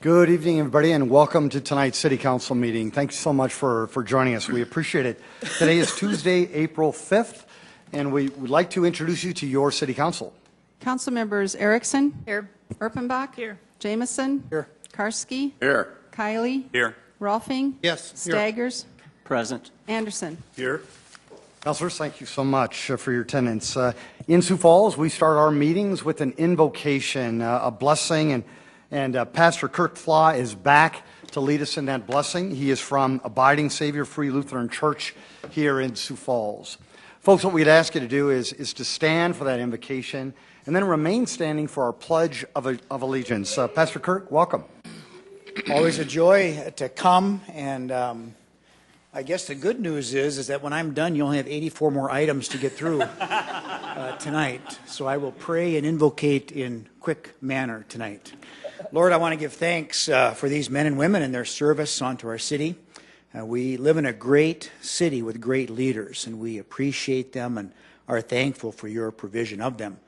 Good evening, everybody, and welcome to tonight's City Council meeting. Thanks so much for joining us. We appreciate it. Today is Tuesday, April 5th, and we would like to introduce you to your City Council. Council members Erickson. Here. Erpenbach. Here. Jameson. Here. Karski. Here. Kiley. Here. Rolfing. Yes. Staggers. Present. Anderson. Here. Councilors, thank you so much for your attendance. In Sioux Falls, we start our meetings with an invocation, a blessing, and Pastor Kirk Flaw is back to lead us in that blessing. He is from Abiding Savior Free Lutheran Church here in Sioux Falls. Folks, what we'd ask you to do is to stand for that invocation and then remain standing for our Pledge of Allegiance. Pastor Kirk, welcome. Always a joy to come, and I guess the good news is that when I'm done, you only have 84 more items to get through tonight. So I will pray and invocate in quick manner tonight. Lord, I want to give thanks for these men and women and their service onto our city. We live in a great city with great leaders, and we appreciate them and are thankful for your provision of them.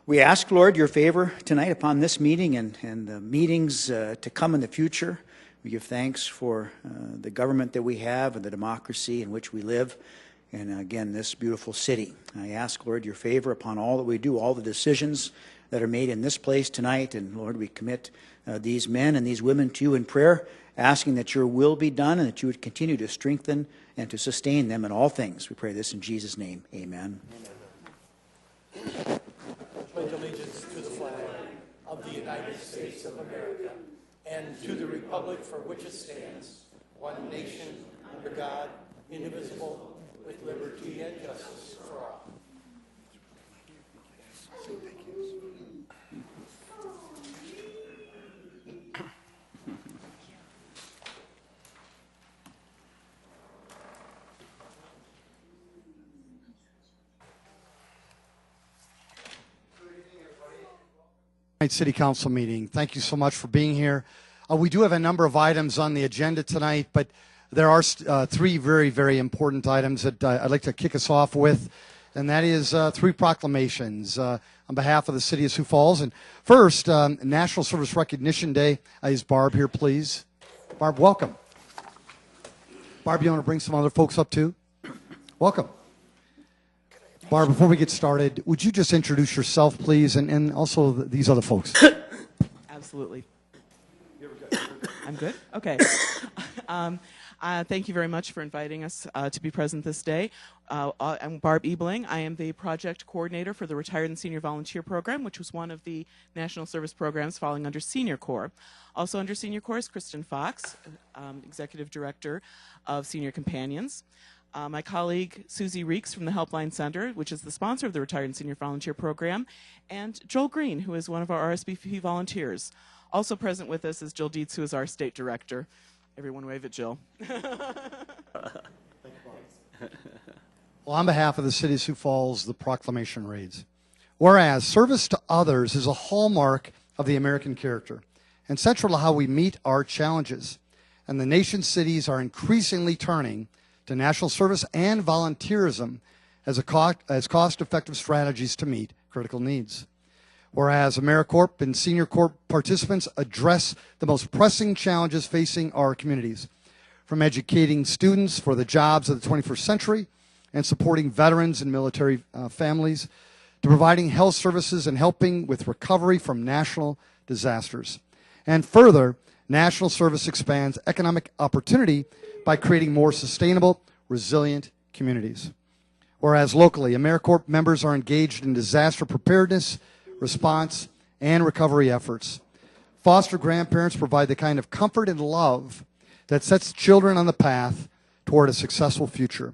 We ask, Lord, your favor tonight upon this meeting and the meetings to come in the future. We give thanks for the government that we have and the democracy in which we live, and again, this beautiful city. I ask, Lord, your favor upon all that we do, all the decisions that are made in this place tonight, and Lord, we commit these men and these women to you in prayer, asking that your will be done and that you would continue to strengthen and to sustain them in all things. We pray this in Jesus' name. Amen. I pledge allegiance to the flag of the United States of America and to the republic for which it stands, one nation, under God, indivisible, with liberty and justice for all. City Council meeting. Thank you so much for being here. We do have a number of items on the agenda tonight, but there are three very, very important items that I'd like to kick us off with, and that is three proclamations on behalf of the City of Sioux Falls. And first, National Service Recognition Day. Is Barb here, please? Barb, welcome. Barb, you want to bring some other folks up too? Welcome. Barb, before we get started, would you just introduce yourself, please, and also these other folks? Absolutely. I'm good? Okay. Thank you very much for inviting us to be present this day. I'm Barb Ebling. I am the project coordinator for the Retired and Senior Volunteer Program, which was one of the National Service programs falling under Senior Corps. Also under Senior Corps is Kristen Fox, Executive Director of Senior Companions. My colleague Susie Reeks from the Helpline Center, which is the sponsor of the Retired and Senior Volunteer Program, and Joel Green, who is one of our RSVP volunteers. Also present with us is Jill Dietz, who is our state director. Everyone wave at Jill. Well, on behalf of the City of Sioux Falls, the proclamation reads, whereas service to others is a hallmark of the American character and central to how we meet our challenges, and the nation's cities are increasingly turning to national service and volunteerism as cost-effective strategies to meet critical needs. Whereas AmeriCorps and Senior Corps participants address the most pressing challenges facing our communities, from educating students for the jobs of the 21st century and supporting veterans and military families, to providing health services and helping with recovery from national disasters. And further, national service expands economic opportunity by creating more sustainable, resilient communities. Whereas locally, AmeriCorps members are engaged in disaster preparedness, response, and recovery efforts. Foster grandparents provide the kind of comfort and love that sets children on the path toward a successful future.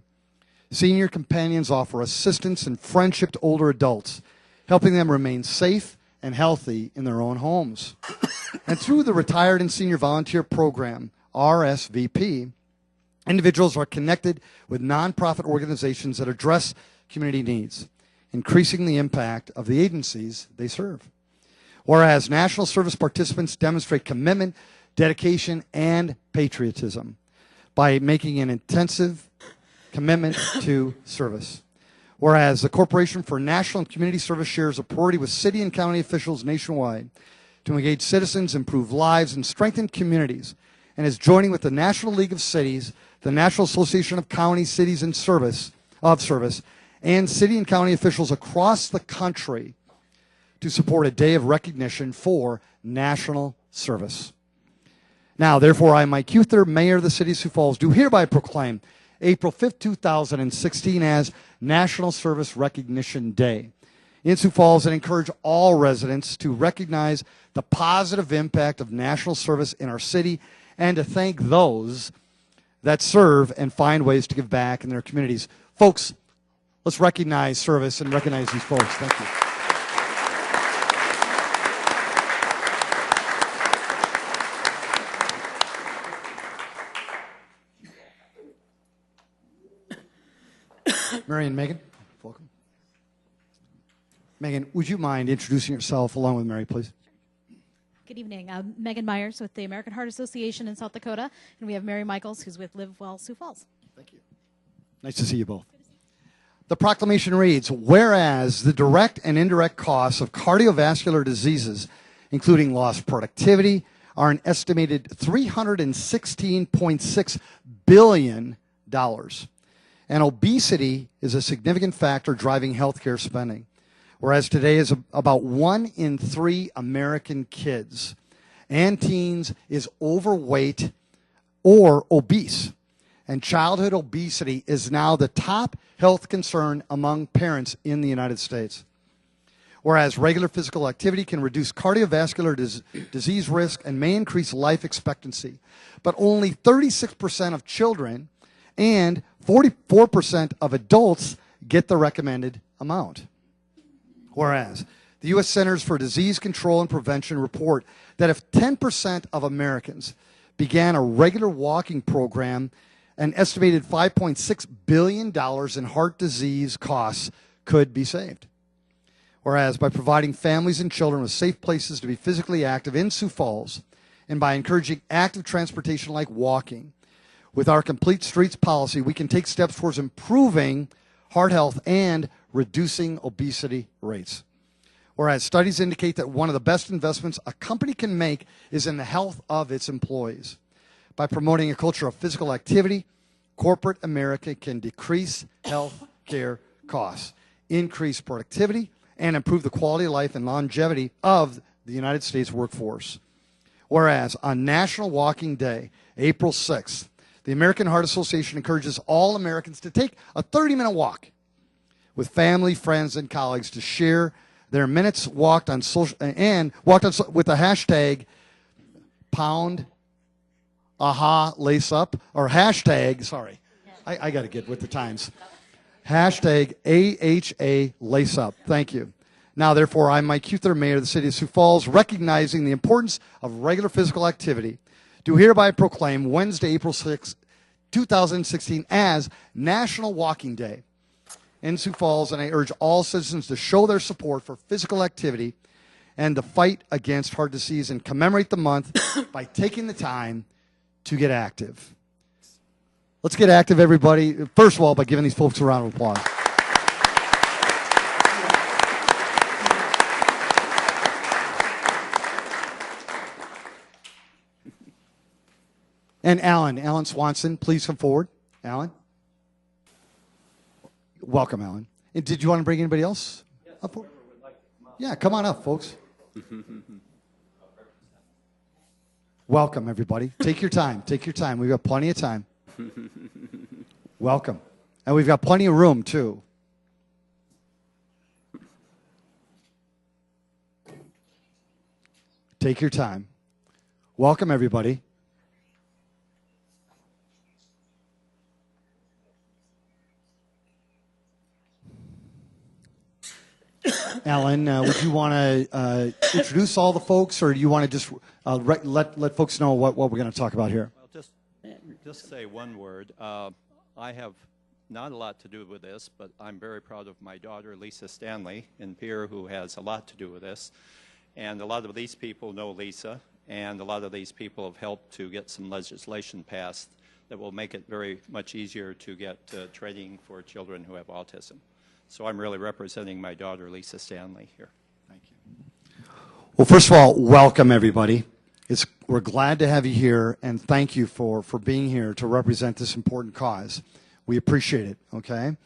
Senior companions offer assistance and friendship to older adults, helping them remain safe and healthy in their own homes. And through the Retired and Senior Volunteer Program, RSVP, individuals are connected with nonprofit organizations that address community needs, increasing the impact of the agencies they serve. Whereas national service participants demonstrate commitment, dedication, and patriotism by making an intensive commitment to service. Whereas the Corporation for National and Community Service shares a priority with city and county officials nationwide to engage citizens, improve lives, and strengthen communities, and is joining with the National League of Cities, the National Association of Counties, Cities and Service, and city and county officials across the country to support a day of recognition for national service. Now, therefore, I, Mike Euther, Mayor of the City of Sioux Falls, do hereby proclaim April 5th, 2016 as National Service Recognition Day in Sioux Falls, and encourage all residents to recognize the positive impact of national service in our city and to thank those that serve and find ways to give back in their communities. Folks, let's recognize service and recognize these folks. Thank you. Mary and Megan, welcome. Megan, would you mind introducing yourself along with Mary, please? Good evening. I'm Megan Myers with the American Heart Association in South Dakota, and we have Mary Michaels, who's with Live Well Sioux Falls. Thank you. Nice to see you both. The proclamation reads, whereas the direct and indirect costs of cardiovascular diseases, including lost productivity, are an estimated $316.6 billion, and obesity is a significant factor driving healthcare spending. Whereas today is about 1 in 3 American kids and teens is overweight or obese. And childhood obesity is now the top health concern among parents in the United States. Whereas regular physical activity can reduce cardiovascular disease risk and may increase life expectancy. But only 36% of children and 44% of adults get the recommended amount. Whereas the U.S. Centers for Disease Control and Prevention report that if 10% of Americans began a regular walking program, an estimated $5.6 billion in heart disease costs could be saved. Whereas by providing families and children with safe places to be physically active in Sioux Falls, and by encouraging active transportation like walking, with our Complete Streets policy, we can take steps towards improving heart health and reducing obesity rates. Whereas studies indicate that one of the best investments a company can make is in the health of its employees. By promoting a culture of physical activity, corporate America can decrease health care costs, increase productivity, and improve the quality of life and longevity of the United States workforce. Whereas on National Walking Day, April 6th, the American Heart Association encourages all Americans to take a 30-minute walk with family, friends, and colleagues to share their minutes walked on social and walked on with the hashtag pound aha lace up or hashtag. Sorry, I got to get with the times. Hashtag AHA lace up. Thank you. Now, therefore, I'm Mike Euther, Mayor of the City of Sioux Falls, recognizing the importance of regular physical activity, do hereby proclaim Wednesday, April 6, 2016 as National Walking Day in Sioux Falls, and I urge all citizens to show their support for physical activity and the fight against heart disease and commemorate the month by taking the time to get active. Let's get active, everybody. First of all, by giving these folks a round of applause. And Alan Swanson, please come forward. Alan. Welcome, Alan. And did you want to bring anybody else up? Would like to come up. Yeah, come on up, folks. Welcome, everybody. Take your time. Take your time. We've got plenty of time. Welcome. And we've got plenty of room, too. Take your time. Welcome, everybody. Alan, would you want to introduce all the folks, or do you want to just let folks know what we're going to talk about here? Well, just say one word. I have not a lot to do with this, but I'm very proud of my daughter, Lisa Stanley, in Pierre, who has a lot to do with this. And a lot of these people know Lisa, and a lot of these people have helped to get some legislation passed that will make it very much easier to get training for children who have autism. So I'm really representing my daughter, Lisa Stanley, here. Thank you. Well, first of all, welcome everybody. We're glad to have you here, and thank you for being here to represent this important cause. We appreciate it, okay?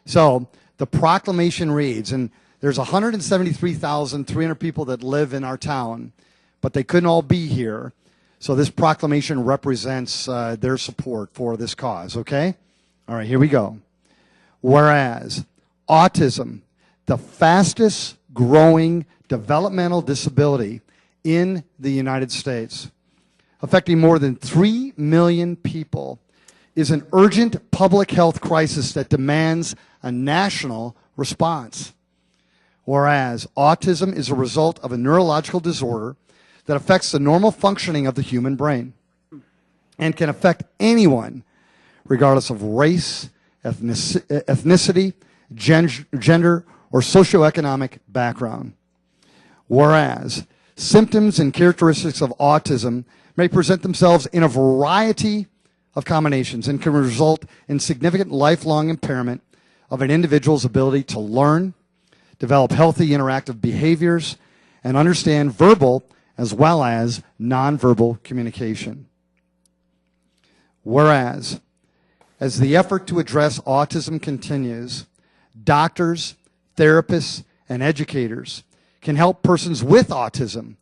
So the proclamation reads, and there's 173,300 people that live in our town, but they couldn't all be here. So this proclamation represents their support for this cause, okay? All right, here we go. Whereas autism, the fastest growing developmental disability in the United States, affecting more than 3 million people, is an urgent public health crisis that demands a national response. Whereas autism is a result of a neurological disorder that affects the normal functioning of the human brain and can affect anyone, regardless of race, ethnicity, gender, or socioeconomic background. Whereas symptoms and characteristics of autism may present themselves in a variety of combinations and can result in significant lifelong impairment of an individual's ability to learn, develop healthy interactive behaviors, and understand verbal as well as nonverbal communication. Whereas, as the effort to address autism continues, doctors, therapists, and educators can help persons with autism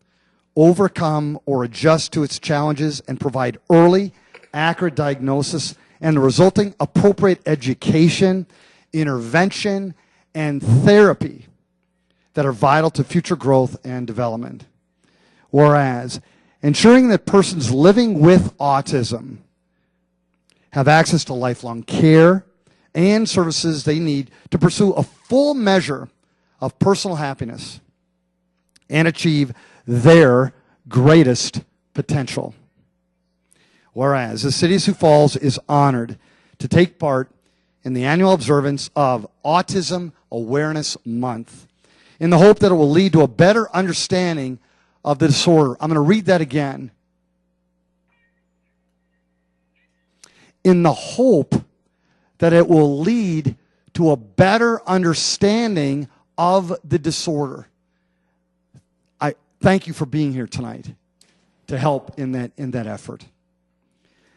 overcome or adjust to its challenges and provide early, accurate diagnosis and the resulting appropriate education, intervention, and therapy that are vital to future growth and development. Whereas, ensuring that persons living with autism have access to lifelong care and services they need to pursue a full measure of personal happiness and achieve their greatest potential. Whereas the City of Sioux Falls is honored to take part in the annual observance of Autism Awareness Month in the hope that it will lead to a better understanding of the disorder. I'm going to read that again. In the hope that it will lead to a better understanding of the disorder. I thank you for being here tonight to help in that effort.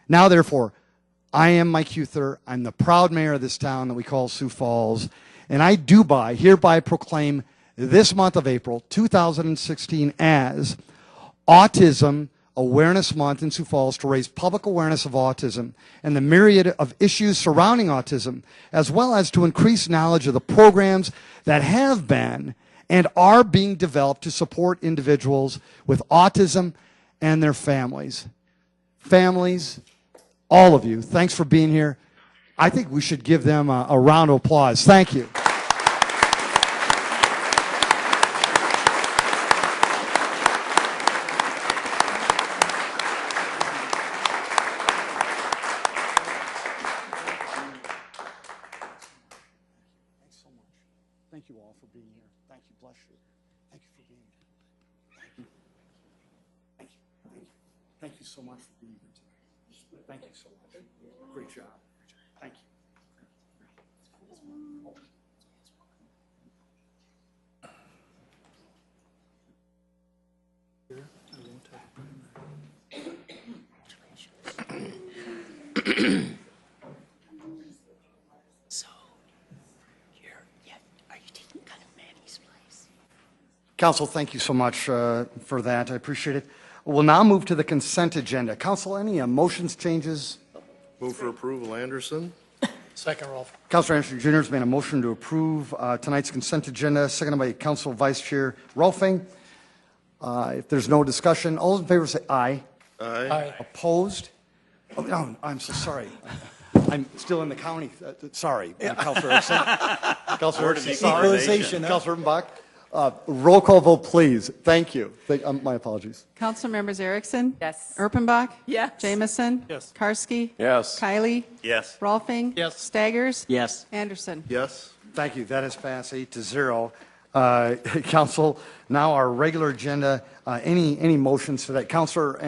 Now, therefore, I am Mike Huther. I'm the proud mayor of this town that we call Sioux Falls, and I hereby proclaim this month of April 2016 as Autism Awareness Month in Sioux Falls to raise public awareness of autism and the myriad of issues surrounding autism, as well as to increase knowledge of the programs that have been and are being developed to support individuals with autism and their families. Families, all of you, thanks for being here. I think we should give them a round of applause. Thank you. Thank you all for being here. Thank you. Bless you. Thank you for being here. Thank you. Thank you. Thank you. Thank you so much for being here tonight. Thank you so much. Great job. Thank you. Council, thank you so much for that. I appreciate it. We'll now move to the consent agenda. Council, any motions, changes? Move for approval, Anderson. Second, Rolfe. Councilor Anderson Jr. has made a motion to approve tonight's consent agenda, seconded by Council Vice Chair Rolfing. If there's no discussion, all those in favor say aye. Aye. Aye. Opposed? Oh, no, I'm so sorry. I'm still in the county. Sorry, Councilor Erickson. Councilor Erickson, sorry. Equalization, huh? Councilor Urbanbach. Roll call vote, please. Thank you. My apologies. Council members Erickson? Yes. Erpenbach? Yes. Jamison? Yes. Karski? Yes. Kylie? Yes. Rolfing? Yes. Staggers? Yes. Anderson? Yes. Thank you. That is passed 8-0. Council, now our regular agenda. Any motions for that? Councilor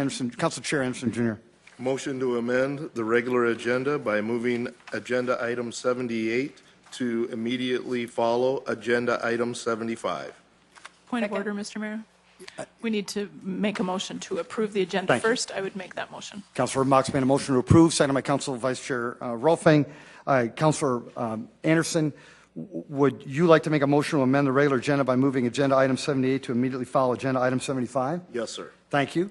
Chair Anderson Jr. Motion to amend the regular agenda by moving agenda item 78 to immediately follow agenda item 75. Point of order, Mr. Mayor. We need to make a motion to approve the agenda Thank you. first. I would make that motion. Councilor Mox made a motion to approve, seconded by Council Vice Chair Rolfing. Councilor Anderson, would you like to make a motion to amend the regular agenda by moving agenda item 78 to immediately follow agenda item 75? Yes, sir. Thank you.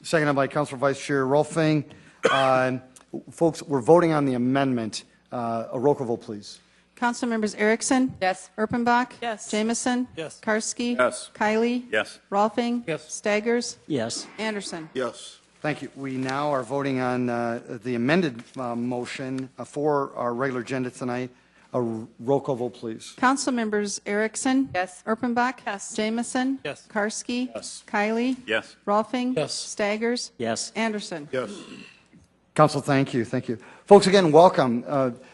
Seconded by Councilor Vice Chair Rolfing. Folks, we're voting on the amendment. A roll call vote, please. Council members Erickson? Yes. Erpenbach? Yes. Jamison? Yes. Karski? Yes. Kylie? Yes. Rolfing? Yes. Staggers? Yes. Anderson? Yes. Thank you. We now are voting on the amended motion for our regular agenda tonight. A roll call vote, please. Council members Erickson? Yes. Erpenbach? Yes. Jamison? Yes. Karski? Yes. Kylie? Yes. Rolfing? Yes. Staggers? Yes. Anderson? Yes. Council, thank you. Thank you. Folks, again, welcome.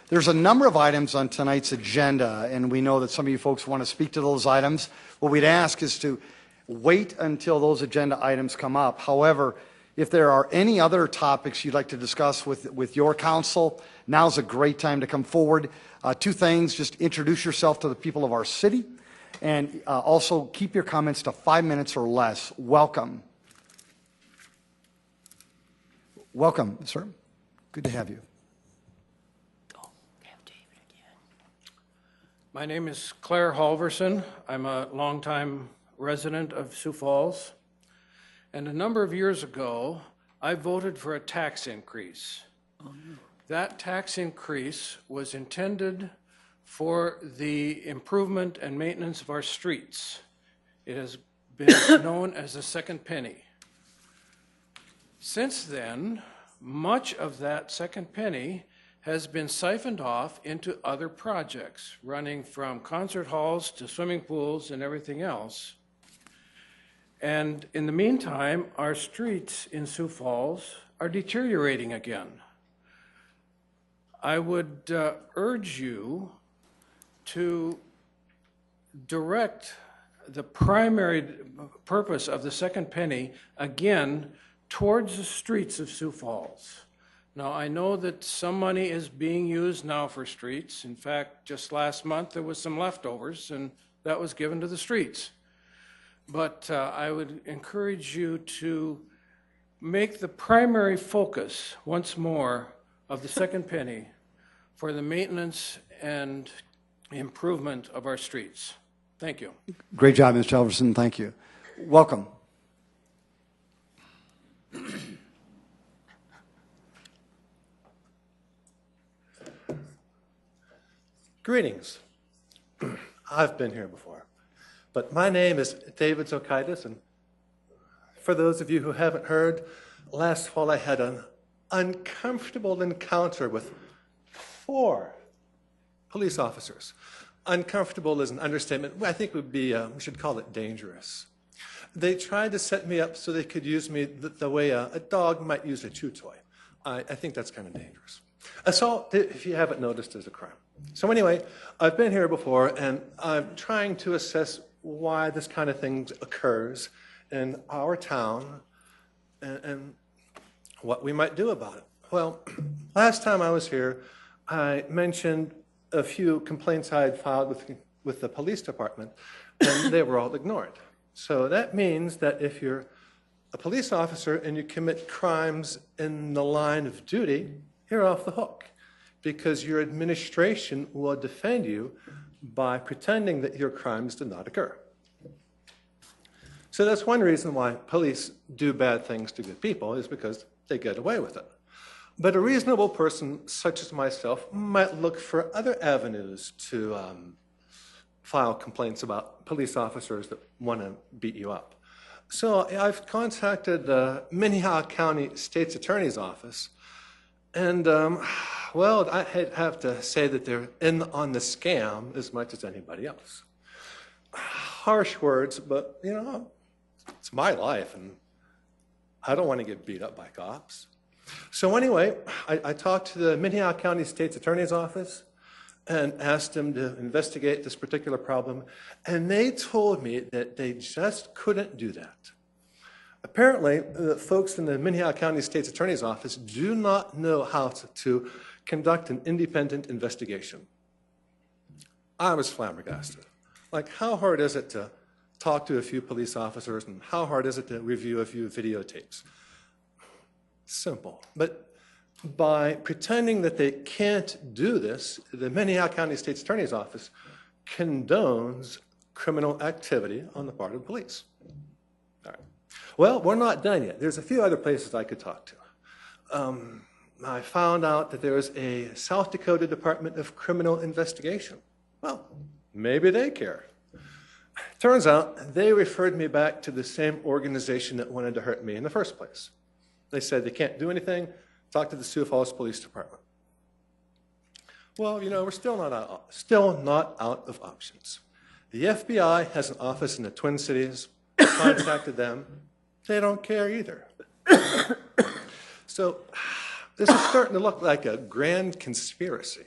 There's a number of items on tonight's agenda, and we know that some of you folks want to speak to those items. What we'd ask is to wait until those agenda items come up. However, if there are any other topics you'd like to discuss with your council, now's a great time to come forward. Two things, just introduce yourself to the people of our city, and also keep your comments to 5 minutes or less. Welcome. Welcome, sir. Good to have you. My name is Claire Halverson. I'm a longtime resident of Sioux Falls. And a number of years ago, I voted for a tax increase. That tax increase was intended for the improvement and maintenance of our streets. It has been known as the second penny. Since then, much of that second penny has been siphoned off into other projects, running from concert halls to swimming pools and everything else. And in the meantime, our streets in Sioux Falls are deteriorating again. I would urge you to direct the primary purpose of the second penny again towards the streets of Sioux Falls. Now, I know that some money is being used now for streets. In fact, just last month there was some leftovers, and that was given to the streets. But I would encourage you to make the primary focus once more of the second penny for the maintenance and improvement of our streets. Thank you. Great job, Mr. Halverson. Thank you. Welcome. Greetings. I've been here before, but my name is David Zokaitis, and for those of you who haven't heard, last fall I had an uncomfortable encounter with 4 police officers. Uncomfortable is an understatement. I think would be, we should call it dangerous. They tried to set me up so they could use me the way a dog might use a chew toy. I think that's kind of dangerous. Assault, if you haven't noticed, is a crime. So anyway, I've been here before, and I'm trying to assess why this kind of thing occurs in our town and what we might do about it. Well, last time I was here, I mentioned a few complaints I had filed with the police department, and they were all ignored. So that means that if you're a police officer and you commit crimes in the line of duty, you're off the hook, because your administration will defend you by pretending that your crimes did not occur. So that's one reason why police do bad things to good people, is because they get away with it. But a reasonable person, such as myself, might look for other avenues to file complaints about police officers that want to beat you up. So I've contacted the Minnehaha County State's Attorney's Office, and well, I have to say that they're in on the scam as much as anybody else. Harsh words, but you know, it's my life, and I don't want to get beat up by cops. So anyway, I talked to the Minnehaha County State's Attorney's Office and asked them to investigate this particular problem, and they told me that they just couldn't do that. Apparently, the folks in the Minnehaha County State's Attorney's Office do not know how to conduct an independent investigation. I was flabbergasted. Like, how hard is it to talk to a few police officers, and how hard is it to review a few videotapes? Simple. But by pretending that they can't do this, the Minnehaha County State's Attorney's Office condones criminal activity on the part of police. All right. Well, we're not done yet. There's a few other places I could talk to. I found out that there is a South Dakota Department of Criminal Investigation. Well, maybe they care. Turns out they referred me back to the same organization that wanted to hurt me in the first place. They said they can't do anything. Talk to the Sioux Falls Police Department. Well, you know, we're still not out of options. The FBI has an office in the Twin Cities. Contacted them. They don't care either. So this is starting to look like a grand conspiracy.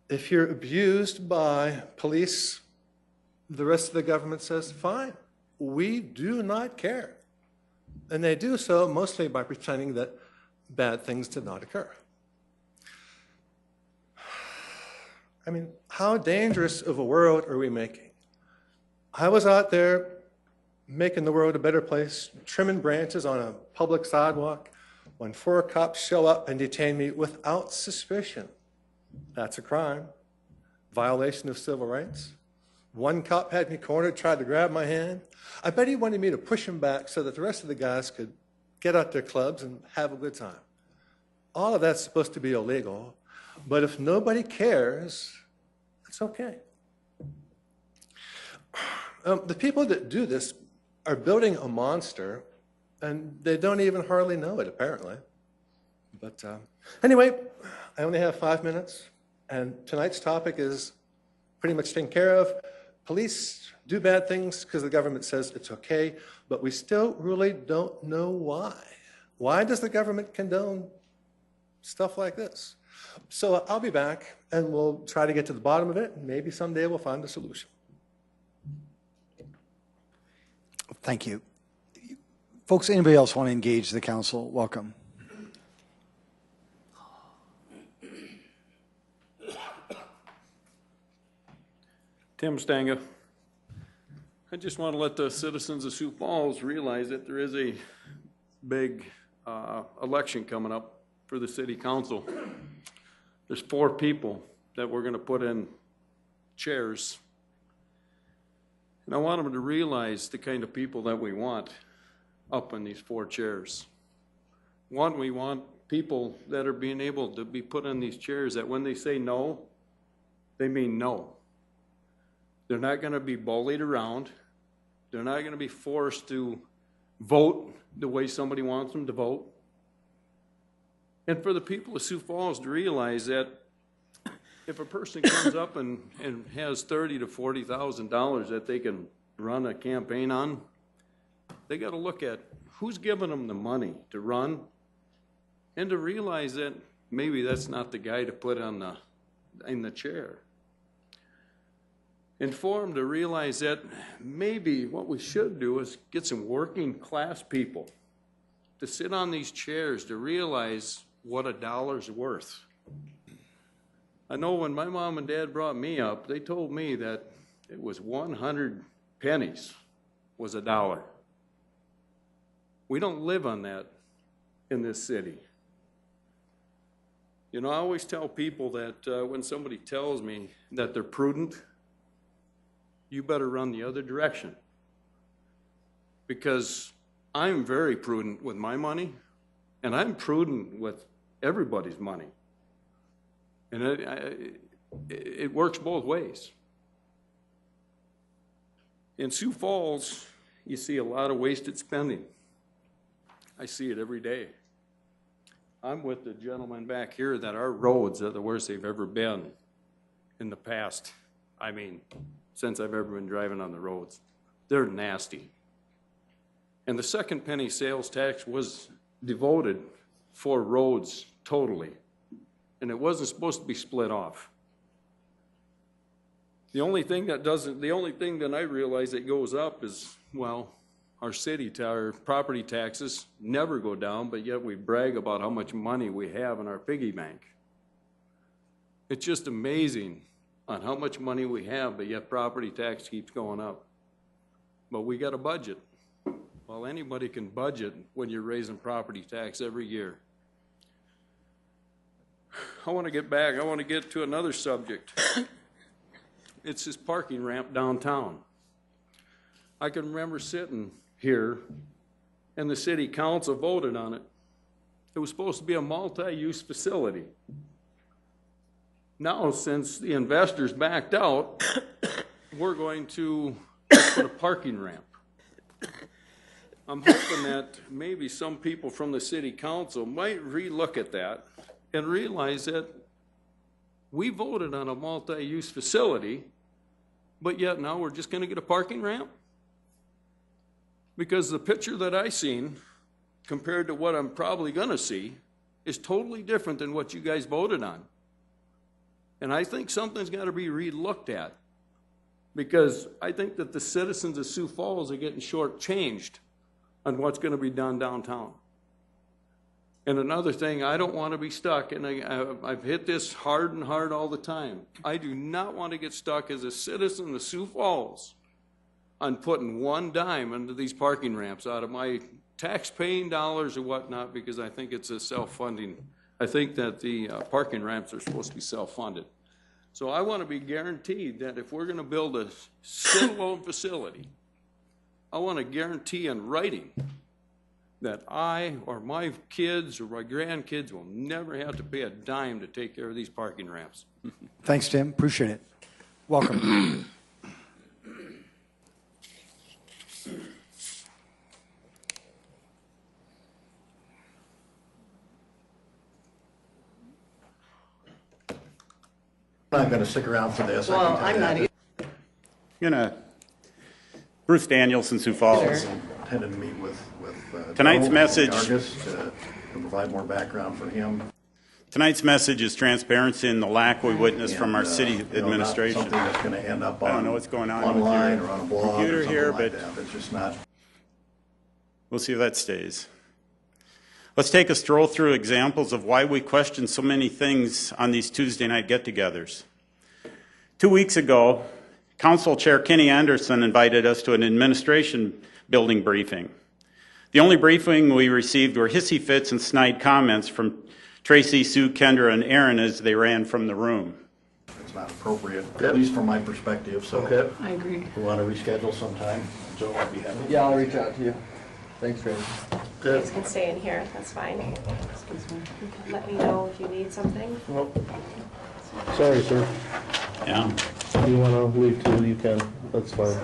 If you're abused by police, the rest of the government says, fine, we do not care. And they do so mostly by pretending that bad things did not occur. I mean, how dangerous of a world are we making? I was out there making the world a better place, trimming branches on a public sidewalk, when 4 cops show up and detain me without suspicion. That's a crime. Violation of civil rights. 1 cop had me cornered, tried to grab my hand. I bet he wanted me to push him back so that the rest of the guys could get out their clubs and have a good time. All of that's supposed to be illegal, but if nobody cares, it's okay. The people that do this are building a monster, and they don't even hardly know it, apparently. But anyway, I only have 5 minutes, and tonight's topic is pretty much taken care of. Police do bad things because the government says it's okay, but we still really don't know why. Why does the government condone stuff like this? So I'll be back, and we'll try to get to the bottom of it, and maybe someday we'll find a solution. Thank you. Folks, anybody else want to engage the council? Welcome. Tim Stanga. I just want to let the citizens of Sioux Falls realize that there is a big election coming up for the city council. There's 4 people that we're going to put in chairs. And I want them to realize the kind of people that we want up in these 4 chairs. One, we want people that are being able to be put in these chairs that when they say no, they mean no. They're not going to be bullied around. They're not going to be forced to vote the way somebody wants them to vote. And for the people of Sioux Falls to realize that if a person comes up and has $30,000 to $40,000 that they can run a campaign on, they got to look at who's giving them the money to run, and to realize that maybe that's not the guy to put in the chair. And for them to realize that maybe what we should do is get some working class people to sit on these chairs to realize what $1's worth. I know when my mom and dad brought me up, they told me that it was 100 pennies was $1. We don't live on that in this city. You know, I always tell people that when somebody tells me that they're prudent, you better run the other direction. Because I'm very prudent with my money, and I'm prudent with everybody's money. And it works both ways. In Sioux Falls, you see a lot of wasted spending. I see it every day. I'm with the gentleman back here that our roads are the worst they've ever been in the past. I mean, since I've ever been driving on the roads. They're nasty. And the second penny sales tax was devoted for roads totally. And it wasn't supposed to be split off. The only thing that I realize that goes up is, well, our property taxes never go down, but yet we brag about how much money we have in our piggy bank. It's just amazing on how much money we have, but yet property tax keeps going up. but we got a budget. Well, anybody can budget when you're raising property tax every year. I want to get back. I want to get to another subject. It's this parking ramp downtown. I can remember sitting here and the city council voted on it. It was supposed to be a multi-use facility. Now, since the investors backed out, we're going to put a parking ramp. I'm hoping that maybe some people from the city council might relook at that and realize that we voted on a multi-use facility, but yet now we're just going to get a parking ramp? Because the picture that I seen compared to what I'm probably going to see is totally different than what you guys voted on. And I think something's got to be relooked at, because I think that the citizens of Sioux Falls are getting shortchanged on what's going to be done downtown. And another thing, I don't want to be stuck, and I've hit this hard and hard all the time. I do not want to get stuck as a citizen of Sioux Falls on putting one dime into these parking ramps out of my tax-paying dollars or whatnot, because I think it's a self-funding. I think that the parking ramps are supposed to be self-funded. So I want to be guaranteed that if we're going to build a standalone facility, I want to guarantee in writing that I or my kids or my grandkids will never have to pay a dime to take care of these parking ramps. Thanks, Tim. Appreciate it. Welcome. I'm not going to stick around for this. Well, I'm not either. Bruce Danielson, Sioux Falls. Intended to meet with Tonight's Joe message Argus to provide more background for him. Tonight's message is transparency in the lack we witnessed from our city administration. Not something that's going to end up on, I don't know what's going on online with or on a blog computer or something here, like but that. It's just not. We'll see if that stays. Let's take a stroll through examples of why we question so many things on these Tuesday night get-togethers. 2 weeks ago, Council Chair Kenny Anderson invited us to an administration building briefing. The only briefing we received were hissy fits and snide comments from Tracy, Sue, Kendra, and Aaron as they ran from the room. It's not appropriate, at least from my perspective. So okay. I agree. We want to reschedule sometime. Joe, I'd be happy. Yeah, I'll reach out to you. Thanks, Tracy. You guys can stay in here, that's fine. Let me know if you need something. Well, sorry, sir. Yeah. If you want to leave too, you can. That's fine.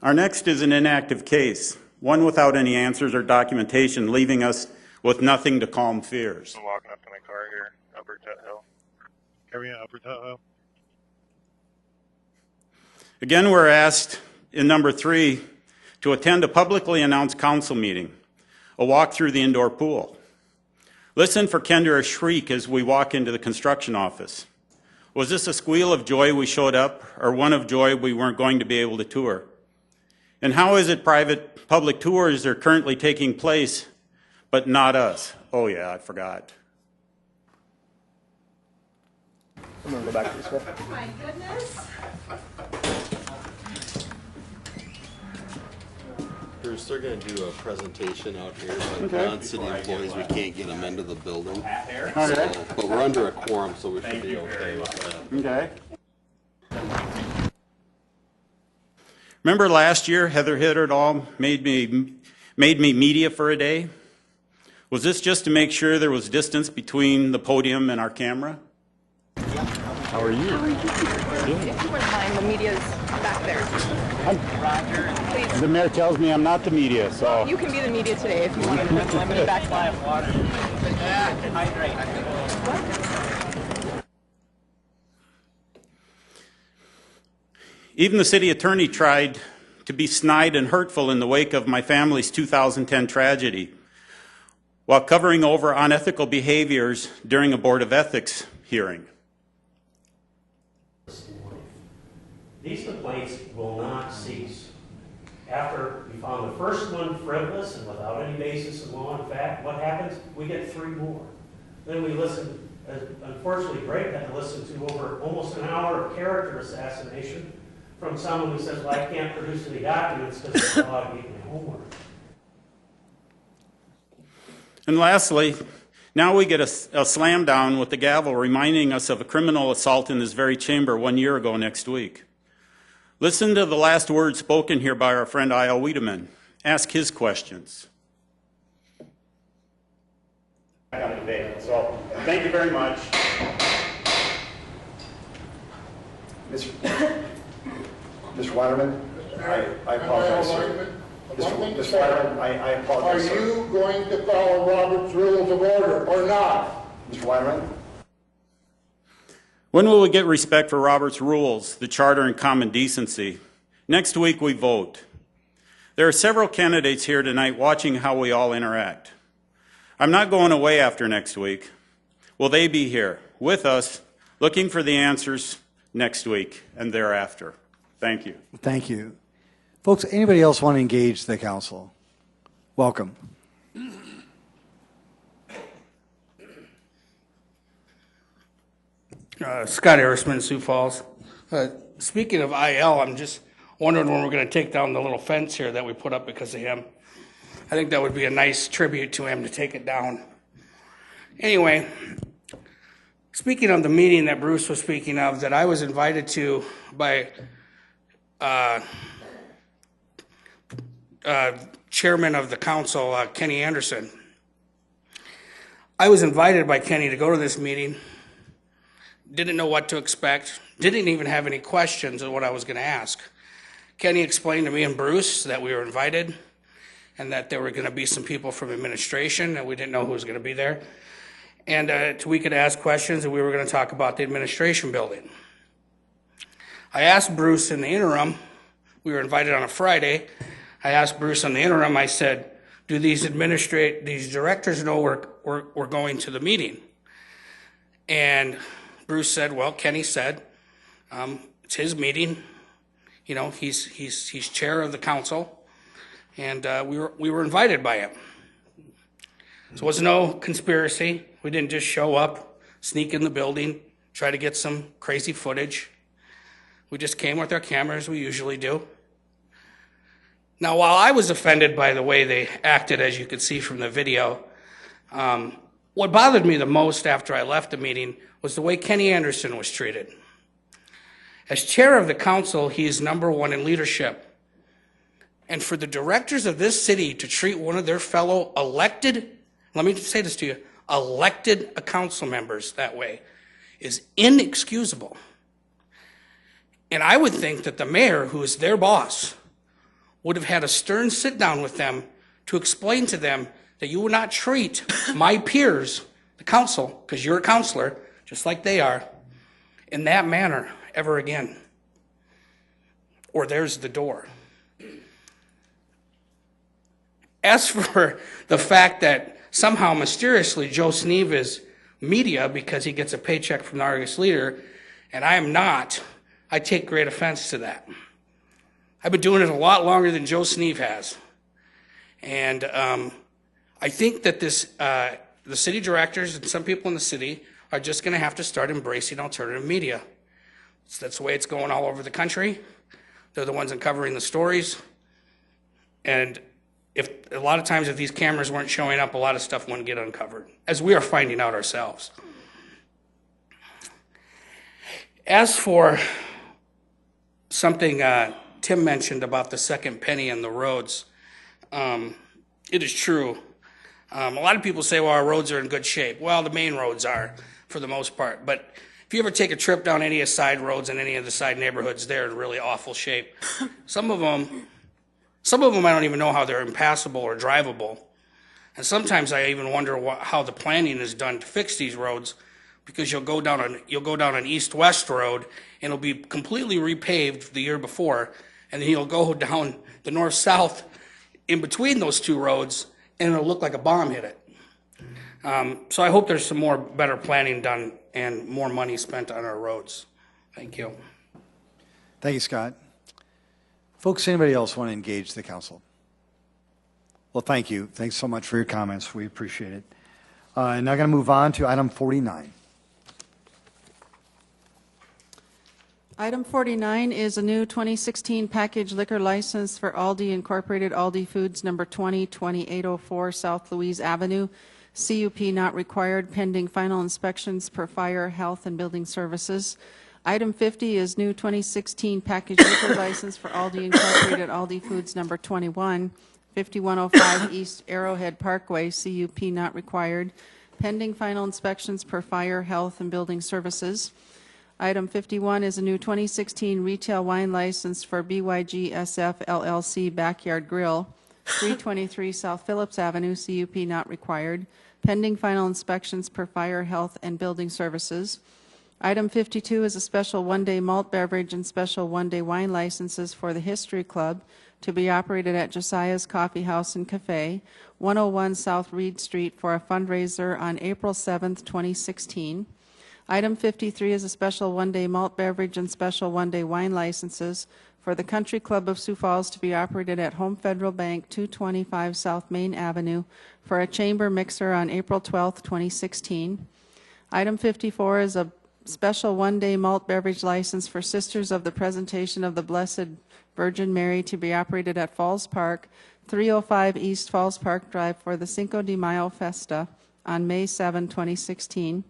Our next is an inactive case, one without any answers or documentation, leaving us with nothing to calm fears. I'm walking up to my car here, Upper Tut Hill. Carry on Upper Tut Hill. Again, we're asked in number 3 to attend a publicly announced council meeting, a walk through the indoor pool. Listen for Kendra's shriek as we walk into the construction office. Was this a squeal of joy we showed up, or one of joy we weren't going to be able to tour? And how is it private public tours are currently taking place, but not us? Oh yeah, I forgot. I'm going to go back this way. Oh my goodness. Bruce, they're going to do a presentation out here, but Okay. non-city employees, we can't get them into the building. Okay. So, but we're under a quorum, so we should be okay with that. Okay. Remember last year, Heather hit it all, made me media for a day? Was this just to make sure there was distance between the podium and our camera? How are you? If you wouldn't mind, the media's back there. Please. The mayor tells me I'm not the media, so. You can be the media today if you want to. I'm going to back Even the city attorney tried to be snide and hurtful in the wake of my family's 2010 tragedy, while covering over unethical behaviors during a Board of Ethics hearing. These complaints will not cease. After we found the first one frivolous and without any basis in law and fact, what happens? We get 3 more. Then we listen Unfortunately, Greg had to listen to over almost an hour of character assassination from someone who says, well, I can't produce any documents because the law gave me homework. And lastly, now we get a slam down with the gavel reminding us of a criminal assault in this very chamber 1 year ago next week. Listen to the last words spoken here by our friend I.L. Wiedemann. Ask his questions. So, thank you very much. Mr. Waterman, I apologize, sir. Mr. Waterman, I apologize, sir. Are you going to follow Robert's Rules of Order or not? Mr. Waterman? When will we get respect for Robert's rules, the charter, and common decency? Next week we vote. There are several candidates here tonight watching how we all interact. I'm not going away after next week. Will they be here with us, looking for the answers next week and thereafter? Thank you. Thank you. Folks, anybody else want to engage the council? Welcome. Scott Harrisman, Sioux Falls. Speaking of IL, I'm just wondering when we're going to take down the little fence here that we put up because of him. I think that would be a nice tribute to him to take it down. Anyway, speaking of the meeting that Bruce was speaking of, that I was invited to by chairman of the council, Kenny Anderson. I was invited by Kenny to go to this meeting. Didn't know what to expect. Didn't even have any questions of what I was going to ask. Kenny explained to me and Bruce that we were invited and that there were going to be some people from administration and we didn't know who was going to be there. And we could ask questions and we were going to talk about the administration building. I asked Bruce in the interim, we were invited on a Friday, I asked Bruce in the interim, I said, do these directors know we're going to the meeting? And Bruce said, well, Kenny said, it's his meeting. You know, he's chair of the council, and we were invited by him. So it was no conspiracy. We didn't just show up, sneak in the building, try to get some crazy footage. We just came with our cameras, we usually do. Now, while I was offended by the way they acted, as you could see from the video, what bothered me the most after I left the meeting was the way Kenny Anderson was treated. As chair of the council, he is #1 in leadership. And for the directors of this city to treat one of their fellow elected, let me say this to you, elected council members that way is inexcusable. And I would think that the mayor, who is their boss, would have had a stern sit down with them to explain to them that you would not treat my peers, the council, because you're a counselor, just like they are, in that manner ever again. Or there's the door. As for the fact that somehow mysteriously Joe Sneeve is media because he gets a paycheck from the Argus Leader, and I am not, I take great offense to that. I've been doing it a lot longer than Joe Sneeve has. And I think that the city directors and some people in the city are just going to have to start embracing alternative media. That's the way it's going all over the country. They're the ones uncovering the stories. And if a lot of times if these cameras weren't showing up, a lot of stuff wouldn't get uncovered, as we are finding out ourselves. As for something Tim mentioned about the second penny and the roads, it is true. A lot of people say, well, our roads are in good shape. Well, the main roads are, for the most part. But if you ever take a trip down any of the side roads in any of the side neighborhoods, they're in really awful shape. Some of them I don't even know how they're impassable or drivable. And sometimes I even wonder how the planning is done to fix these roads, because you'll go down an east-west road and it'll be completely repaved the year before, and then you'll go down the north-south in between those two roads and it'll look like a bomb hit it. So I hope there's some more better planning done and more money spent on our roads. Thank you. Thank you, Scott. Folks, anybody else want to engage the council? Well, thank you. Thanks so much for your comments. We appreciate it. Now I'm going to move on to item 49. Item 49 is a new 2016 package liquor license for Aldi Incorporated Aldi Foods, number 202804 South Louise Avenue. CUP not required, pending final inspections per Fire, Health, and Building Services. Item 50 is new 2016 package liquor license for Aldi Incorporated Aldi Foods, number 5105 East Arrowhead Parkway. CUP not required, pending final inspections per Fire, Health, and Building Services. Item 51 is a new 2016 retail wine license for BYG SF LLC Backyard Grill, 323 South Phillips Avenue. CUP not required, pending final inspections per Fire, Health, and Building Services. Item 52 is a special one-day malt beverage and special one-day wine licenses for the History Club to be operated at Josiah's Coffee House and Cafe, 101 South Reed Street, for a fundraiser on April 7th, 2016. Item 53 is a special one-day malt beverage and special one-day wine licenses for the Country Club of Sioux Falls to be operated at Home Federal Bank, 225 South Main Avenue, for a chamber mixer on April 12th, 2016. Item 54 is a special one-day malt beverage license for Sisters of the Presentation of the Blessed Virgin Mary to be operated at Falls Park, 305 East Falls Park Drive, for the Cinco de Mayo Festa on May 7, 2016.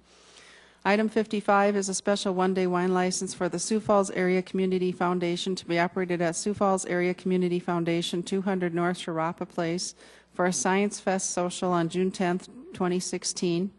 Item 55 is a special one-day wine license for the Sioux Falls Area Community Foundation to be operated at Sioux Falls Area Community Foundation, 200 North Sharapa Place, for a Science Fest social on June 10th, 2016.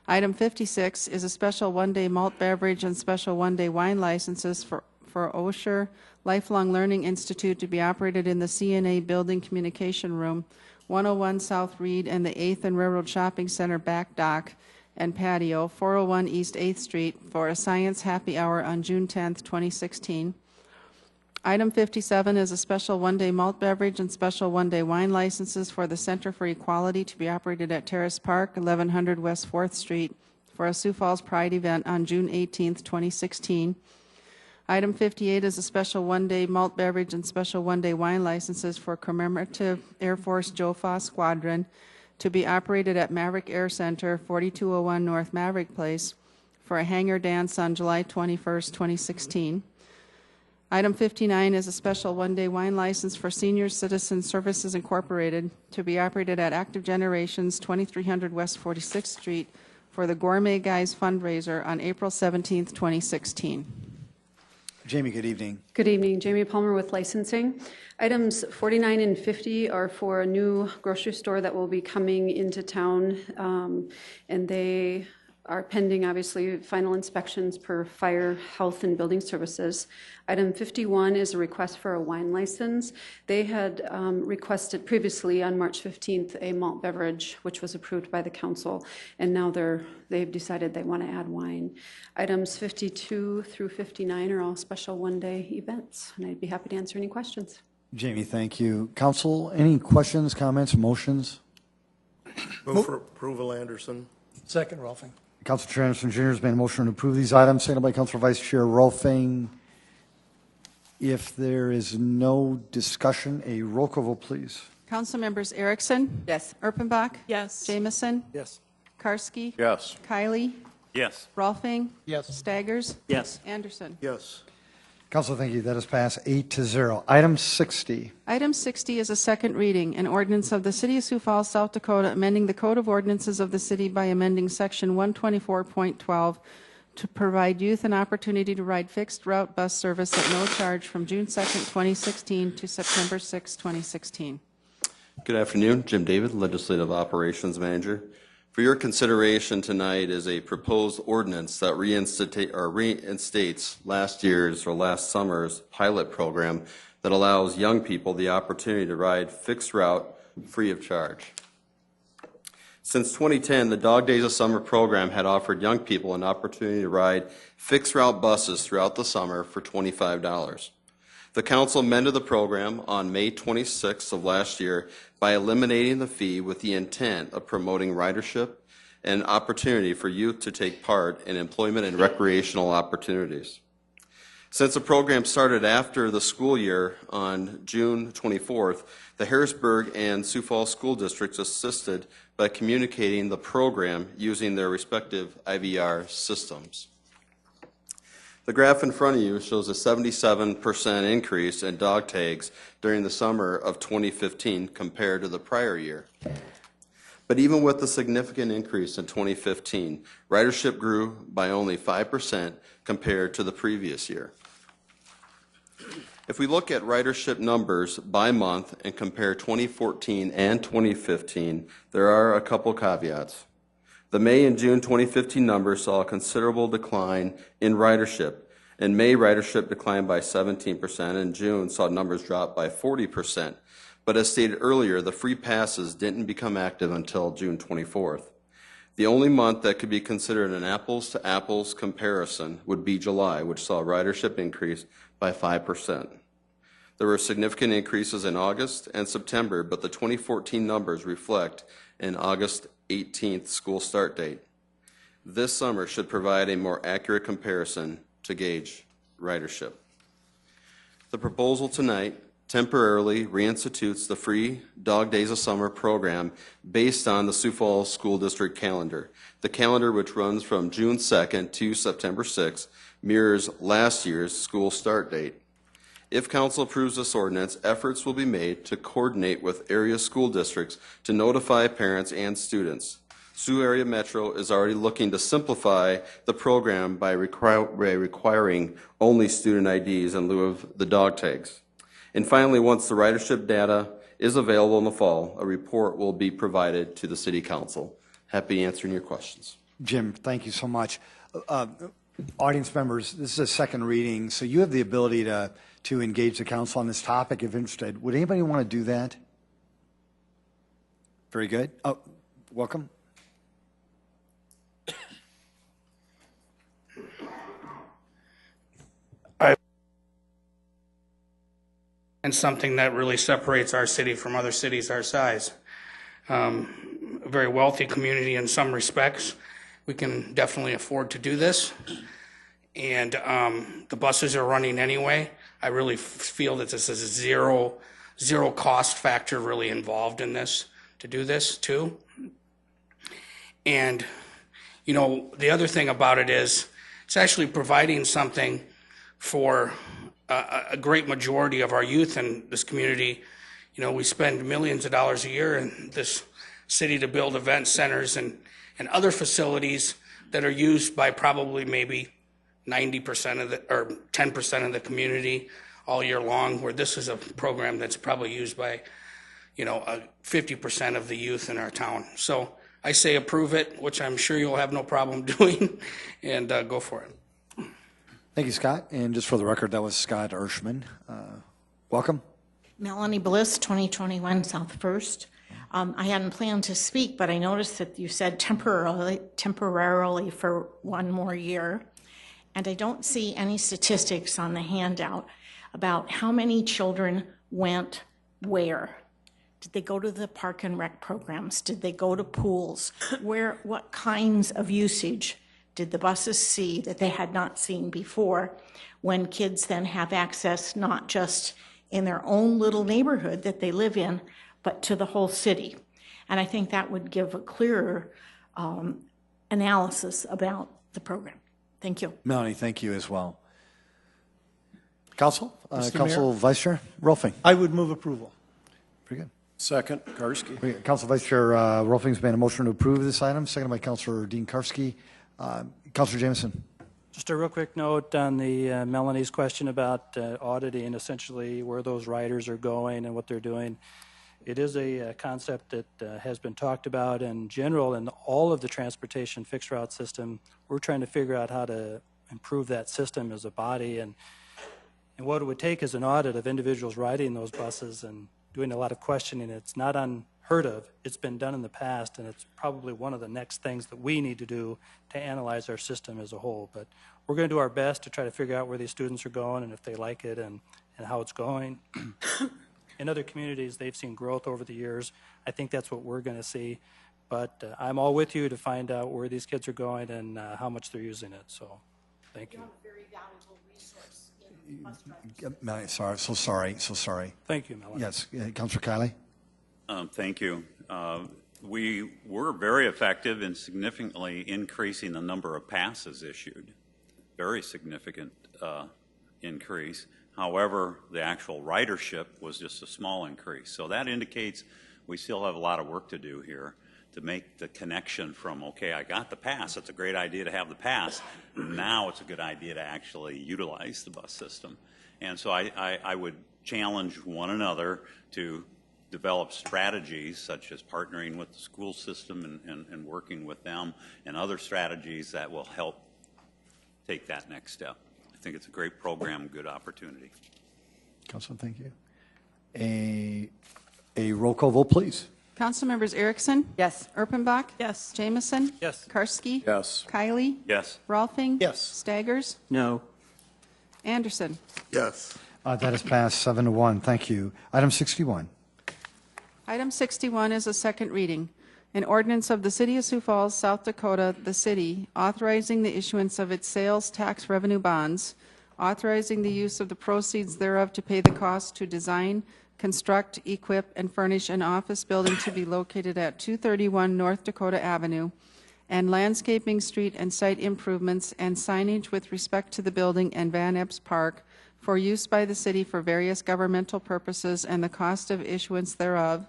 Item 56 is a special one-day malt beverage and special one-day wine licenses for Osher Lifelong Learning Institute to be operated in the CNA Building Communication Room, 101 South Reed and the 8th and Railroad Shopping Center back dock and patio, 401 East 8th Street, for a Science Happy Hour on June 10th, 2016. Item 57 is a special one-day malt beverage and special one-day wine licenses for the Center for Equality to be operated at Terrace Park, 1100 West 4th Street, for a Sioux Falls Pride event on June 18th, 2016. Item 58 is a special one-day malt beverage and special one-day wine licenses for Commemorative Air Force Joe Foss Squadron to be operated at Maverick Air Center, 4201 North Maverick Place, for a hangar dance on July 21st, 2016. Item 59 is a special one-day wine license for Senior Citizen Services Incorporated to be operated at Active Generations, 2300 West 46th Street, for the Gourmet Guys fundraiser on April 17th, 2016. Jamie, good evening. Good evening. Jamie Palmer with licensing. Items 49 and 50 are for a new grocery store that will be coming into town, and they are pending, obviously, final inspections per Fire, Health, and Building Services. Item 51 is a request for a wine license. They had requested previously on March 15th a malt beverage, which was approved by the council, and now they've decided they want to add wine. Items 52 through 59 are all special one-day events, and I'd be happy to answer any questions. Jamie, thank you. Council, any questions, comments, motions? Move for approval, Anderson. Second, Rolfing. Council Chair Anderson Jr. has made a motion to approve these items, seconded by Council Vice Chair Rolfing. If there is no discussion, a roll call vote, please. Council members Erickson? Yes. Erpenbach? Yes. Jamison? Yes. Karski? Yes. Kylie? Yes. Rolfing? Yes. Staggers? Yes. Anderson? Yes. Council, thank you. That is passed 8-0. Item 60. Item 60 is a second reading, an ordinance of the City of Sioux Falls, South Dakota, amending the Code of Ordinances of the city by amending Section 124.12 to provide youth an opportunity to ride fixed route bus service at no charge from June 2nd, 2016 to September 6, 2016. Good afternoon. Jim David, Legislative Operations Manager. For your consideration tonight is a proposed ordinance that reinstates last year's or last summer's pilot program that allows young people the opportunity to ride fixed route free of charge. Since 2010, the Dog Days of Summer program had offered young people an opportunity to ride fixed route buses throughout the summer for $25. The council amended the program on May 26th of last year by eliminating the fee with the intent of promoting ridership and opportunity for youth to take part in employment and recreational opportunities. Since the program started after the school year on June 24th, the Harrisburg and Sioux Falls school districts assisted by communicating the program using their respective IVR systems. The graph in front of you shows a 77% increase in dog tags during the summer of 2015 compared to the prior year. But even with the significant increase in 2015, ridership grew by only 5% compared to the previous year. If we look at ridership numbers by month and compare 2014 and 2015, there are a couple caveats. The May and June 2015 numbers saw a considerable decline in ridership. In May, ridership declined by 17%, and June saw numbers drop by 40%. But as stated earlier, the free passes didn't become active until June 24th. The only month that could be considered an apples-to-apples comparison would be July, which saw ridership increase by 5%. There were significant increases in August and September, but the 2014 numbers reflect an August 18th school start date. This summer should provide a more accurate comparison to gauge ridership. The proposal tonight temporarily reinstitutes the free Dog Days of Summer program based on the Sioux Falls School District calendar. The calendar, which runs from June 2nd to September 6th, mirrors last year's school start date. If council approves this ordinance, efforts will be made to coordinate with area school districts to notify parents and students. Sioux Area Metro is already looking to simplify the program by requiring only student IDs in lieu of the dog tags. And finally, once the ridership data is available in the fall, a report will be provided to the City Council. Happy answering your questions. Jim, thank you so much. Audience members, this is a second reading, so you have the ability to engage the council on this topic if interested. Would anybody want to do that? Very good. Oh, welcome. And something that really separates our city from other cities our size. A very wealthy community in some respects. We can definitely afford to do this. And the buses are running anyway. I really feel that this is a zero cost factor really involved in this, to do this too. And, you know, the other thing about it is it's actually providing something for a great majority of our youth in this community. You know, we spend millions of dollars a year in this city to build event centers and other facilities that are used by probably maybe 90% of the, or 10% of the community all year long, where this is a program that's probably used by, 50% of the youth in our town. So I say approve it, which I'm sure you'll have no problem doing, and go for it. Thank you, Scott. And just for the record, that was Scott Ershman. Welcome. Melanie Bliss, 2021 South First. I hadn't planned to speak, but I noticed that you said temporarily for one more year. And I don't see any statistics on the handout about how many children went where. Did they go to the park and rec programs? Did they go to pools? What kinds of usage did the buses see that they had not seen before, when kids then have access not just in their own little neighborhood that they live in, but to the whole city? And I think that would give a clearer analysis about the program. Thank you. Melanie, thank you as well. Council? Mr. Council Mayor? Vice Chair Rolfing. I would move approval. Very good. Second, Karski. Council Vice Chair Rolfing's made a motion to approve this item, seconded by Councilor Dean Karski. Councilor Jameson. Just a real quick note on the Melanie's question about auditing, essentially where those riders are going and what they're doing. It is a concept that has been talked about in general in all of the transportation fixed route system. We're trying to figure out how to improve that system as a body, and what it would take is an audit of individuals riding those buses and doing a lot of questioning. It's not unheard of. It's been done in the past, and it's probably one of the next things that we need to do to analyze our system as a whole. But we're going to do our best to try to figure out where these students are going and if they like it and how it's going. In other communities, they've seen growth over the years. I think that's what we're going to see. But I'm all with you to find out where these kids are going and how much they're using it. So thank you. You have a very valuable resource in bus drivers. Melanie, so sorry. Thank you, Melanie. Yes, Councilor Kiley. Thank you. We were very effective in significantly increasing the number of passes issued. very significant increase. However, the actual ridership was just a small increase. So that indicates we still have a lot of work to do here to make the connection from, okay, I got the pass, it's a great idea to have the pass, now it's a good idea to actually utilize the bus system. And so I would challenge one another to develop strategies such as partnering with the school system and working with them, and other strategies that will help take that next step. I think it's a great program, good opportunity. Councilman, thank you. A roll call vote, please. Council members Erickson? Yes. Erpenbach? Yes. Jamison? Yes. Karski? Yes. Kylie? Yes. Rolfing? Yes. Staggers? No. Anderson? Yes. That is passed 7-1. Thank you. Item 61. Item 61 is a second reading. An ordinance of the City of Sioux Falls, South Dakota, the city, authorizing the issuance of its sales tax revenue bonds, authorizing the use of the proceeds thereof to pay the cost to design, construct, equip, and furnish an office building to be located at 231 North Dakota Avenue, and landscaping, street, and site improvements and signage with respect to the building and Van Epps Park for use by the city for various governmental purposes and the cost of issuance thereof,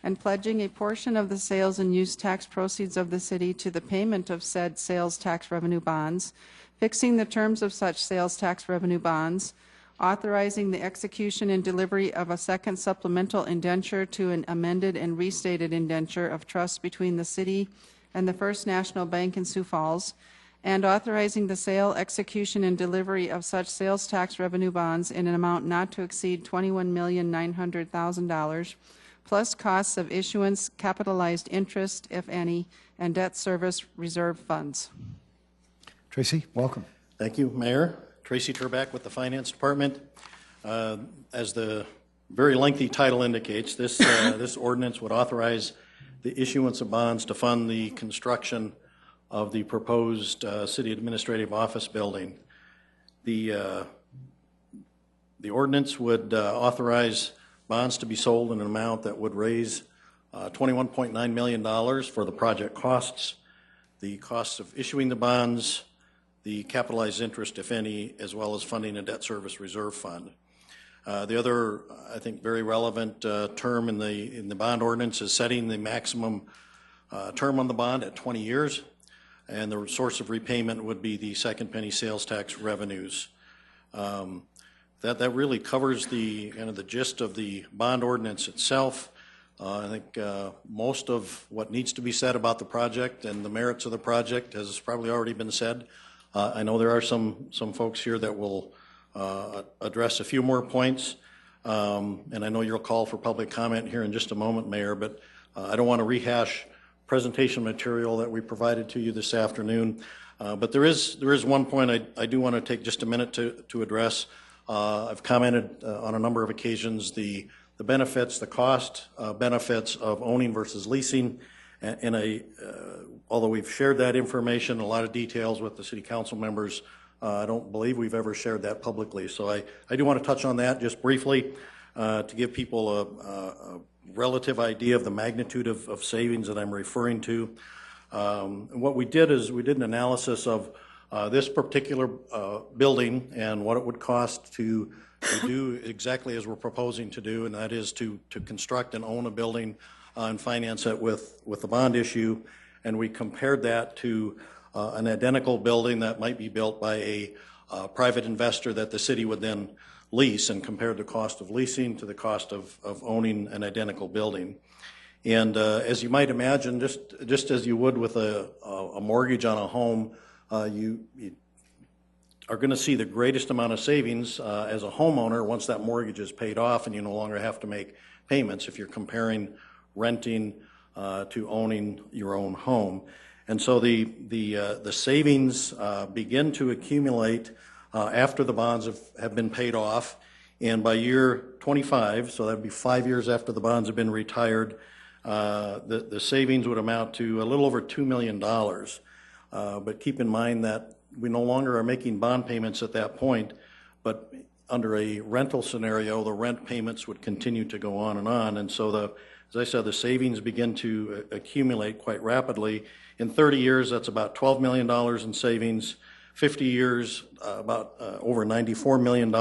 and pledging a portion of the sales and use tax proceeds of the city to the payment of said sales tax revenue bonds, fixing the terms of such sales tax revenue bonds, authorizing the execution and delivery of a second supplemental indenture to an amended and restated indenture of trust between the city and the First National Bank in Sioux Falls, and authorizing the sale, execution, and delivery of such sales tax revenue bonds in an amount not to exceed $21,900,000, plus costs of issuance, capitalized interest, if any, and debt service reserve funds. Tracy, welcome. Thank you, Mayor. Tracy Turback with the Finance Department. As the very lengthy title indicates, this ordinance would authorize the issuance of bonds to fund the construction of the proposed city administrative office building. The ordinance would authorize bonds to be sold in an amount that would raise $21.9 million for the project costs, the costs of issuing the bonds, the capitalized interest, if any, as well as funding a debt service reserve fund. The other, I think, very relevant term in the bond ordinance is setting the maximum term on the bond at 20 years, and the source of repayment would be the second penny sales tax revenues. That really covers the kind of the gist of the bond ordinance itself. I think most of what needs to be said about the project and the merits of the project has probably already been said. I know there are some folks here that will address a few more points, and I know you'll call for public comment here in just a moment, Mayor, but I don't want to rehash presentation material that we provided to you this afternoon. But there is one point I do want to take just a minute to address. I've commented on a number of occasions the benefits, the cost benefits of owning versus leasing, and although we've shared that information, a lot of details with the city council members, I don't believe we've ever shared that publicly. So I do want to touch on that just briefly to give people a relative idea of the magnitude of savings that I'm referring to. And what we did is we did an analysis of this particular building and what it would cost to do exactly as we're proposing to do, and that is to construct and own a building and finance it with the bond issue. And we compared that to an identical building that might be built by a private investor that the city would then lease, and compared the cost of leasing to the cost of owning an identical building. And as you might imagine, just as you would with a mortgage on a home, you are going to see the greatest amount of savings as a homeowner once that mortgage is paid off and you no longer have to make payments if you're comparing renting to owning your own home. And so the savings begin to accumulate after the bonds have been paid off, and by year 25, so that would be 5 years after the bonds have been retired, the savings would amount to a little over $2 million. But keep in mind that we no longer are making bond payments at that point, but under a rental scenario, the rent payments would continue to go on. And so as I said, the savings begin to accumulate quite rapidly. In 30 years, that's about $12 million in savings. 50 years, about over $94 million.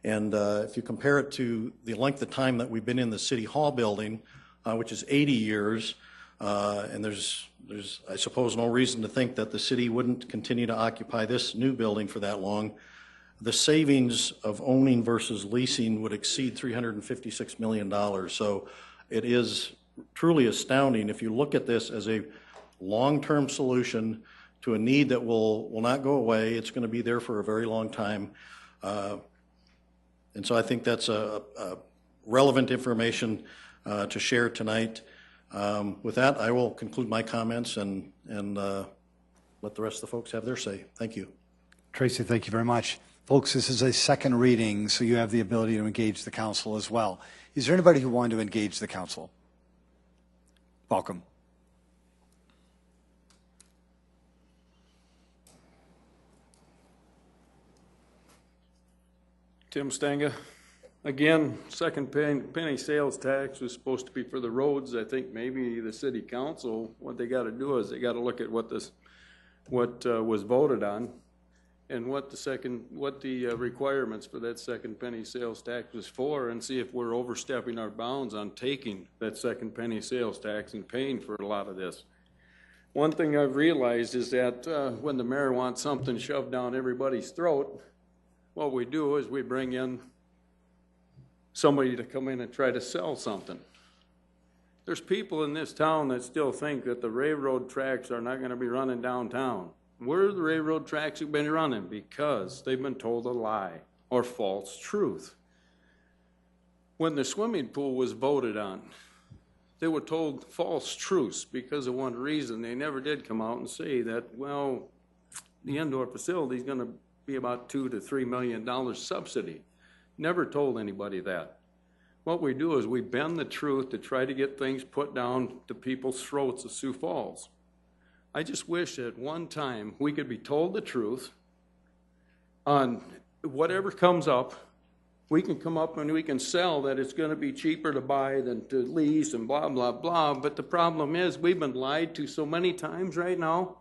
And if you compare it to the length of time that we've been in the City Hall building, which is 80 years, and there's, I suppose, no reason to think that the city wouldn't continue to occupy this new building for that long. The savings of owning versus leasing would exceed $356 million. So it is truly astounding if you look at this as a long-term solution to a need that will not go away. It's going to be there for a very long time. And so I think that's a relevant information to share tonight. With that, I will conclude my comments and let the rest of the folks have their say. Thank you. Tracy, thank you very much. Folks, this is a second reading, so you have the ability to engage the council as well. Is there anybody who wanted to engage the council? Welcome. Tim Stanga. Again, second penny sales tax was supposed to be for the roads. I think maybe the city council, what they got to do is they got to look at what was voted on and what the requirements for that second penny sales tax was for, and see if we're overstepping our bounds on taking that second penny sales tax and paying for a lot of this. One thing I've realized is that when the mayor wants something shoved down everybody's throat, what we do is we bring in somebody to come in and try to sell something. There's people in this town that still think that the railroad tracks are not going to be running downtown. Where are the railroad tracks have been running? Because they've been told a lie or false truth. When the swimming pool was voted on, they were told false truths because of one reason. They never did come out and say that, well, the indoor facility is going to be about $2 to $3 million subsidy. Never told anybody that. What we do is we bend the truth to try to get things put down to people's throats of Sioux Falls. I just wish at one time we could be told the truth on whatever comes up. We can come up and we can sell that it's going to be cheaper to buy than to lease and blah, blah, blah. But the problem is we've been lied to so many times right now.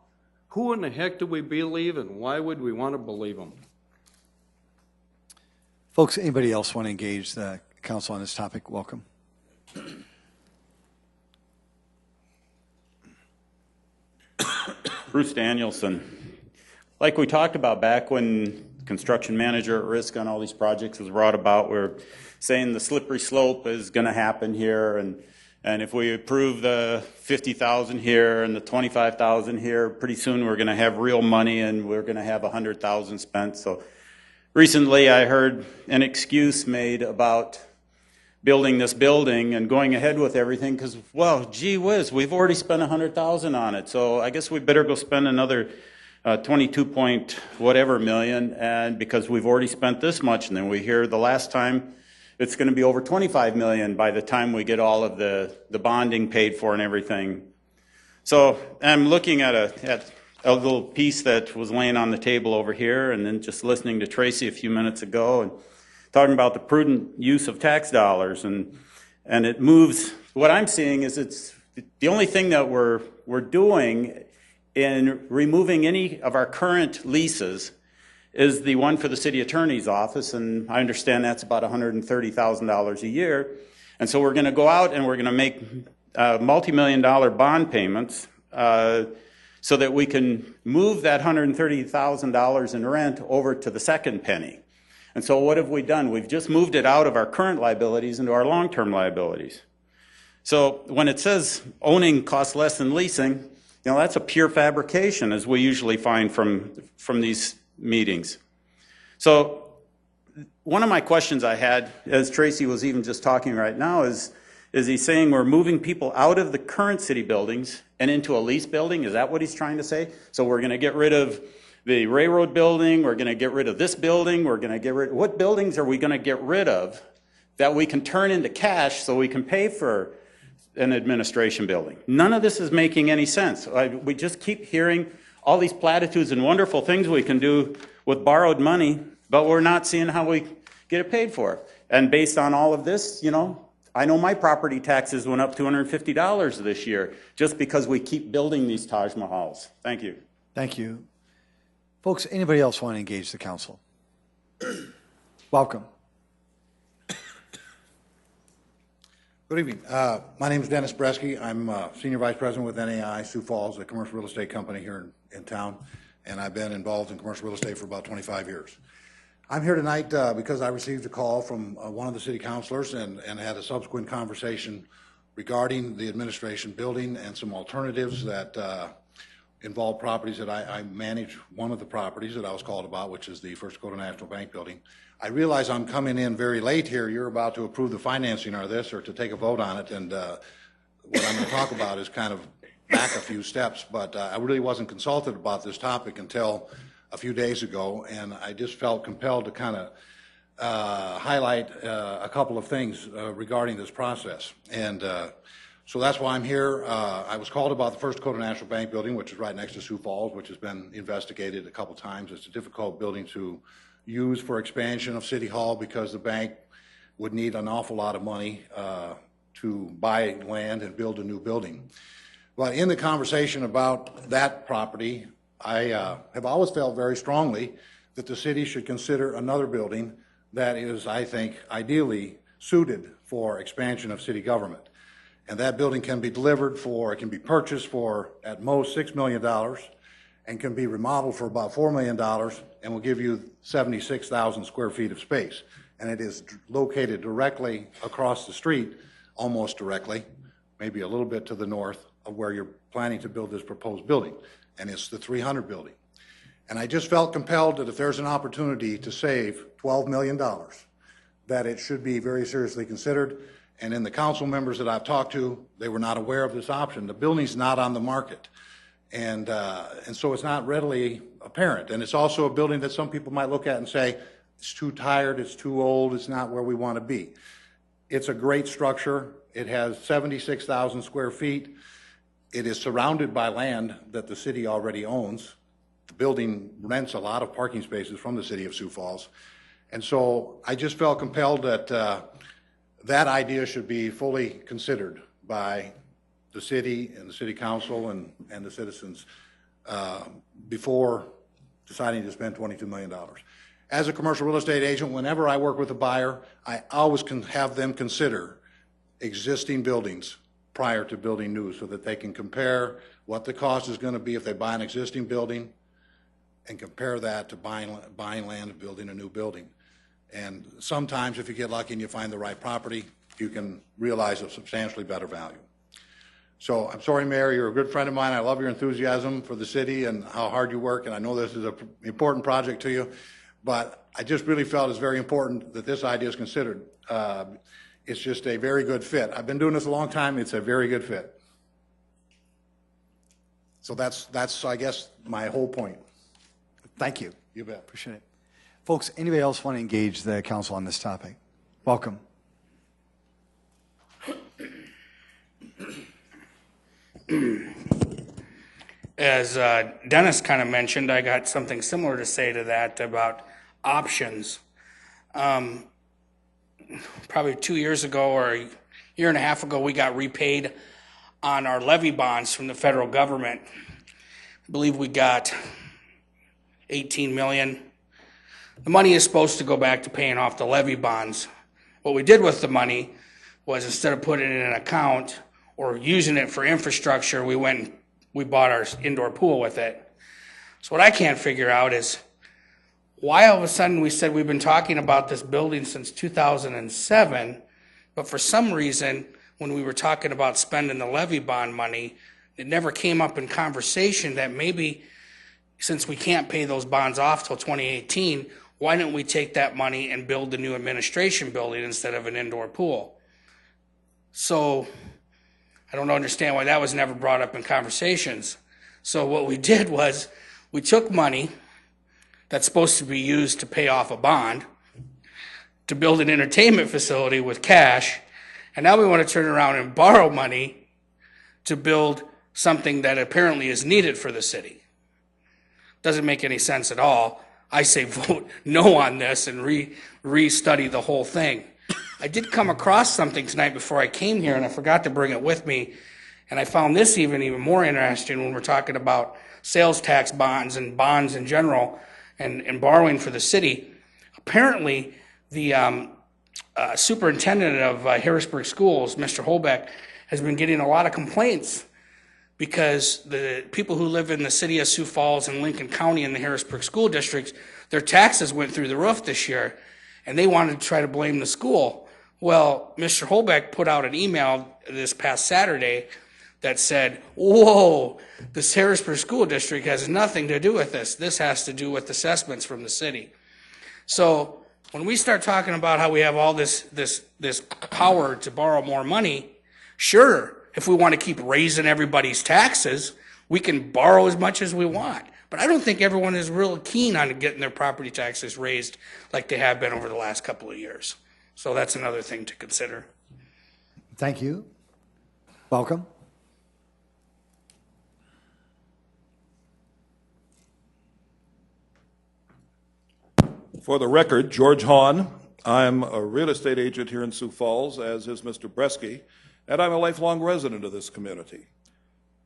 Who in the heck do we believe and why would we want to believe them? Folks, anybody else want to engage the council on this topic? Welcome. Bruce Danielson. Like we talked about back when construction manager at risk on all these projects was brought about, we're saying the slippery slope is going to happen here, and if we approve the 50,000 here and the 25,000 here, pretty soon we're going to have real money and we're going to have 100,000 spent. So recently I heard an excuse made about building this building and going ahead with everything because, well, gee whiz, we've already spent 100,000 on it, so I guess we better go spend another 22 point whatever million, and because we've already spent this much, and then we hear the last time it's going to be over 25 million by the time we get all of the bonding paid for and everything. So I'm looking at a little piece that was laying on the table over here, and then just listening to Tracy a few minutes ago and talking about the prudent use of tax dollars, and it moves. What I'm seeing is it's the only thing that we're doing in removing any of our current leases is the one for the city attorney's office, and I understand that's about $130,000 a year. And so we're going to go out and we're going to make multi-million-dollar bond payments so that we can move that $130,000 in rent over to the second penny. And so what have we done? We've just moved it out of our current liabilities into our long-term liabilities. So when it says owning costs less than leasing, that's a pure fabrication, as we usually find from these meetings. So one of my questions I had, as Tracy was even just talking right now, is he saying we're moving people out of the current city buildings and into a lease building? Is that what he's trying to say? So we're going to get rid of the railroad building, we're going to get rid of this building, we're going to get rid of, what buildings are we going to get rid of that we can turn into cash so we can pay for an administration building? None of this is making any sense. We just keep hearing all these platitudes and wonderful things we can do with borrowed money, but we're not seeing how we get it paid for. And based on all of this, I know my property taxes went up $250 this year just because we keep building these Taj Mahals. Thank you. Thank you. Folks, anybody else want to engage the council? Welcome. Good evening. My name is Dennis Bresky. I'm Senior Vice President with NAI Sioux Falls, a commercial real estate company here in town, and I've been involved in commercial real estate for about 25 years. I'm here tonight because I received a call from one of the city councilors and had a subsequent conversation regarding the administration building and some alternatives that involve properties that I manage. One of the properties that I was called about, which is the First Dakota National Bank building. I realize I'm coming in very late here. You're about to approve the financing or this, or to take a vote on it, and what I'm going to talk about is kind of back a few steps, but I really wasn't consulted about this topic until a few days ago, and I just felt compelled to kind of highlight a couple of things regarding this process. And so that's why I'm here. I was called about the First Dakota National Bank building, which is right next to Sioux Falls, which has been investigated a couple times. It's a difficult building to use for expansion of City Hall because the bank would need an awful lot of money to buy land and build a new building. But in the conversation about that property, I have always felt very strongly that the city should consider another building that is, I think, ideally suited for expansion of city government. And that building can be delivered for, it can be purchased for at most $6 million and can be remodeled for about $4 million and will give you 76,000 square feet of space. And it is located directly across the street, almost directly, maybe a little bit to the north of where you're planning to build this proposed building. And it's the 300 building. And I just felt compelled that if there's an opportunity to save $12 million, that it should be very seriously considered. And in the council members that I've talked to, they were not aware of this option. The building's not on the market. And so it's not readily apparent. And it's also a building that some people might look at and say, it's too tired, it's too old, it's not where we want to be. It's a great structure. It has 76,000 square feet. It is surrounded by land that the city already owns. The building rents a lot of parking spaces from the City of Sioux Falls. And so I just felt compelled that that idea should be fully considered by the city and the city council and the citizens before deciding to spend $22 million. As a commercial real estate agent, whenever I work with a buyer, I always can have them consider existing buildings prior to building new so that they can compare what the cost is going to be if they buy an existing building and compare that to buying land and building a new building. And sometimes if you get lucky and you find the right property, you can realize a substantially better value. So I'm sorry, Mayor, you're a good friend of mine. I love your enthusiasm for the city and how hard you work, and I know this is an important project to you, but I just really felt it's very important that this idea is considered. It's just a very good fit. I've been doing this a long time. It's a very good fit. So that's I guess, my whole point. Thank you. You bet. Appreciate it. Folks, anybody else want to engage the council on this topic? Welcome. As Dennis kind of mentioned, I got something similar to say to that about options. Probably 2 years ago or a year and a half ago, we got repaid on our levy bonds from the federal government. I believe we got $18 million. The money is supposed to go back to paying off the levy bonds. What we did with the money was, instead of putting it in an account or using it for infrastructure, we went and we bought our indoor pool with it. So what I can't figure out is why all of a sudden we said we've been talking about this building since 2007, but for some reason when we were talking about spending the levy bond money, it never came up in conversation that maybe since we can't pay those bonds off till 2018, why didn't we take that money and build the new administration building instead of an indoor pool? So I don't understand why that was never brought up in conversations. So what we did was we took money that's supposed to be used to pay off a bond to build an entertainment facility with cash, and now we want to turn around and borrow money to build something that apparently is needed for the city. Doesn't make any sense at all. I say vote no on this and re-study the whole thing. I did come across something tonight before I came here, and I forgot to bring it with me, And I found this even more interesting when we're talking about sales tax bonds and bonds in general and borrowing for the city. Apparently, the superintendent of Harrisburg Schools, Mr. Holbeck, has been getting a lot of complaints because the people who live in the city of Sioux Falls and Lincoln County in the Harrisburg school districts, their taxes went through the roof this year, and they wanted to try to blame the school. Well, Mr. Holbeck put out an email this past Saturday that said, whoa, this Harrisburg school district has nothing to do with this. This has to do with assessments from the city. So when we start talking about how we have all this power to borrow more money, sure, if we want to keep raising everybody's taxes, we can borrow as much as we want. But I don't think everyone is real keen on getting their property taxes raised like they have been over the last couple of years. So that's another thing to consider. Thank you. Welcome. For the record, George Hahn. I'm a real estate agent here in Sioux Falls, as is Mr. Bresky, and I'm a lifelong resident of this community.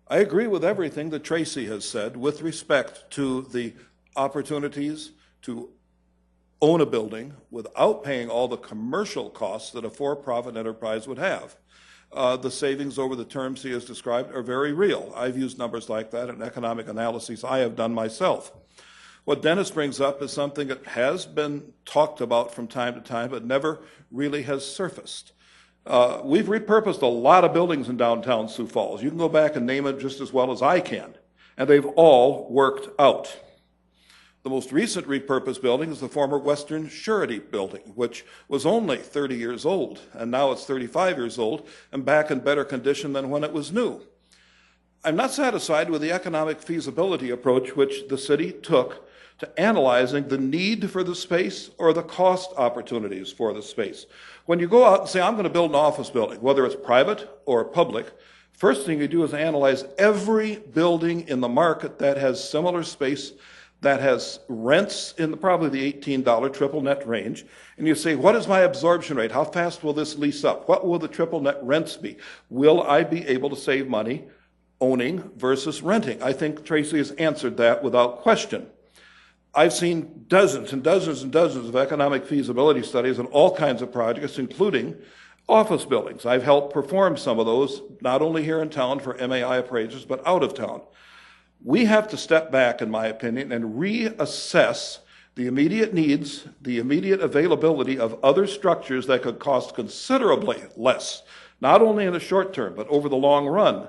I agree with everything that Tracy has said with respect to the opportunities to own a building without paying all the commercial costs that a for-profit enterprise would have. The savings over the terms he has described are very real. I've used numbers like that in economic analyses I have done myself. What Dennis brings up is something that has been talked about from time to time, but never really has surfaced. We've repurposed a lot of buildings in downtown Sioux Falls. You can go back and name it just as well as I can, and they've all worked out. The most recent repurposed building is the former Western Surety building, which was only 30 years old, and now it's 35 years old and back in better condition than when it was new. I'm not satisfied with the economic feasibility approach which the city took to analyzing the need for the space or the cost opportunities for the space. When you go out and say, I'm going to build an office building, whether it's private or public, first thing you do is analyze every building in the market that has similar space, that has rents in probably the $18 triple net range, and you say, what is my absorption rate? How fast will this lease up? What will the triple net rents be? Will I be able to save money owning versus renting? I think Tracy has answered that without question. I've seen dozens and dozens and dozens of economic feasibility studies on all kinds of projects, including office buildings. I've helped perform some of those, not only here in town for MAI appraisers, but out of town. We have to step back, in my opinion, and reassess the immediate needs, the immediate availability of other structures that could cost considerably less, not only in the short term, but over the long run.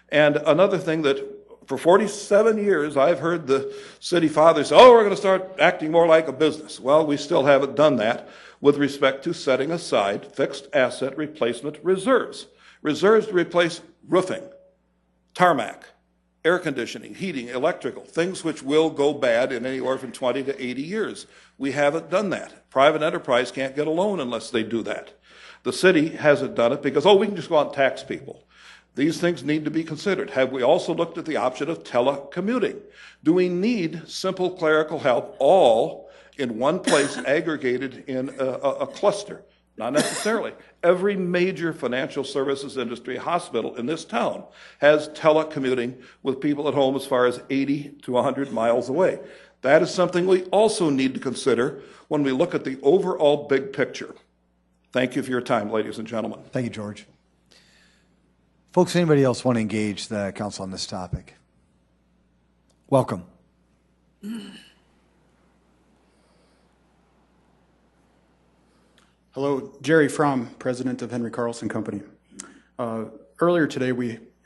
And another thing that for 47 years, I've heard the city fathers say, oh, we're going to start acting more like a business. Well, we still haven't done that with respect to setting aside fixed asset replacement reserves. Reserves to replace roofing, tarmac, air conditioning, heating, electrical, things which will go bad in anywhere from 20 to 80 years. We haven't done that. Private enterprise can't get a loan unless they do that. The city hasn't done it because, oh, we can just go out and tax people. These things need to be considered. Have we also looked at the option of telecommuting? Do we need simple clerical help all in one place aggregated in a cluster? Not necessarily. Every major financial services industry hospital in this town has telecommuting with people at home as far as 80 to 100 miles away. That is something we also need to consider when we look at the overall big picture. Thank you for your time, ladies and gentlemen. Thank you, George. Folks, anybody else want to engage the council on this topic? Welcome. Hello, Jerry Fromm, president of Henry Carlson Company. Earlier today,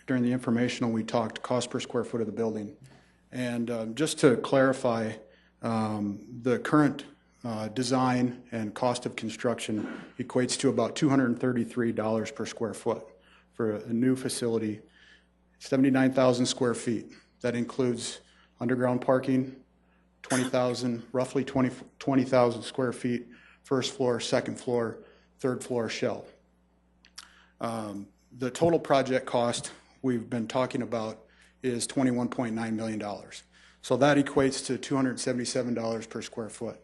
during the informational, we talked cost per square foot of the building. And just to clarify, the current design and cost of construction equates to about $233 per square foot for a new facility, 79,000 square feet. That includes underground parking, roughly 20,000 square feet, first floor, second floor, third floor shell. The total project cost we've been talking about is $21.9 million. So that equates to $277 per square foot.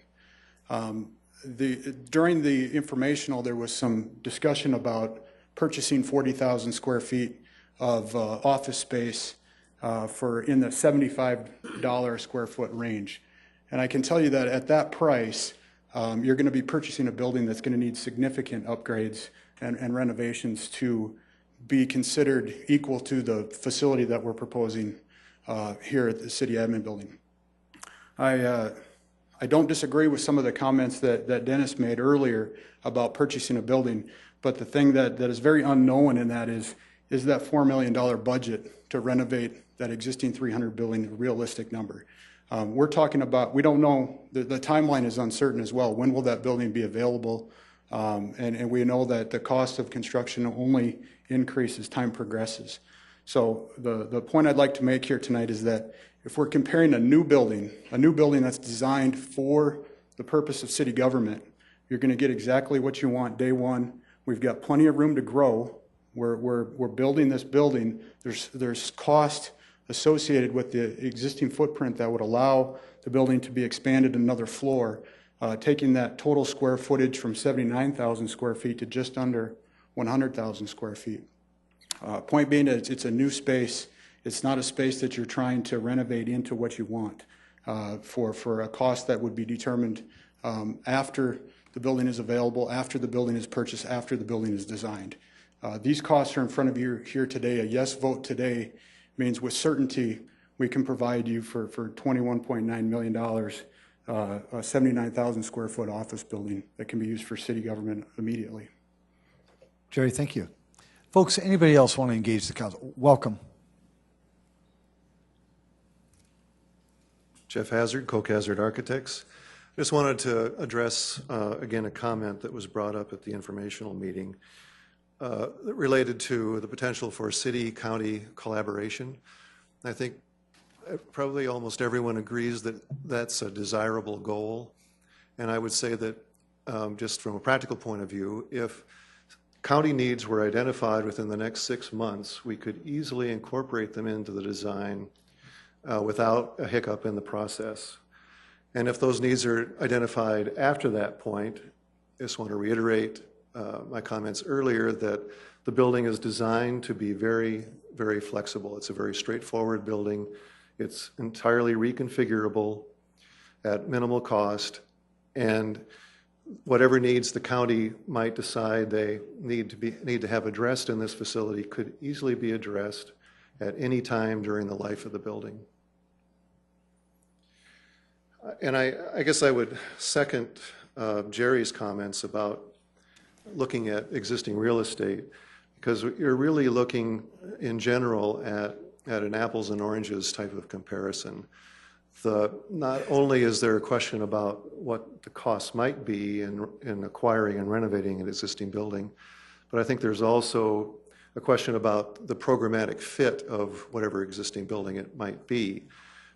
During the informational, there was some discussion about purchasing 40,000 square feet of office space for in the $75 square foot range. And I can tell you that at that price, you're going to be purchasing a building that's going to need significant upgrades and renovations to be considered equal to the facility that we're proposing here at the City Admin Building. I don't disagree with some of the comments that Dennis made earlier about purchasing a building, but the thing that is very unknown in that is that $4 million budget to renovate that existing 300 building a realistic number? We're talking about, we don't know, the timeline is uncertain as well. When will that building be available? And we know that the cost of construction only increases as time progresses. So the point I'd like to make here tonight is that if we're comparing a new building that's designed for the purpose of city government, you're going to get exactly what you want day one. We've got plenty of room to grow. We're building this building. There's cost associated with the existing footprint that would allow the building to be expanded another floor, taking that total square footage from 79,000 square feet to just under 100,000 square feet. Point being, it's a new space. It's not a space that you're trying to renovate into what you want for a cost that would be determined after the building is available, after the building is purchased, after the building is designed. These costs are in front of you here today. A yes vote today means with certainty we can provide you for $21.9 million a 79,000 square foot office building that can be used for city government immediately. Jerry, thank you. Folks, anybody else want to engage the council? Welcome. Jeff Hazard, Coke Hazard Architects. I just wanted to address, again, a comment that was brought up at the informational meeting related to the potential for city-county collaboration. I think probably almost everyone agrees that that's a desirable goal. And I would say that just from a practical point of view, if county needs were identified within the next 6 months, we could easily incorporate them into the design without a hiccup in the process. And if those needs are identified after that point, I just want to reiterate my comments earlier that the building is designed to be very, very flexible. It's a very straightforward building. It's entirely reconfigurable at minimal cost, and whatever needs the county might decide they need to have addressed in this facility could easily be addressed at any time during the life of the building. And I guess I would second Jerry's comments about looking at existing real estate, because you're really looking in general at an apples and oranges type of comparison. Not only is there a question about what the cost might be in acquiring and renovating an existing building, but I think there's also a question about the programmatic fit of whatever existing building it might be.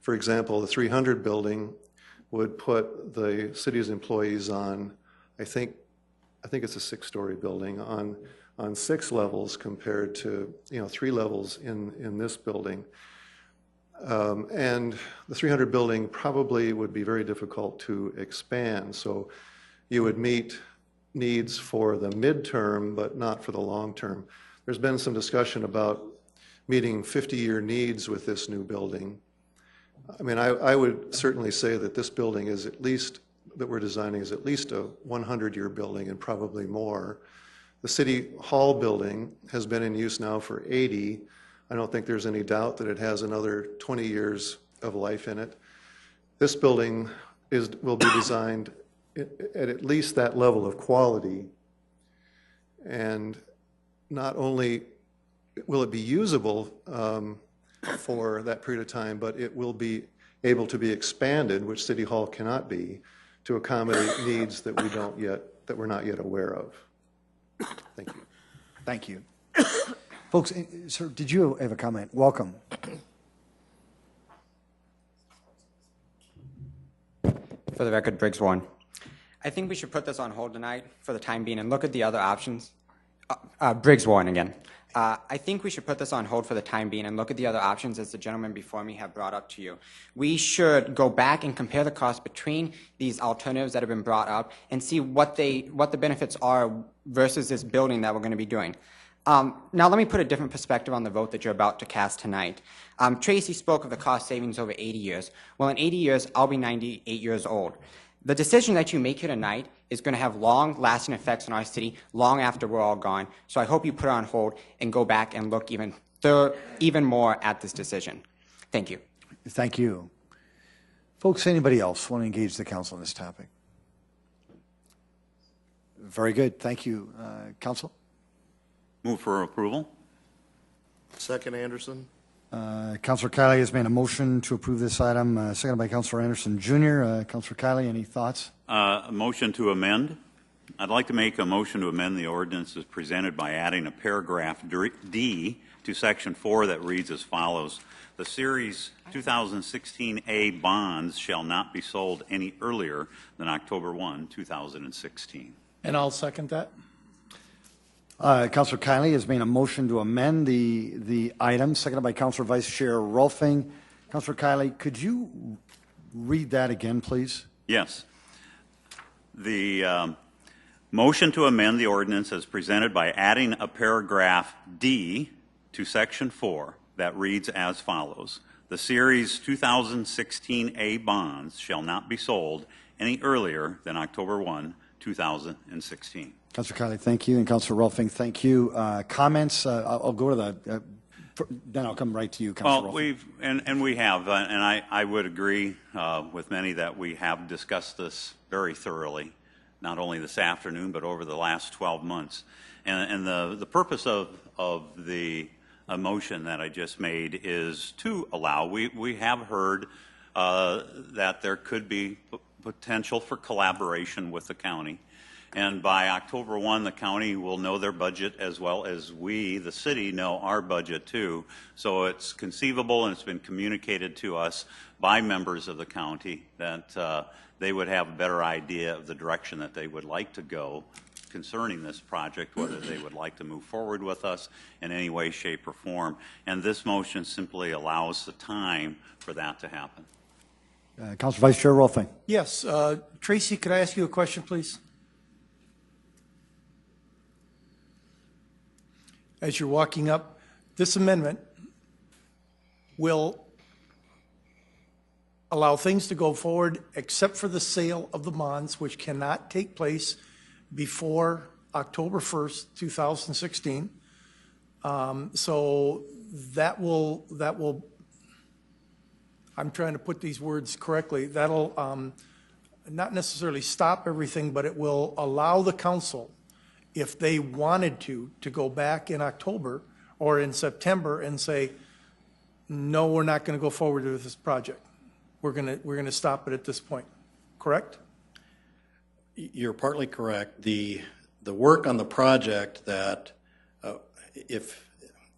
For example, the 300 building would put the city's employees on, I think it's a 6-story building, on 6 levels compared to 3 levels in this building. And the 300 building probably would be very difficult to expand. So you would meet needs for the midterm, but not for the long term. There's been some discussion about meeting 50-year needs with this new building. I mean, I would certainly say that this building is at least, that we're designing is at least a 100-year building and probably more. The City Hall building has been in use now for 80. I don't think there's any doubt that it has another 20 years of life in it. This building will be designed at least that level of quality. And not only will it be usable for that period of time, but it will be able to be expanded, which City Hall cannot be, to accommodate needs that we're not yet aware of. Thank you. Thank you. Folks, sir, did you have a comment? Welcome. For the record, Briggs 1. I think we should put this on hold tonight for the time being and look at the other options. Briggs 1 again. I think we should put this on hold for the time being and look at the other options as the gentleman before me have brought up to you. We should go back and compare the cost between these alternatives that have been brought up and see what the benefits are versus this building that we're going to be doing. Now let me put a different perspective on the vote that you're about to cast tonight. Tracy spoke of the cost savings over 80 years. Well, in 80 years, I'll be 98 years old. The decision that you make here tonight is going to have long-lasting effects on our city long after we're all gone. So I hope you put it on hold and go back and look even more at this decision. Thank you. Thank you. Folks, anybody else want to engage the council on this topic? Very good. Thank you. Council? Move for approval. Second, Anderson. Councilor Kiley has made a motion to approve this item, seconded by Councilor Anderson Jr. Councilor Kiley, any thoughts? A motion to amend. I'd like to make a motion to amend the ordinance as presented by adding a paragraph D to section 4 that reads as follows. The Series 2016A bonds shall not be sold any earlier than October 1, 2016. And I'll second that. Councilor Kiley has made a motion to amend the item, seconded by Councilor Vice Chair Rolfing. Councilor Kiley, could you read that again, please? Yes. The motion to amend the ordinance as presented by adding a paragraph D to section 4 that reads as follows. The Series 2016A bonds shall not be sold any earlier than October 1, 2016. Councilor Kiley, thank you. And Councilor Rolfing, thank you. Comments? I'll go to the, then I'll come right to you, Councilor Rolfing. Well, we have, and I would agree with many that we have discussed this very thoroughly, not only this afternoon, but over the last 12 months. And the purpose of the motion that I just made is to allow, we have heard that there could be potential for collaboration with the county. And by October 1, the county will know their budget as well as we, the city, know our budget too. So it's conceivable, and it's been communicated to us by members of the county that they would have a better idea of the direction that they would like to go concerning this project, whether they would like to move forward with us in any way, shape, or form. And this motion simply allows the time for that to happen. Councilor Vice Chair Rolfing. Yes. Tracy, could I ask you a question, please? As you're walking up, this amendment will allow things to go forward except for the sale of the bonds, which cannot take place before October 1st, 2016. So that will, I'm trying to put these words correctly, that'll not necessarily stop everything, but it will allow the council, if they wanted to go back in October or in September and say, no, we're not going to go forward with this project. We're going to stop it at this point. Correct? You're partly correct. The work on the project that if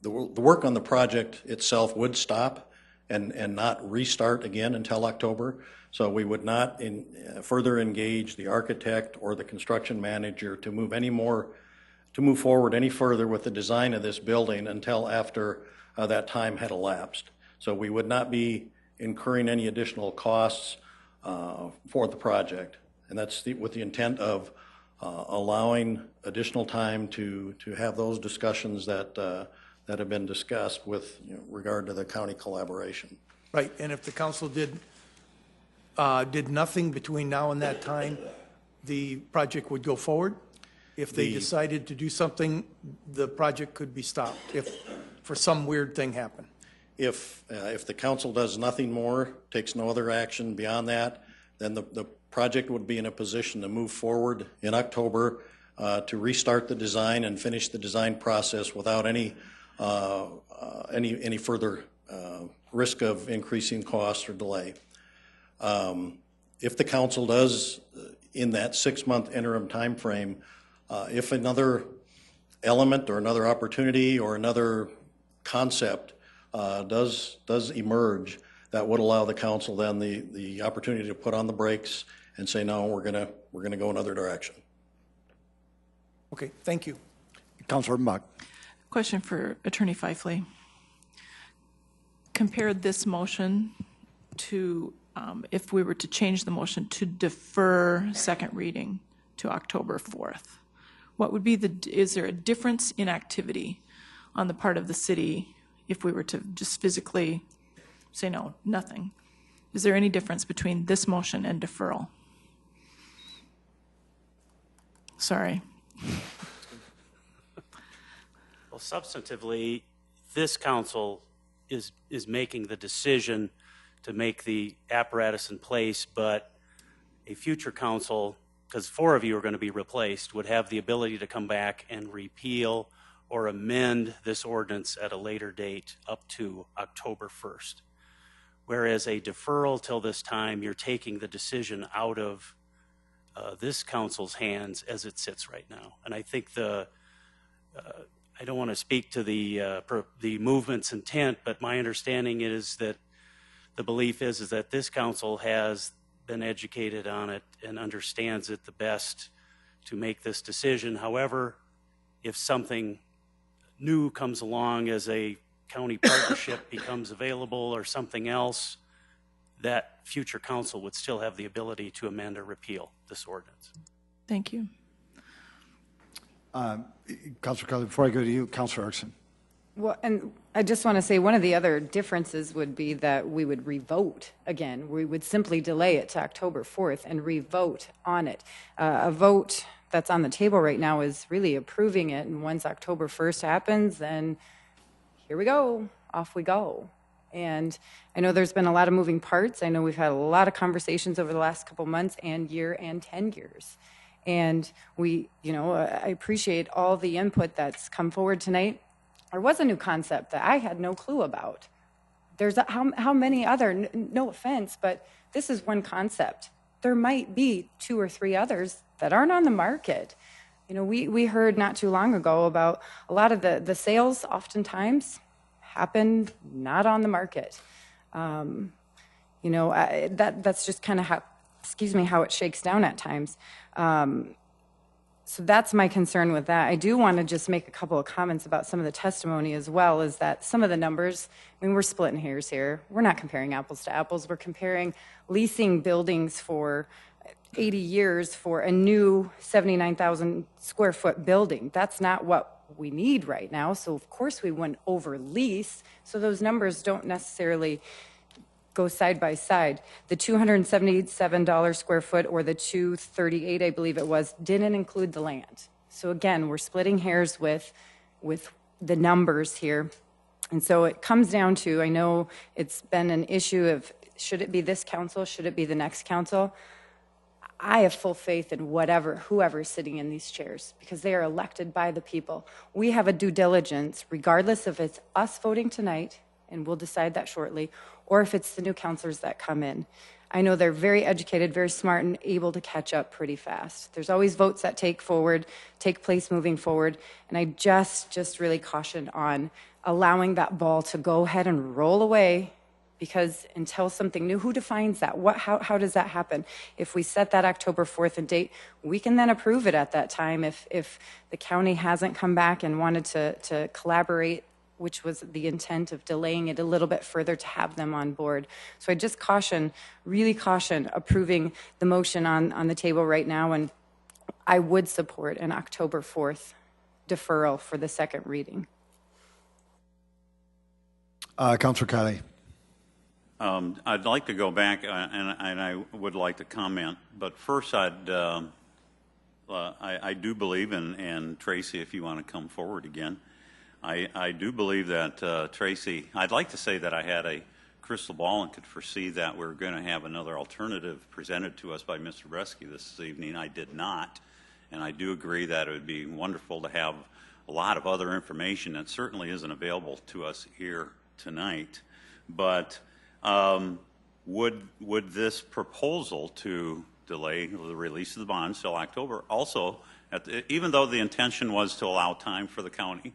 the work on the project itself would stop and not restart again until October, so we would not further engage the architect or the construction manager to move forward any further with the design of this building until after that time had elapsed. So we would not be incurring any additional costs for the project, and that's with the intent of allowing additional time to have those discussions that have been discussed with regard to the county collaboration. Right, and if the council did nothing between now and that time, the project would go forward. If they decided to do something, the project could be stopped if for some weird thing happened. If the council does nothing more, takes no other action beyond that, then the project would be in a position to move forward in October to restart the design and finish the design process without any further risk of increasing costs or delay. If the council does, in that 6-month interim time frame, if another element or another opportunity or another concept does emerge, that would allow the council then the opportunity to put on the brakes and say, no, we're gonna go another direction. Okay, thank you. Councilor Buck. Question for Attorney Fifley. Compared this motion to if we were to change the motion to defer second reading to October 4th, what would be is there a difference in activity on the part of the city if we were to just physically say no, nothing? Is there any difference between this motion and deferral? Sorry. Well, substantively, this council is making the decision to make the apparatus in place, but a future council, because 4 of you are going to be replaced, would have the ability to come back and repeal or amend this ordinance at a later date up to October 1st. Whereas a deferral till this time, you're taking the decision out of this council's hands as it sits right now. And I think I don't want to speak to the movement's intent, but my understanding is that the belief is that this council has been educated on it and understands it the best to make this decision. However, if something new comes along as a county partnership becomes available or something else, that future council would still have the ability to amend or repeal this ordinance. Thank you. Councilor Kelly, before I go to you, Councilor Erickson. Well, and I just want to say one of the other differences would be that we would revote again. We would simply delay it to October 4th and revote on it. A vote that's on the table right now is really approving it, and once October 1st happens, then here we go, off we go. And I know there's been a lot of moving parts. I know we've had a lot of conversations over the last couple months and year and 10 years. And we, I appreciate all the input that's come forward tonight. There was a new concept that I had no clue about. There's how many other, no offense, but this is one concept. There might be 2 or 3 others that aren't on the market. We heard not too long ago about a lot of the sales oftentimes happen not on the market. That's just kind of how it shakes down at times. So that's my concern with that. I do want to just make a couple of comments about some of the testimony as well, is that some of the numbers, we're splitting hairs here. We're not comparing apples to apples. We're comparing leasing buildings for 80 years for a new 79,000 square foot building. That's not what we need right now. So of course we wouldn't over lease. So those numbers don't necessarily go side by side. The $277 square foot or the $238, I believe it was, didn't include the land. So again, we're splitting hairs with the numbers here. And so it comes down to, I know it's been an issue of, should it be this council? Should it be the next council? I have full faith in whoever is sitting in these chairs, because they are elected by the people. We have a due diligence, regardless if it's us voting tonight, and we'll decide that shortly, or if it's the new councilors that come in. I know they're very educated, very smart, and able to catch up pretty fast. There's always votes that take place moving forward, and I just really caution on allowing that ball to go ahead and roll away, because until something new, who defines that? How does that happen? If we set that October 4th date, we can then approve it at that time if the county hasn't come back and wanted to collaborate, which was the intent of delaying it a little bit further to have them on board. So I just really caution approving the motion on the table right now, and I would support an October 4th deferral for the second reading. Councilor Kelly. I'd like to go back, and I would like to comment. But first, I do believe, and Tracy, if you want to come forward again, I do believe that Tracy, I'd like to say that I had a crystal ball and could foresee that we're going to have another alternative presented to us by Mr. Bresky this evening. I did not, and I do agree that it would be wonderful to have a lot of other information that certainly isn't available to us here tonight. But would this proposal to delay the release of the bonds till October also, even though the intention was to allow time for the county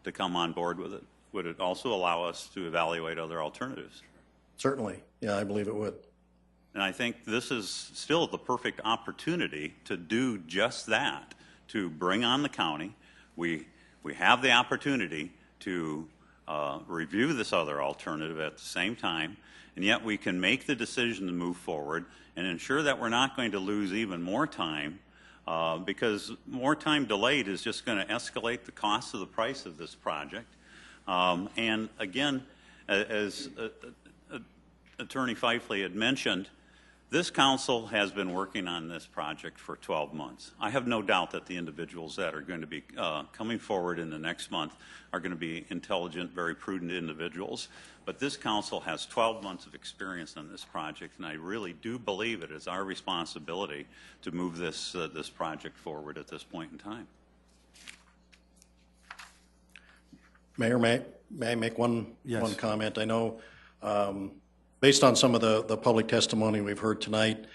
to come on board with it, would it also allow us to evaluate other alternatives? Certainly. Yeah, I believe it would. And I think this is still the perfect opportunity to do just that, to bring on the county. We have the opportunity to review this other alternative at the same time, and yet we can make the decision to move forward and ensure that we're not going to lose even more time because more time delayed is just going to escalate the cost of the price of this project. And again, as Attorney Fifley had mentioned, this council has been working on this project for 12 months. I have no doubt that the individuals that are going to be coming forward in the next month are going to be intelligent, very prudent individuals. But this council has 12 months of experience on this project, and I really do believe it is our responsibility to move this project forward at this point in time. Mayor, may I make one comment? I know based on some of the public testimony we've heard tonight,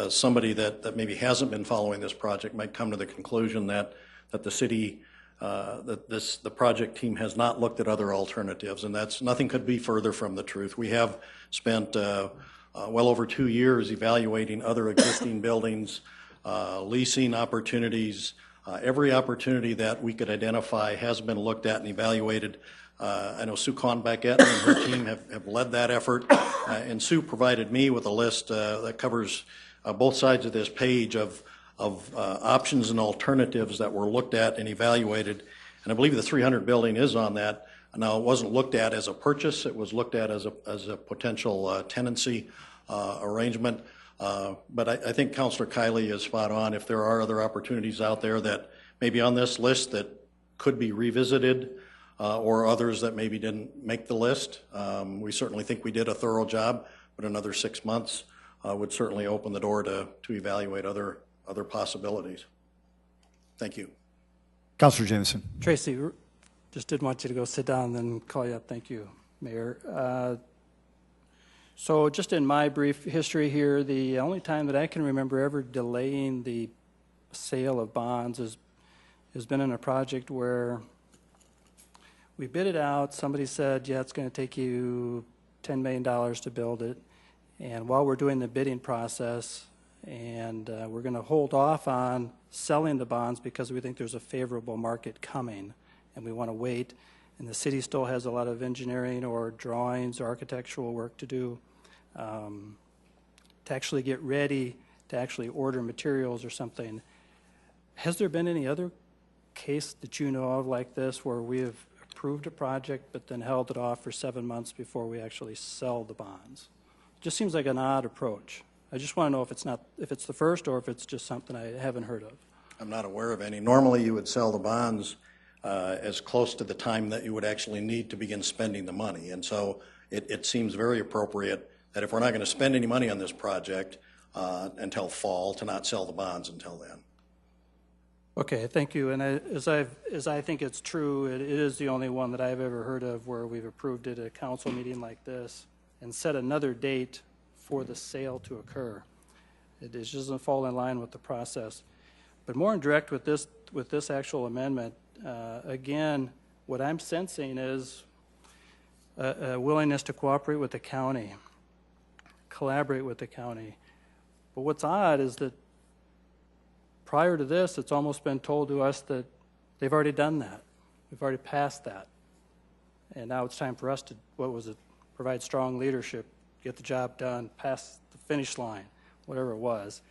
somebody that maybe hasn't been following this project might come to the conclusion that the city, the project team has not looked at other alternatives, and that's nothing could be further from the truth. We have spent well over 2 years evaluating other existing buildings, leasing opportunities. Every opportunity that we could identify has been looked at and evaluated. I know Sue Conbaquette and her team have led that effort, and Sue provided me with a list that covers both sides of this page of options and alternatives that were looked at and evaluated. And I believe the 300 building is on that. Now, it wasn't looked at as a purchase. It was looked at as a potential tenancy arrangement. But I think Councilor Kiley is spot on. If there are other opportunities out there that may be on this list that could be revisited, or others that maybe didn't make the list, we certainly think we did a thorough job, but another 6 months would certainly open the door to evaluate other possibilities. Thank you. Councilor Jameson. Tracy, just didn't want you to go sit down and then call you up. Thank you, Mayor. So just in my brief history here, the only time that I can remember ever delaying the sale of bonds has been in a project where we bid it out. Somebody said, yeah, it's going to take you $10 million to build it. And while we're doing the bidding process, and we're going to hold off on selling the bonds because we think there's a favorable market coming, and we want to wait. And the city still has a lot of engineering or drawings or architectural work to do to actually get ready to actually order materials or something. Has there been any other case that you know of like this where we have approved a project but then held it off for 7 months before we actually sell the bonds? It just seems like an odd approach. I just want to know if it's the first or if it's just something I haven't heard of. I'm not aware of any. Normally you would sell the bonds as close to the time that you would actually need to begin spending the money. And so it seems very appropriate that if we're not going to spend any money on this project until fall, to not sell the bonds until then. Okay, thank you. And as I think it's true, it is the only one that I've ever heard of where we've approved it at a council meeting like this and set another date for the sale to occur. It just doesn't fall in line with the process. But more in direct with this actual amendment, again, what I'm sensing is a willingness to cooperate with the county, collaborate with the county. But what's odd is that prior to this, it's almost been told to us that they've already done that. We've already passed that. And now it's time for us to, provide strong leadership, get the job done, pass the finish line, whatever it was.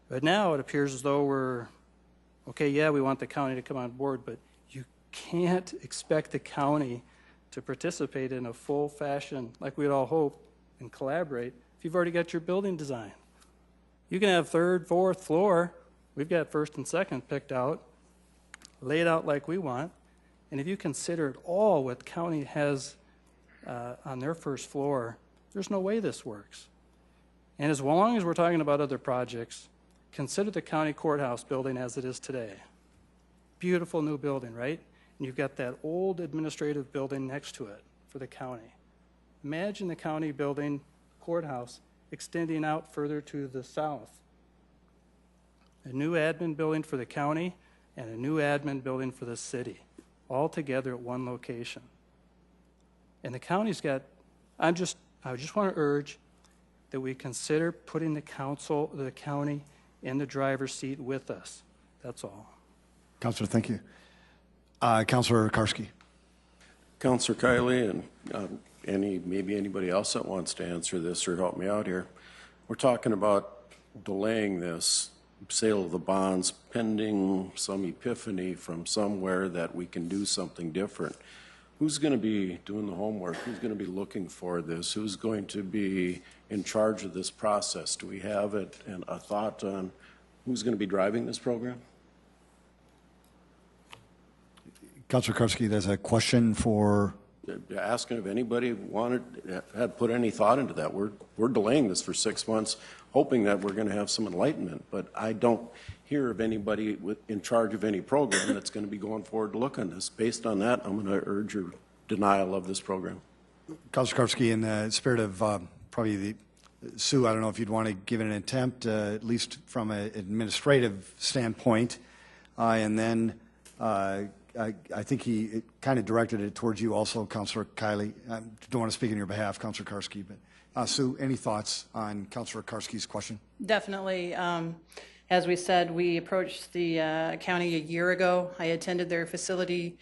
But now it appears as though we're, okay, yeah, we want the county to come on board, but you can't expect the county to participate in a full fashion, like we'd all hope, and collaborate if you've already got your building design. You can have third, fourth floor. We've got first and second picked out, laid out like we want. And if you consider it all what the county has on their first floor, there's no way this works. And as long as we're talking about other projects, consider the county courthouse building as it is today. Beautiful new building, right? And you've got that old administrative building next to it for the county. Imagine the county building, courthouse, extending out further to the south. A new admin building for the county and a new admin building for the city, all together at one location. And the county's got, I just want to urge that we consider putting the county in the driver's seat with us. That's all. Councilor, thank you. Councilor Karski. Councilor Kiley and maybe anybody else that wants to answer this or help me out here. We're talking about delaying this sale of the bonds pending some epiphany from somewhere that we can do something different. Who's going to be doing the homework? Who's going to be looking for this? Who's going to be in charge of this process? Do we have it and a thought on who's going to be driving this program? Councilor Karski, there's a question for... Asking if anybody had put any thought into that. We're delaying this for 6 months, hoping that we're going to have some enlightenment, but I don't hear of anybody in charge of any program that's going to be going forward to look on this. Based on that, I'm going to urge your denial of this program. Councilor Karski, in the spirit of probably the Sue, I don't know if you'd want to give it an attempt, at least from an administrative standpoint, and then I think he kind of directed it towards you also, Councilor Kiley. I don't want to speak on your behalf, Councilor Karski, but Sue, any thoughts on Councilor Karski's question? Definitely. As we said, we approached the county a year ago. I attended their facility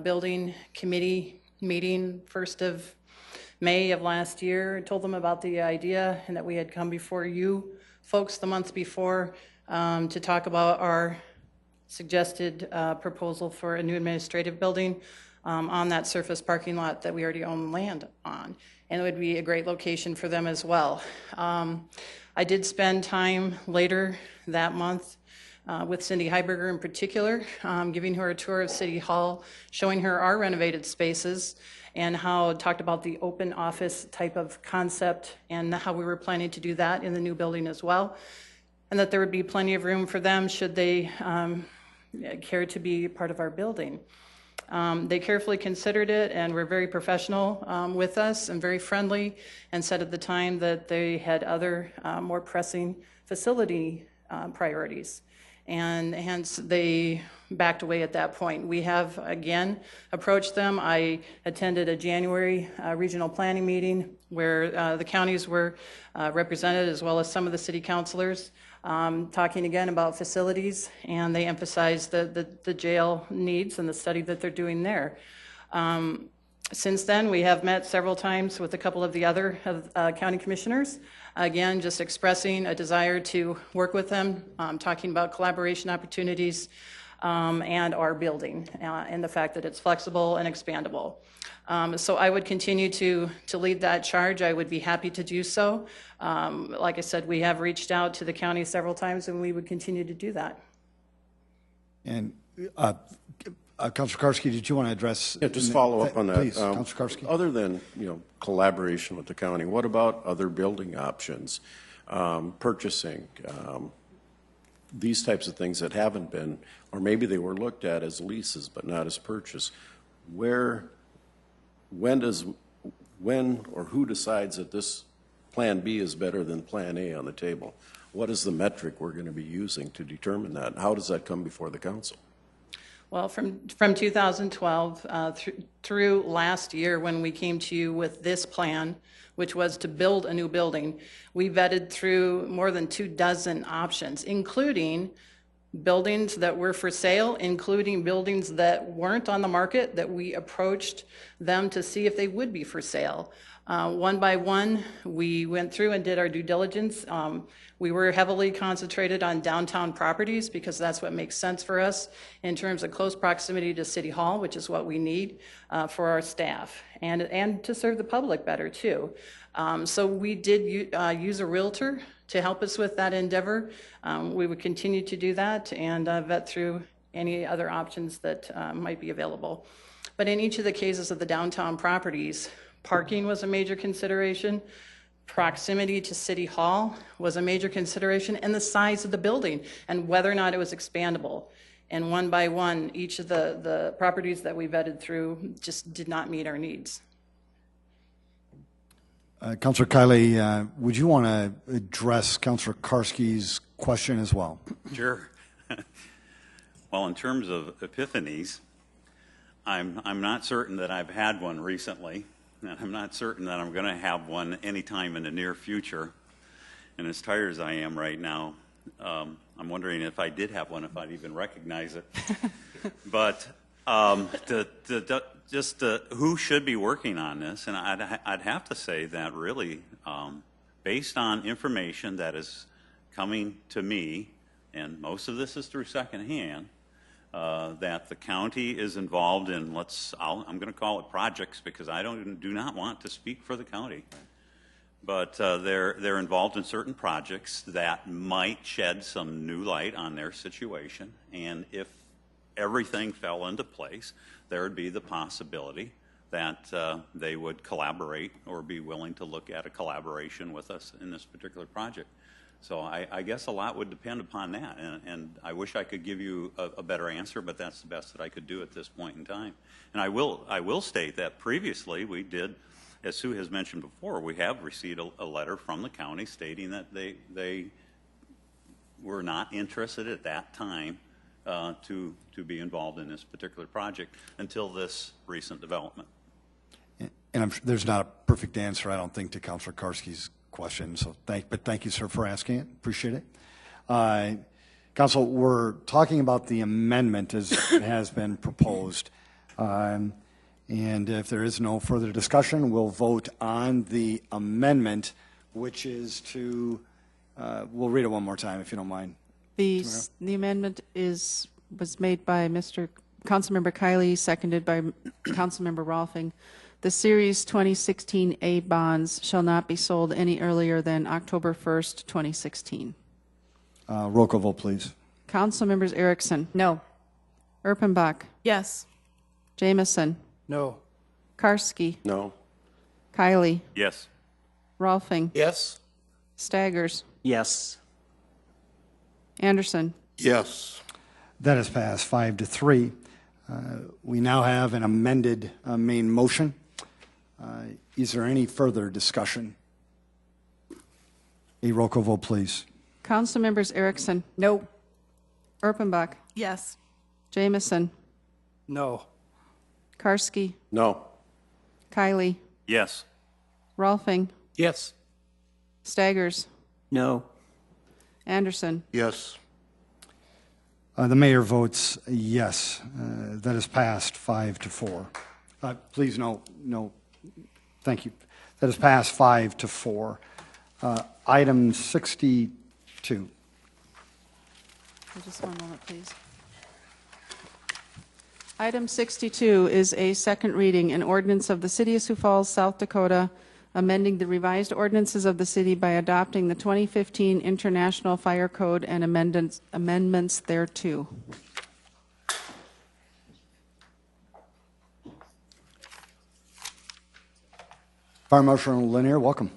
building committee meeting 1st of May of last year. Told them about the idea and that we had come before you folks the month before to talk about our suggested proposal for a new administrative building on that surface parking lot that we already own land on. And it would be a great location for them as well. I did spend time later that month with Cindy Heiberger in particular, giving her a tour of City Hall, showing her our renovated spaces and how it talked about the open office type of concept and how we were planning to do that in the new building as well. And that there would be plenty of room for them should they care to be part of our building. They carefully considered it and were very professional with us and very friendly, and said at the time that they had other more pressing facility priorities. And hence they backed away at that point. We have again approached them. I attended a January regional planning meeting where the counties were represented, as well as some of the city councilors, talking again about facilities, and they emphasized the jail needs and the study that they're doing there. Since then, we have met several times with a couple of the other county commissioners, again, just expressing a desire to work with them, talking about collaboration opportunities, and our building, and the fact that it's flexible and expandable. So I would continue to lead that charge. I would be happy to do so. Like I said, we have reached out to the county several times, and we would continue to do that. And Councilor Karski, did you want to address? Yeah, just follow up on that. Please, Councilor Karski. Other than collaboration with the county, what about other building options, purchasing, these types of things that haven't been, or maybe they were looked at as leases but not as purchase? When or who decides that this Plan B is better than Plan A on the table? What is the metric we're going to be using to determine that? How does that come before the council? Well, from 2012 through last year, when we came to you with this plan, which was to build a new building, we vetted through more than 24 options, including buildings that were for sale, including buildings that weren't on the market, that we approached them to see if they would be for sale. One by one, we went through and did our due diligence. We were heavily concentrated on downtown properties because that's what makes sense for us in terms of close proximity to City Hall, which is what we need for our staff and to serve the public better too. So we did use a realtor to help us with that endeavor. We would continue to do that and vet through any other options that might be available. But in each of the cases of the downtown properties, parking was a major consideration. Proximity to City Hall was a major consideration, and the size of the building and whether or not it was expandable. And one by one, each of the properties that we vetted through just did not meet our needs. Councilor Kiley, would you want to address Councilor Karski's question as well? Sure. Well, in terms of epiphanies, I'm not certain that I've had one recently. And I'm not certain that I'm going to have one anytime in the near future. And as tired as I am right now, I'm wondering if I did have one, if I'd even recognize it. But who should be working on this? And I'd have to say that really, based on information that is coming to me and most of this is through secondhand, that the county is involved in, I'm going to call it projects because I do not want to speak for the county. But they're involved in certain projects that might shed some new light on their situation, and if everything fell into place, there would be the possibility that they would collaborate or be willing to look at a collaboration with us in this particular project. So I guess a lot would depend upon that, and I wish I could give you a better answer, but that's the best that I could do at this point in time. And I will state that previously we did, as Sue has mentioned before, we have received a letter from the county stating that they were not interested at that time to be involved in this particular project until this recent development. And there's not a perfect answer, I don't think, to Councilor Karski's question. So thank you, sir, for asking it. Appreciate it. Council, we're talking about the amendment as it has been proposed. And if there is no further discussion, we'll vote on the amendment, which is to, we'll read it one more time, if you don't mind. The amendment was made by Councilmember Kiley, seconded by Councilmember Rolfing. The Series 2016A bonds shall not be sold any earlier than October 1st, 2016. Roll call vote, please. Councilmembers Erickson. No. Erpenbach. Yes. Jamison. No. Karski. No. Kiley. Yes. Rolfing. Yes. Staggers. Yes. Anderson. Yes. That is passed 5-3. We now have an amended main motion. Is there any further discussion? A roll call vote, please. Councilmembers Erickson. No. Erpenbach. Yes. Jamison. No. Karski. No. Kiley. Yes. Rolfing. Yes. Staggers. No. Anderson. Yes. The mayor votes yes. That is passed 5-4. Please, no. Thank you. That is passed 5-4. Item 62. Just one moment, please. Item 62 is a second reading, an ordinance of the City of Sioux Falls, South Dakota, amending the revised ordinances of the city by adopting the 2015 International Fire Code and amendments thereto. Fire Marshal Lanier, welcome.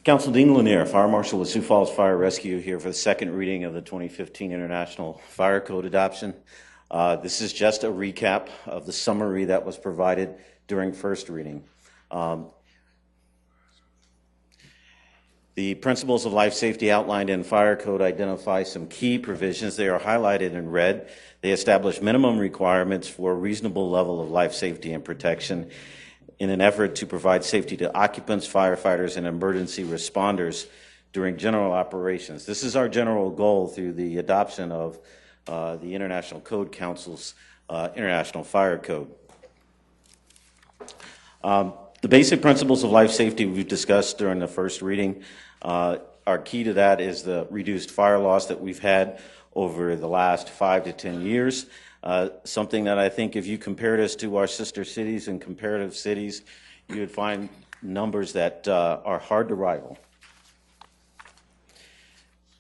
Council Dean Lanier, Fire Marshal with Sioux Falls Fire Rescue, here for the second reading of the 2015 International Fire Code adoption. This is just a recap of the summary that was provided during first reading. The principles of life safety outlined in Fire Code identify some key provisions. They are highlighted in red. They establish minimum requirements for a reasonable level of life safety and protection in an effort to provide safety to occupants, firefighters, and emergency responders during general operations. This is our general goal through the adoption of the International Code Council's International Fire Code. The basic principles of life safety we've discussed during the first reading. Our key to that is the reduced fire loss that we've had over the last 5 to 10 years. Something that I think if you compared us to our sister cities and comparative cities, you would find numbers that are hard to rival.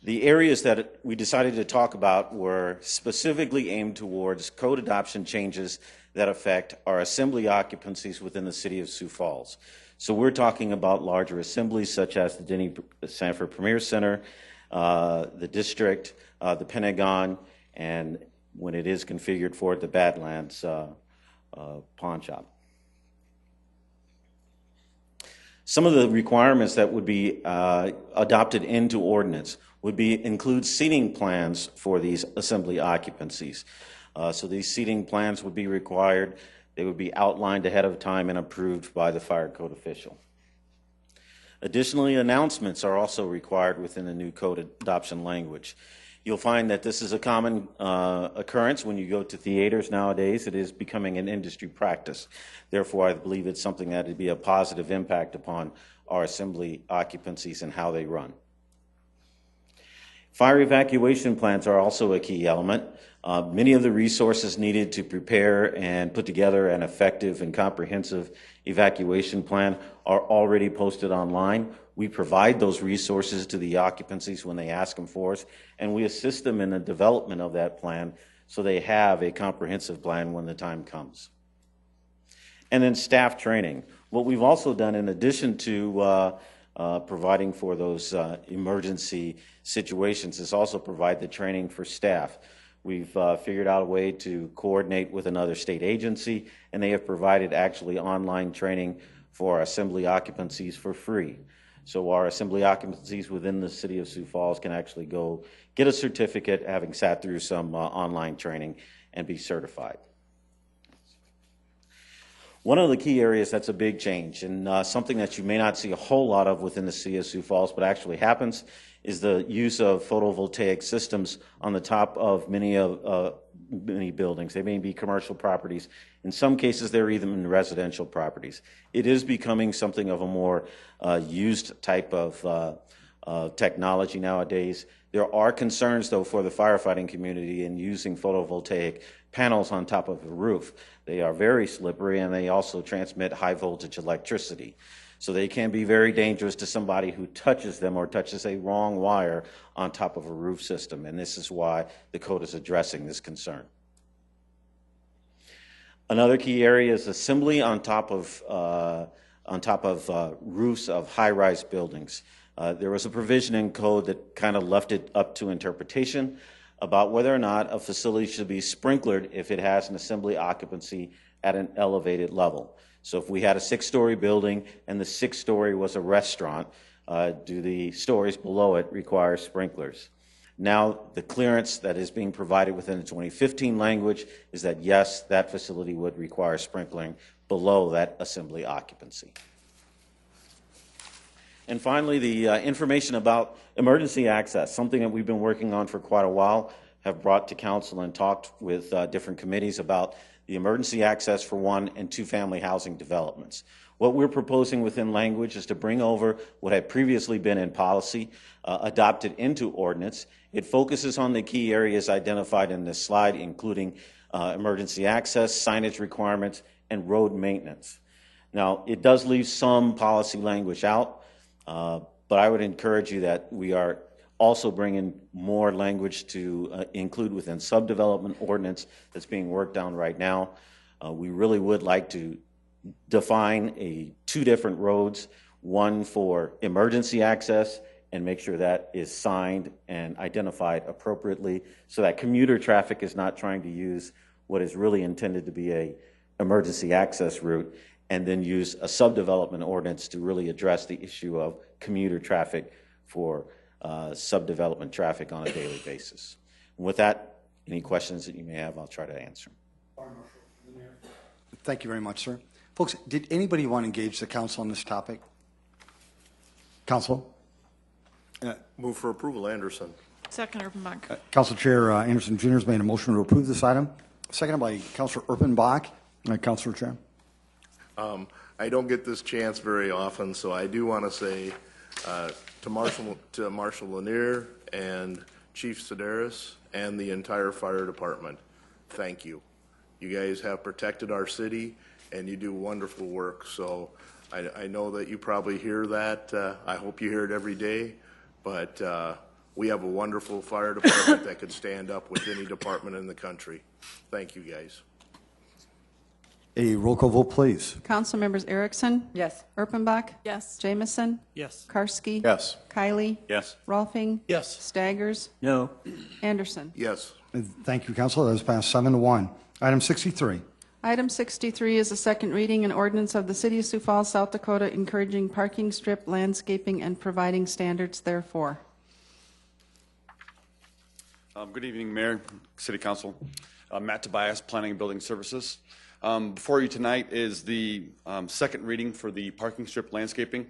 The areas that we decided to talk about were specifically aimed towards code adoption changes that affect our assembly occupancies within the City of Sioux Falls. So we're talking about larger assemblies such as the Denny Sanford Premier Center, the district, the Pentagon, and when it is configured for it, the Badlands pawn shop. Some of the requirements that would be adopted into ordinance would include seating plans for these assembly occupancies. So these seating plans would be required. They would be outlined ahead of time and approved by the fire code official. Additionally, announcements are also required within the new code adoption language. You'll find that this is a common occurrence when you go to theaters nowadays. It is becoming an industry practice. Therefore, I believe it's something that would be a positive impact upon our assembly occupancies and how they run. Fire evacuation plans are also a key element. Many of the resources needed to prepare and put together an effective and comprehensive evacuation plan are already posted online. We provide those resources to the occupancies when they ask them for us, and we assist them in the development of that plan so they have a comprehensive plan when the time comes. And then staff training. What we've also done, in addition to providing for those emergency situations, is also provide the training for staff. We've figured out a way to coordinate with another state agency, and they have provided actually online training for our assembly occupancies for free. So our assembly occupancies within the City of Sioux Falls can actually go get a certificate, having sat through some online training, and be certified. One of the key areas that's a big change, and something that you may not see a whole lot of within the City of Sioux Falls, but actually happens, is the use of photovoltaic systems on the top of many buildings. They may be commercial properties. In some cases, they're even residential properties. It is becoming something of a more used type of technology nowadays. There are concerns, though, for the firefighting community in using photovoltaic panels on top of the roof. They are very slippery, and they also transmit high voltage electricity. So they can be very dangerous to somebody who touches them or touches a wrong wire on top of a roof system, and this is why the code is addressing this concern. Another key area is assembly on top of roofs of high-rise buildings. There was a provision in code that kind of left it up to interpretation about whether or not a facility should be sprinklered if it has an assembly occupancy at an elevated level. So if we had a 6-story building and the 6th story was a restaurant, do the stories below it require sprinklers? Now, the clearance that is being provided within the 2015 language is that, yes, that facility would require sprinkling below that assembly occupancy. And finally, the information about emergency access, something that we've been working on for quite a while, have brought to council and talked with different committees about the emergency access for 1- and 2-family housing developments. What we're proposing within language is to bring over what had previously been in policy, adopted into ordinance. It focuses on the key areas identified in this slide, including emergency access, signage requirements, and road maintenance. Now, it does leave some policy language out, but I would encourage you that we are also bringing more language to include within subdevelopment ordinance that's being worked on right now. We really would like to define 2 different roads, one for emergency access, and make sure that is signed and identified appropriately so that commuter traffic is not trying to use what is really intended to be a emergency access route, and then use a subdevelopment ordinance to really address the issue of commuter traffic for subdevelopment traffic on a daily basis. And with that, any questions that you may have, I'll try to answer. Thank you very much, sir. Folks, did anybody want to engage the council on this topic? Council? Move for approval, Anderson. Second, Urbanbach. Council Chair Anderson Jr. has made a motion to approve this item. Seconded by Councilor Urbanbach. Councilor Chair. I don't get this chance very often, so I do want to say to Marshal Lanier and Chief Sedaris and the entire fire department, thank you. You guys have protected our city, and you do wonderful work. So I know that you probably hear that. I hope you hear it every day. But we have a wonderful fire department that could stand up with any department in the country. Thank you, guys. A roll call vote, please. Council members Erickson? Yes. Erpenbach? Yes. Jamison? Yes. Karski? Yes. Kylie? Yes. Rolfing? Yes. Staggers? No. Anderson? Yes. Thank you, Council. That was passed 7-1. Item 63. Item 63 is a second reading, an ordinance of the City of Sioux Falls, South Dakota, encouraging parking strip landscaping and providing standards therefore. Good evening, Mayor, City Council. Matt Tobias, Planning and Building Services. Before you tonight is the second reading for the parking strip landscaping.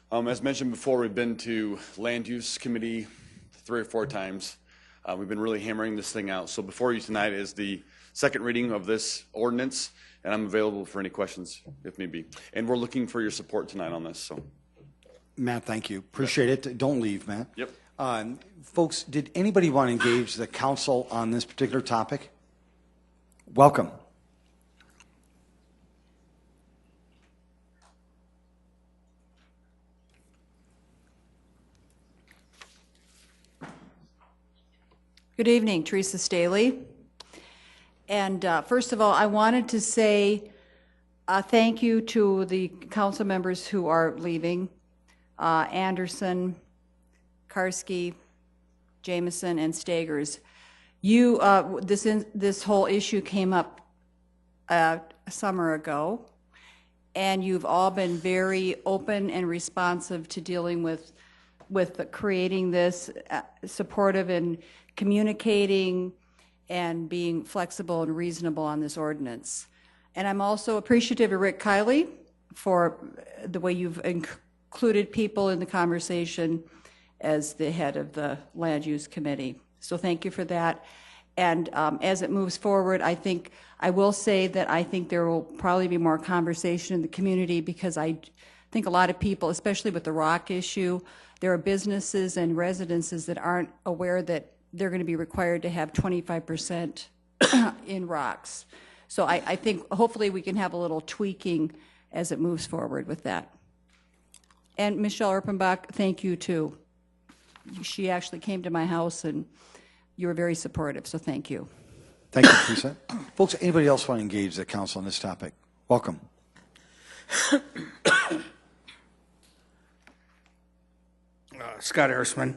As mentioned before, we've been to Land Use Committee 3 or 4 times. We've been really hammering this thing out. So before you tonight is the second reading of this ordinance, and I'm available for any questions if need be. And we're looking for your support tonight on this. So, Matt, thank you. Appreciate it. Don't leave, Matt. Yep. Folks, did anybody want to engage the council on this particular topic? Welcome. Good evening, Teresa Staley. And first of all, I wanted to say thank you to the council members who are leaving, Anderson, Karski, Jameson, and Stagers. You, this whole issue came up a summer ago, and you've all been very open and responsive to dealing with creating this, supportive and communicating and being flexible and reasonable on this ordinance. And I'm also appreciative of Rick Kiley for the way you've included people in the conversation as the head of the Land Use Committee. So thank you for that. And as it moves forward, I will say that I think there will probably be more conversation in the community, because I think a lot of people, especially with the rock issue, there are businesses and residences that aren't aware that they're going to be required to have 25% in rocks. So I think hopefully we can have a little tweaking as it moves forward with that. And Michelle Erpenbach, thank you too. She actually came to my house and you were very supportive, so thank you. Thank you, Teresa. Folks, anybody else want to engage the council on this topic? Welcome. Scott Ersman.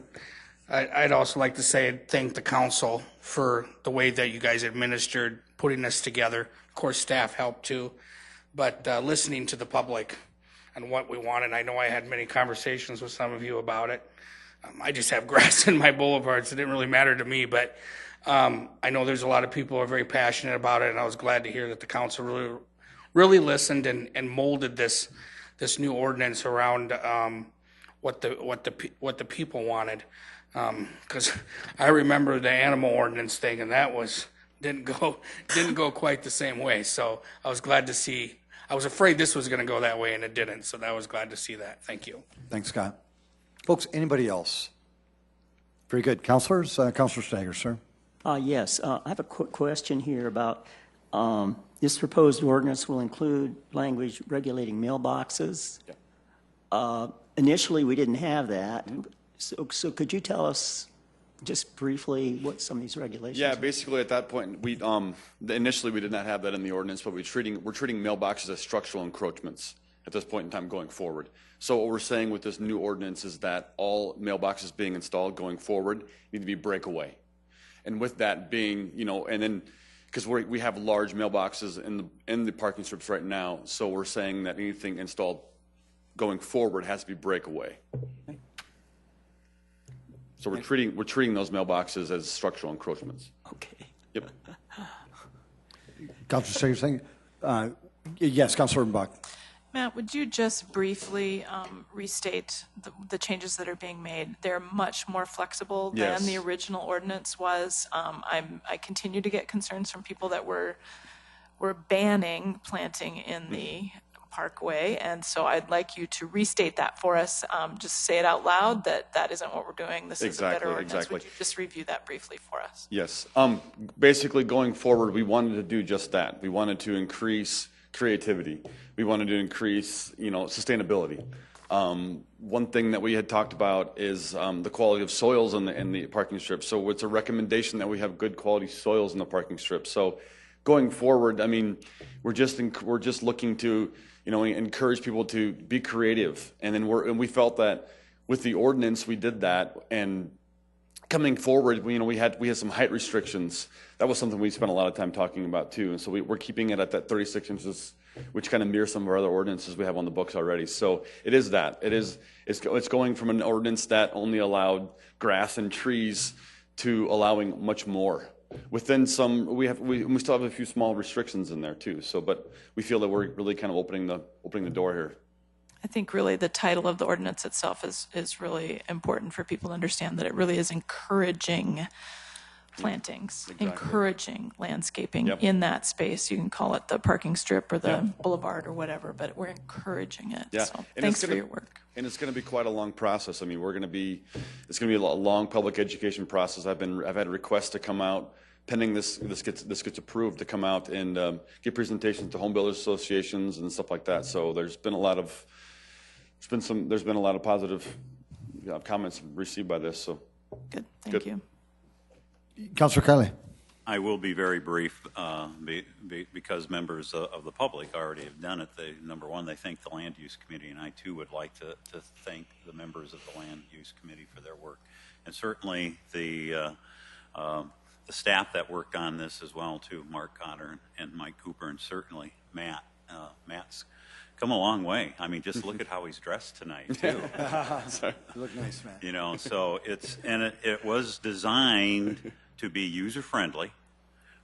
I'd also like to say thank the council for the way that you guys administered putting this together. Of course, staff helped too, but listening to the public and what we wanted. I know I had many conversations with some of you about it. I just have grass in my boulevards. It didn't really matter to me, but I know there's a lot of people who are very passionate about it, and I was glad to hear that the council really listened and molded this new ordinance around what the people wanted. Because I remember the animal ordinance thing, and that didn't go quite the same way. So I was glad to see. I was afraid this was going to go that way, and it didn't. So I was glad to see that. Thank you. Thanks, Scott. Folks, anybody else? Very good. Councilors, Councilor Stager, sir. Yes, I have a quick question here about this proposed ordinance will include language regulating mailboxes. Yeah. Initially, we didn't have that. So could you tell us just briefly what some of these regulations Yeah, are? basically at that point, we initially we did not have that in the ordinance, but we're treating mailboxes as structural encroachments at this point in time going forward. So what we're saying with this new ordinance is that all mailboxes being installed going forward need to be breakaway. And with that being, and then because we have large mailboxes in the parking strips right now, so we're saying that anything installed going forward has to be breakaway. Okay. So we're treating those mailboxes as structural encroachments. Okay. Yep. Councilor Stager, yes, Councilor Buck. Matt, would you just briefly restate the changes that are being made? They're much more flexible than the original ordinance was. I continue to get concerns from people that were banning planting in the parkway, and so I'd like you to restate that for us. Just say it out loud that isn't what we're doing. This is a better ordinance. Exactly. Would you just review that briefly for us? Yes. Basically, going forward, we wanted to do just that. We wanted to increase creativity. We wanted to increase, sustainability. One thing that we had talked about is the quality of soils in the parking strip. So it's a recommendation that we have good quality soils in the parking strip. So going forward, I mean, we're just looking to encourage people to be creative, and then we felt that with the ordinance we did that, and coming forward, you know, we had some height restrictions. That was something we spent a lot of time talking about too. And so we're keeping it at that 36 inches, which kind of mirrors some of our other ordinances we have on the books already. So it is that. It's going from an ordinance that only allowed grass and trees to allowing much more. Within some, we still have a few small restrictions in there too. So, but we feel that we're really kind of opening the door here. I think really the title of the ordinance itself is really important for people to understand that it really is encouraging plantings, encouraging landscaping in that space. You can call it the parking strip or the boulevard or whatever, but we're encouraging it. Yeah. So thanks for your work. And it's going to be quite a long process. I mean, it's going to be a long public education process. I've had requests to come out pending this gets approved, to come out and give presentations to home builders associations and stuff like that. So there's been a lot of positive comments received by this. So good, thank you. Councilor Kiley. I will be very brief because members of the public already have done it. Number one, they thank the Land Use Committee, and I too would like to thank the members of the Land Use Committee for their work, and certainly the staff that worked on this as well too, Mark Cotter and Mike Cooper, and certainly Matt. Matt's come a long way. I mean, just look at how he's dressed tonight too. You look nice, man. You know, so it was designed to be user-friendly,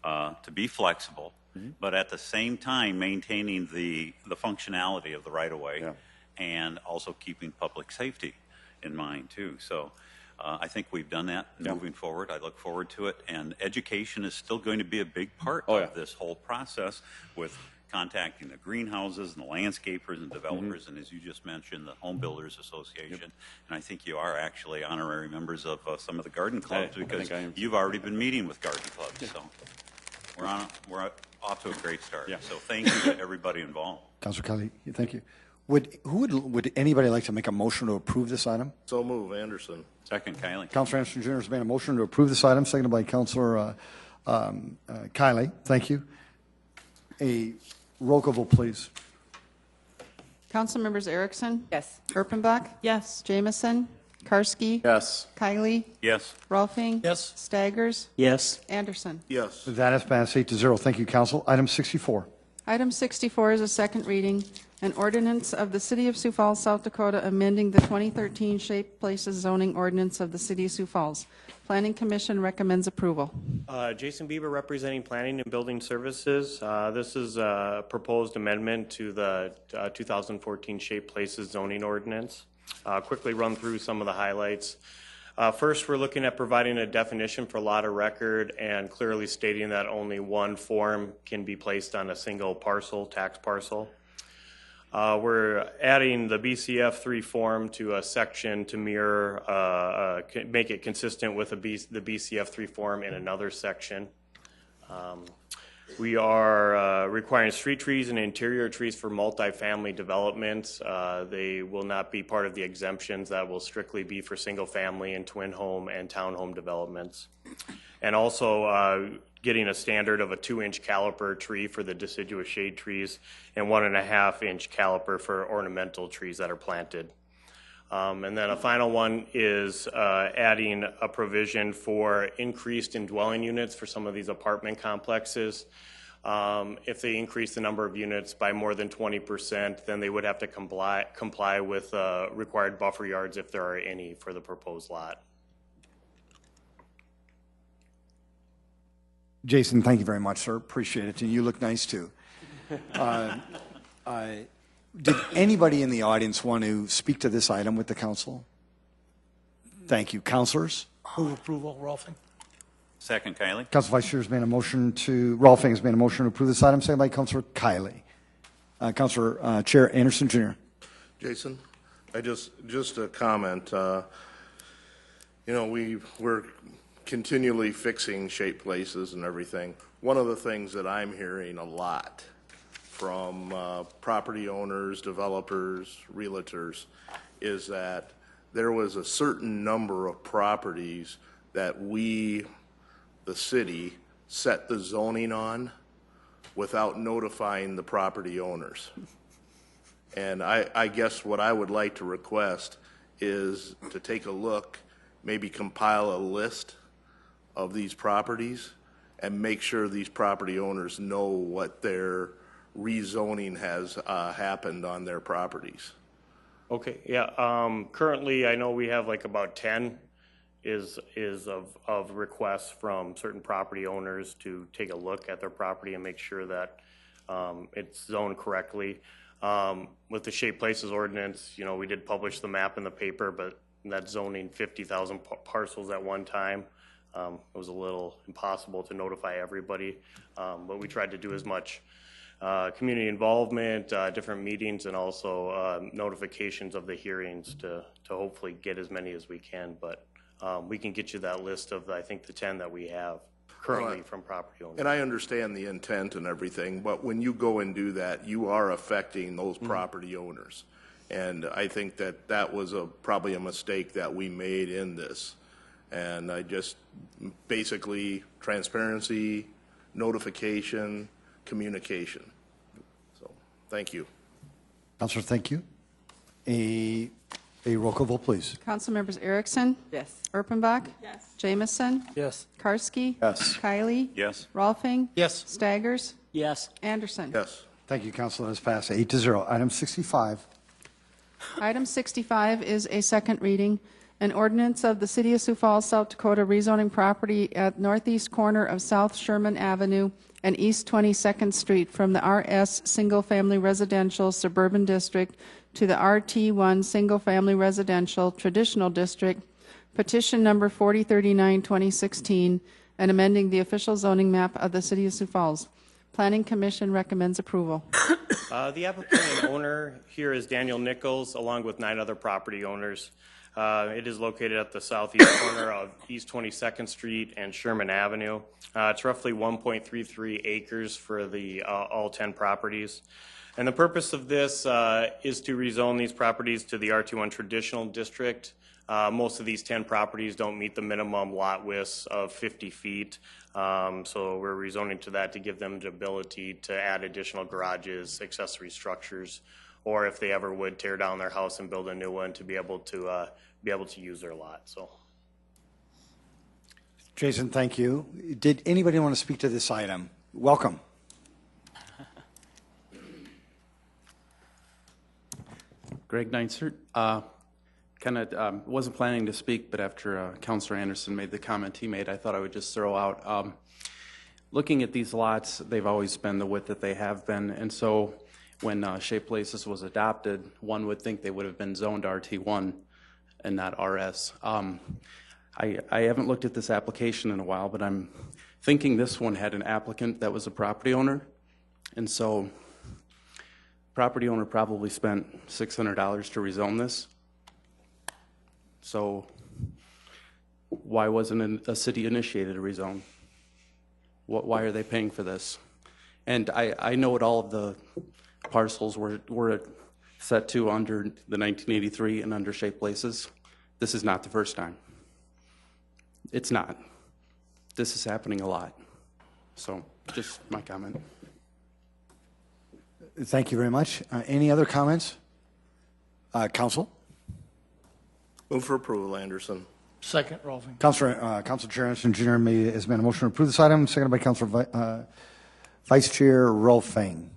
to be flexible, but at the same time maintaining the functionality of the right-of-way and also keeping public safety in mind too. So I think we've done that moving forward. I look forward to it. And education is still going to be a big part of this whole process, with contacting the greenhouses and the landscapers and developers, and as you just mentioned, the Home Builders Association. And I think you are actually honorary members of some of the garden clubs, because you've already been meeting with garden clubs. So we're off to a great start. So thank you to everybody involved. Councilor Kelly, thank you. Would anybody like to make a motion to approve this item? So move, Anderson. Second, Kiley. Councilor Anderson Jr. has made a motion to approve this item, seconded by Councilor Kiley. Thank you. A roll call vote, please. Councilmembers Erickson? Yes. Erpenbach? Yes. Jamison? Karski? Yes. Kiley? Yes. Rolfing? Yes. Staggers? Yes. Anderson? Yes. That has passed 8-0. Thank you, Council. Item 64. Item 64 is a second reading, an ordinance of the City of Sioux Falls, South Dakota, amending the 2013 Shaped Places zoning ordinance of the City of Sioux Falls. Planning Commission recommends approval. Jason Bieber, representing Planning and Building Services. This is a proposed amendment to the 2014 Shaped Places zoning ordinance. Quickly run through some of the highlights. First, we're looking at providing a definition for lot of record and clearly stating that only one form can be placed on a single parcel, tax parcel. We're adding the BCF3 form to a section to mirror, make it consistent with the BCF3 form in another section. We are requiring street trees and interior trees for multifamily developments. They will not be part of the exemptions. That will strictly be for single family and twin home and townhome developments. And also getting a standard of a 2-inch caliper tree for the deciduous shade trees and 1.5-inch caliper for ornamental trees that are planted. And then a final one is adding a provision for increased indwelling units for some of these apartment complexes. If they increase the number of units by more than 20%, then they would have to comply with required buffer yards, if there are any, for the proposed lot. Jason, thank you very much, sir. Appreciate it. And you look nice, too. Did anybody in the audience want to speak to this item with the council? Thank you. Councilors? Move approval, Rolfing. Second, Kiley. Council Vice Chair has made a motion to, Rolfing has made a motion to approve this item, seconded by Councilor Kiley. Councilor Chair Anderson Jr. Jason, just a comment. We're continually fixing shaped places and everything. One of the things that I'm hearing a lot from property owners, developers, realtors, is that there was a certain number of properties that we, the city, set the zoning on without notifying the property owners. And I guess what I would like to request is to take a look maybe compile a list of these properties and make sure these property owners know what their rezoning has happened on their properties. Okay, yeah, currently I know we have like about 10 is of requests from certain property owners to take a look at their property and make sure that it's zoned correctly. With the Shape Places ordinance, you know, we did publish the map in the paper, but that's zoning 50,000 parcels at one time. It was a little impossible to notify everybody, but we tried to do as much community involvement, different meetings, and also notifications of the hearings to hopefully get as many as we can. But we can get you that list of, I think, the 10 that we have currently from property owners. And I understand the intent and everything, but when you go and do that, you are affecting those property owners. And I think that that was probably a mistake that we made in this. And I just basically transparency, notification, communication. So thank you. Councilor, thank you. A roll call vote, please. Councilmembers Erickson? Yes. Erpenbach? Yes. Jamison? Yes. Karski? Yes. Kylie? Yes. Rolfing? Yes. Staggers? Yes. Anderson? Yes. Thank you, Councilor. It's passed 8-0. Item 65. Item 65 is a second reading. An ordinance of the City of Sioux Falls, South Dakota, rezoning property at northeast corner of South Sherman Avenue and East 22nd Street from the RS Single Family Residential Suburban District to the RT1 Single Family Residential Traditional District, petition number 4039, 2016, and amending the official zoning map of the City of Sioux Falls. Planning Commission recommends approval. The applicant and owner here is Daniel Nichols, along with 9 other property owners. It is located at the southeast corner of East 22nd Street and Sherman Avenue. It's roughly 1.33 acres for the all 10 properties. And the purpose of this is to rezone these properties to the RT1 Traditional District. Most of these 10 properties don't meet the minimum lot widths of 50 feet. So we're rezoning to that to give them the ability to add additional garages, accessory structures, or if they ever would tear down their house and build a new one, to be able to use their lot. So, Jason, thank you. Did anybody want to speak to this item? Welcome. Greg Neinsert. Wasn't planning to speak, but after Councilor Anderson made the comment he made, I thought I would just throw out, looking at these lots, they've always been the width that they have been, and so when Shape Places was adopted, one would think they would have been zoned RT1 and not RS. I haven't looked at this application in a while, but I'm thinking this one had an applicant that was a property owner, and so property owner probably spent $600 to rezone this. So why wasn't a city initiated a rezone? Why are they paying for this? And I know what all of the parcels were set to under the 1983 and under Shape Places. This is not the first time. It's not. This is happening a lot. So just my comment. Thank you very much. Any other comments? Council? Move for approval, Anderson. Second, Rolfing. Councilor Chair Anderson Jr. has made a motion to approve this item, seconded by Councilor Vice Chair Rolfing.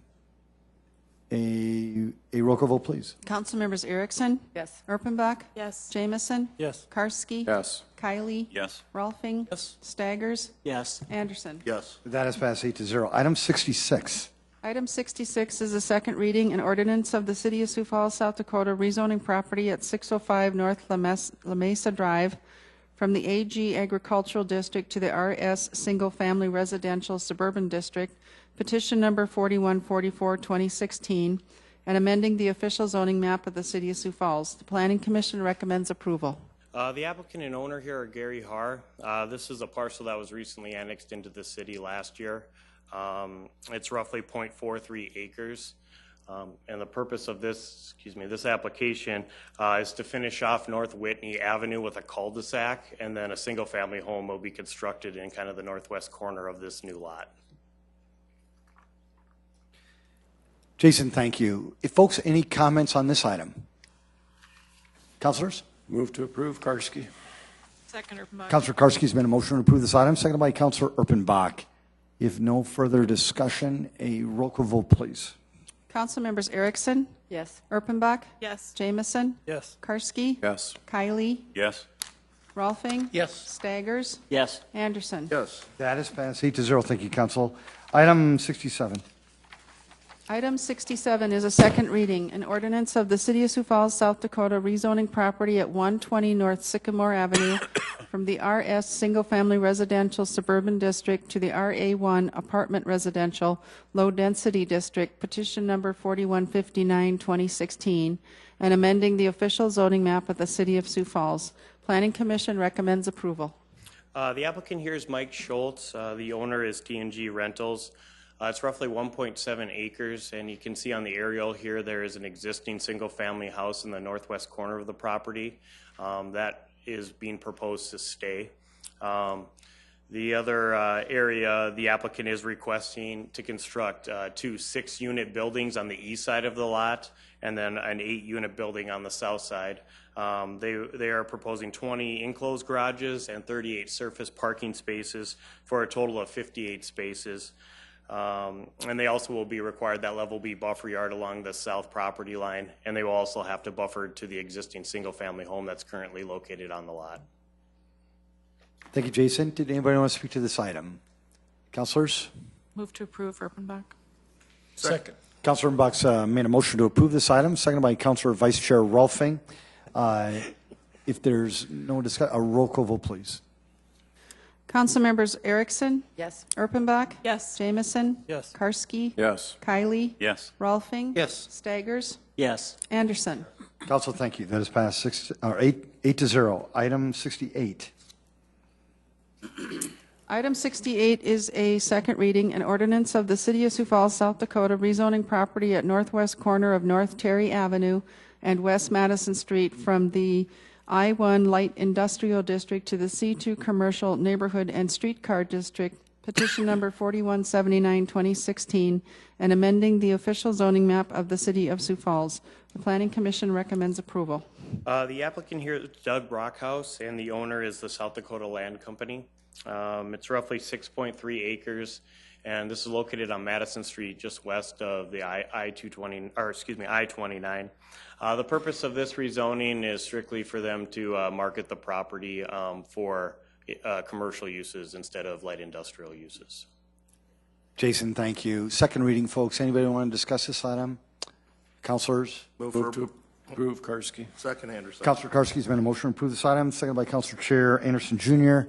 A roll call vote, please. Councilmembers Erickson? Yes. Erpenbach? Yes. Jamison? Yes. Karski? Yes. Kylie? Yes. Rolfing? Yes. Staggers? Yes. Anderson? Yes. That is passed 8-0. Item 66. Item 66 is a second reading, an ordinance of the City of Sioux Falls, South Dakota, rezoning property at 605 North La Mesa Drive from the AG Agricultural District to the RS Single Family Residential Suburban District, petition number 4144, 2016, and amending the official zoning map of the City of Sioux Falls. The Planning Commission recommends approval. the applicant and owner here are Gary Haar. This is a parcel that was recently annexed into the city last year. It's roughly 0.43 acres. And the purpose of this, this application is to finish off North Whitney Avenue with a cul-de-sac, and then a single-family home will be constructed in kind of the northwest corner of this new lot. Jason, thank you. If folks, any comments on this item? Councilors? Move to approve, Karski. Second, Erpenbach. Councilor Karski's made a motion to approve this item, seconded by Councilor Erpenbach. If no further discussion, a roll call vote, please. Council members Erickson, Yes. Erpenbach, Yes. Jamison, Yes. Karski, Yes. Kylie, Yes. Rolfing, Yes. Staggers, Yes. Anderson. Yes. That is passed 8-0. Thank you, Council. Item 67. Item 67 is a second reading, an ordinance of the City of Sioux Falls, South Dakota, rezoning property at 120 North Sycamore Avenue from the RS Single Family Residential Suburban District to the RA1 Apartment Residential Low Density District, petition number 4159, 2016, and amending the official zoning map of the City of Sioux Falls. Planning Commission recommends approval. The applicant here is Mike Schultz. The owner is T&G Rentals. It's roughly 1.7 acres, and you can see on the aerial here there is an existing single-family house in the northwest corner of the property that is being proposed to stay. The other area, the applicant is requesting to construct 2 6-unit buildings on the east side of the lot and then an 8-unit building on the south side. They are proposing 20 enclosed garages and 38 surface parking spaces for a total of 58 spaces. And they also will be required that level B buffer yard along the south property line, and they will also have to buffer to the existing single-family home that's currently located on the lot. Thank you, Jason. Did anybody want to speak to this item? Councilors? Move to approve, Erpenbach. Second. Councilor Erpenbach's made a motion to approve this item, seconded by Councilor Vice Chair Rolfing. If there's no discussion, a roll call vote, please. Council members Erickson, Yes. Erpenbach, Yes. Jamison, Yes. Karski, Yes. Kylie, Yes. Rolfing, Yes. Staggers, Yes. Anderson. Council, thank you. That is passed 8-0. Item 68. Item 68 is a second reading, an ordinance of the City of Sioux Falls, South Dakota, rezoning property at northwest corner of North Terry Avenue and West Madison Street from the I-1 Light Industrial District to the C2 Commercial Neighborhood and Streetcar District, petition number 4179, 2016, and amending the official zoning map of the City of Sioux Falls. The Planning Commission recommends approval. The applicant here is Doug Brockhouse, and the owner is the South Dakota Land Company. It's roughly 6.3 acres, and this is located on Madison Street, just west of the I-29. The purpose of this rezoning is strictly for them to market the property for commercial uses instead of light industrial uses. Jason, thank you. Second reading, folks. Anybody want to discuss this item? Councilors? Move to approve, Karski. Second, Anderson. Councilor Karski's made a motion to approve this item, seconded by Councilor Chair Anderson Jr.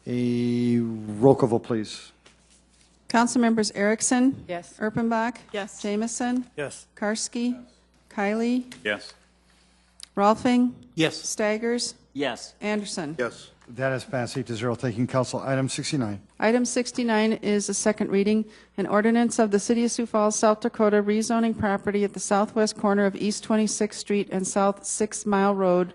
A roll call vote, please. Council members Erickson, Yes. Erpenbach, Yes. Jamison, Yes. Karski, Kylie, Yes. Rolfing, Yes. Staggers, Yes. Anderson. Yes. That is passed 8-0. Thank you, Council. Item 69. Item 69 is a second reading, an ordinance of the City of Sioux Falls, South Dakota, rezoning property at the southwest corner of East 26th Street and South 6 Mile Road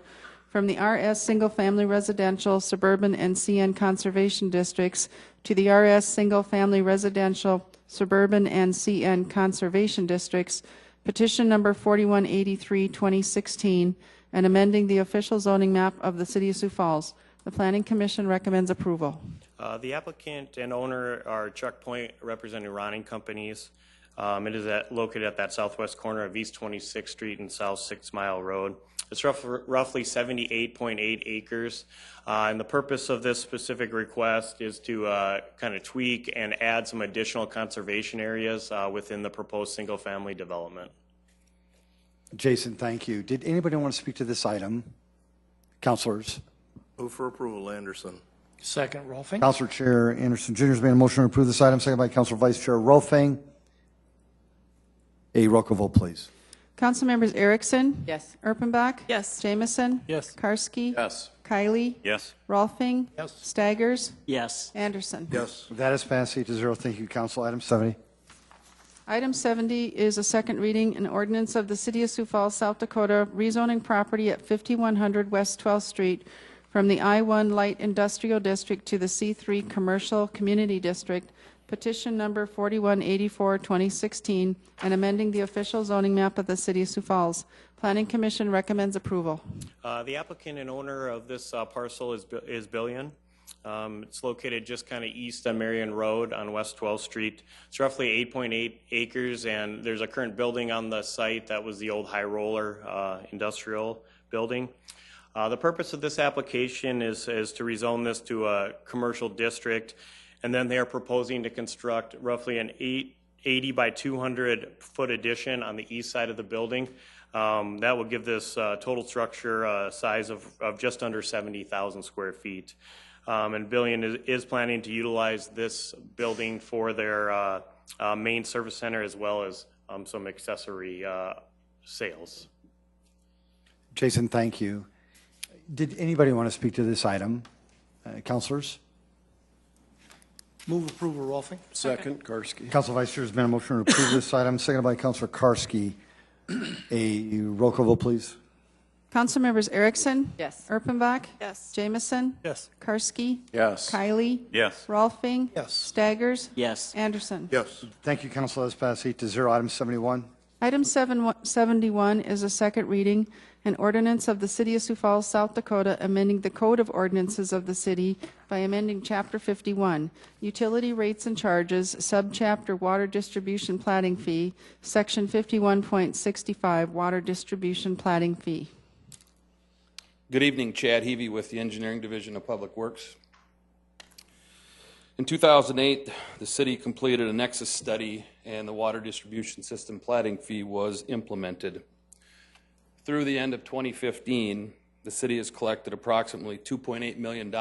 from the RS Single Family Residential, Suburban, and CN Conservation Districts to the RS Single Family Residential, Suburban, and CN Conservation Districts, petition number 4183, 2016, and amending the official zoning map of the City of Sioux Falls. The Planning Commission recommends approval. The applicant and owner are Chuck Point, representing Ronning Companies. It is located at that southwest corner of East 26th Street and South 6 Mile Road. It's roughly 78.8 acres. And the purpose of this specific request is to kind of tweak and add some additional conservation areas within the proposed single-family development. Jason, thank you. Did anybody want to speak to this item? Councilors? Move for approval, Anderson. Second, Rolfing. Councilor Chair Anderson Jr. has made a motion to approve this item, seconded by Councilor Vice Chair Rolfing. A roll call vote, please. Council members Erickson, Yes. Erpenbach, Yes. Jamison, Yes. Karski, Yes. Kylie, Yes. Rolfing, Yes. Staggers, Yes. Anderson. Yes. That is passed 8-0. Thank you, Council. Item 70. Item 70 is a second reading, an ordinance of the City of Sioux Falls, South Dakota, rezoning property at 5100 West 12th Street from the I-1 Light Industrial District to the C3 Commercial Community District, Petition number 4184, 2016, and amending the official zoning map of the City of Sioux Falls. Planning Commission recommends approval. The applicant and owner of this parcel is Billion. It's located just kind of east on Marion Road on West 12th Street. It's roughly 8.8 acres, and there's a current building on the site that was the old High Roller industrial building. The purpose of this application is to rezone this to a commercial district, and then they are proposing to construct roughly an 80 by 200 foot addition on the east side of the building. That will give this total structure a size of just under 70,000 square feet. And Billion is planning to utilize this building for their main service center as well as some accessory sales. Jason, thank you. Did anybody want to speak to this item? Councilors? Move approval, Rolfing. Second, Karski. Council Vice Chair, has been a motion to approve this item, seconded by Councilor Karski. A roll call vote, please. Council members Erickson? Yes. Erpenbach? Yes. Jamison? Yes. Karski? Yes. Kylie? Yes. Rolfing? Yes. Staggers? Yes. Anderson? Yes. Thank you, Council. That's passed 8-0. Item 71. Item 71 is a second reading, an ordinance of the City of Sioux Falls, South Dakota, amending the Code of Ordinances of the city by amending Chapter 51, Utility Rates and Charges, Subchapter Water Distribution Platting Fee, Section 51.65, Water Distribution Platting Fee. Good evening, Chad Heavey with the Engineering Division of Public Works. In 2008, the city completed a nexus study and the water distribution system platting fee was implemented. Through the end of 2015, the city has collected approximately $2.8 million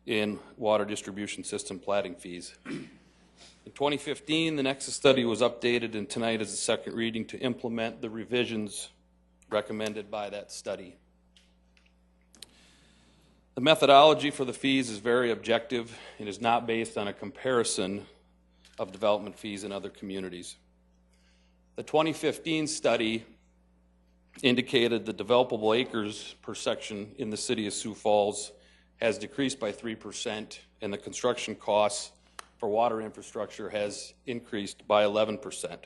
in water distribution system platting fees. In 2015, the nexus study was updated, and tonight is the second reading to implement the revisions recommended by that study. The methodology for the fees is very objective and is not based on a comparison of development fees in other communities. The 2015 study indicated the developable acres per section in the City of Sioux Falls has decreased by 3%, and the construction costs for water infrastructure has increased by 11%.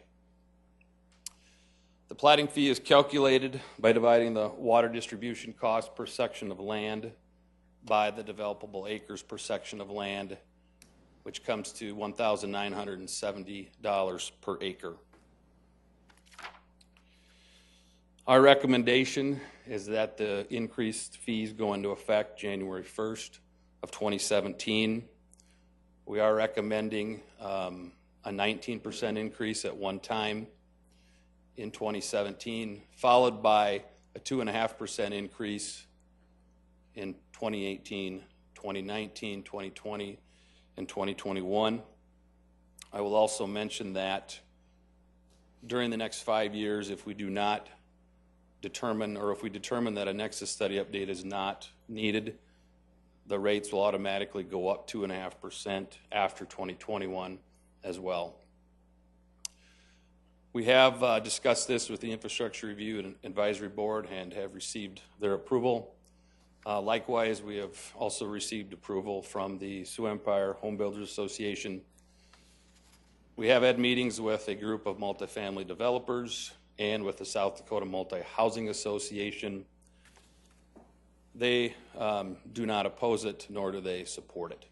The platting fee is calculated by dividing the water distribution cost per section of land by the developable acres per section of land, which comes to $1,970 per acre. Our recommendation is that the increased fees go into effect January 1st of 2017. We are recommending a 19% increase at one time in 2017, followed by a 2.5% increase in 2018, 2019, 2020, and 2021. I will also mention that during the next 5 years, if we do not determine, or if we determine that a nexus study update is not needed, the rates will automatically go up 2.5% after 2021 as well. We have discussed this with the Infrastructure Review and Advisory Board and have received their approval. Likewise, we have also received approval from the Sioux Empire Home Builders Association. We have had meetings with a group of multifamily developers and with the South Dakota Multi-Housing Association. They do not oppose it, nor do they support it.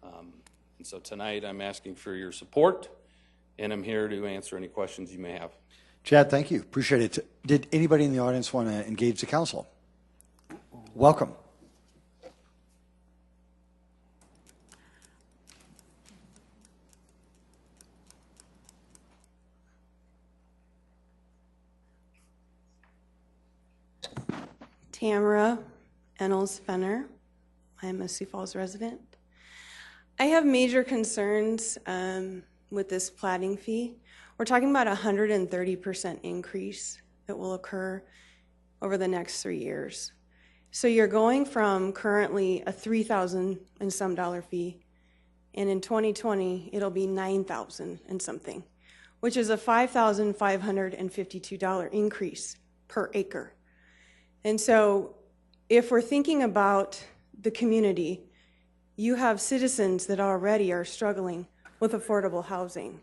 And so tonight I'm asking for your support, and I'm here to answer any questions you may have. Chad, thank you. Appreciate it. Did anybody in the audience want to engage the council? Welcome. Tamara Ennels-Fenner. I'm a Sioux Falls resident. I have major concerns with this platting fee. We're talking about a 130% increase that will occur over the next 3 years. So you're going from currently a $3,000 and some dollar fee, and in 2020 it'll be $9,000 and something, which is a $5,552 increase per acre. And so if we're thinking about the community, You have citizens that already are struggling with affordable housing.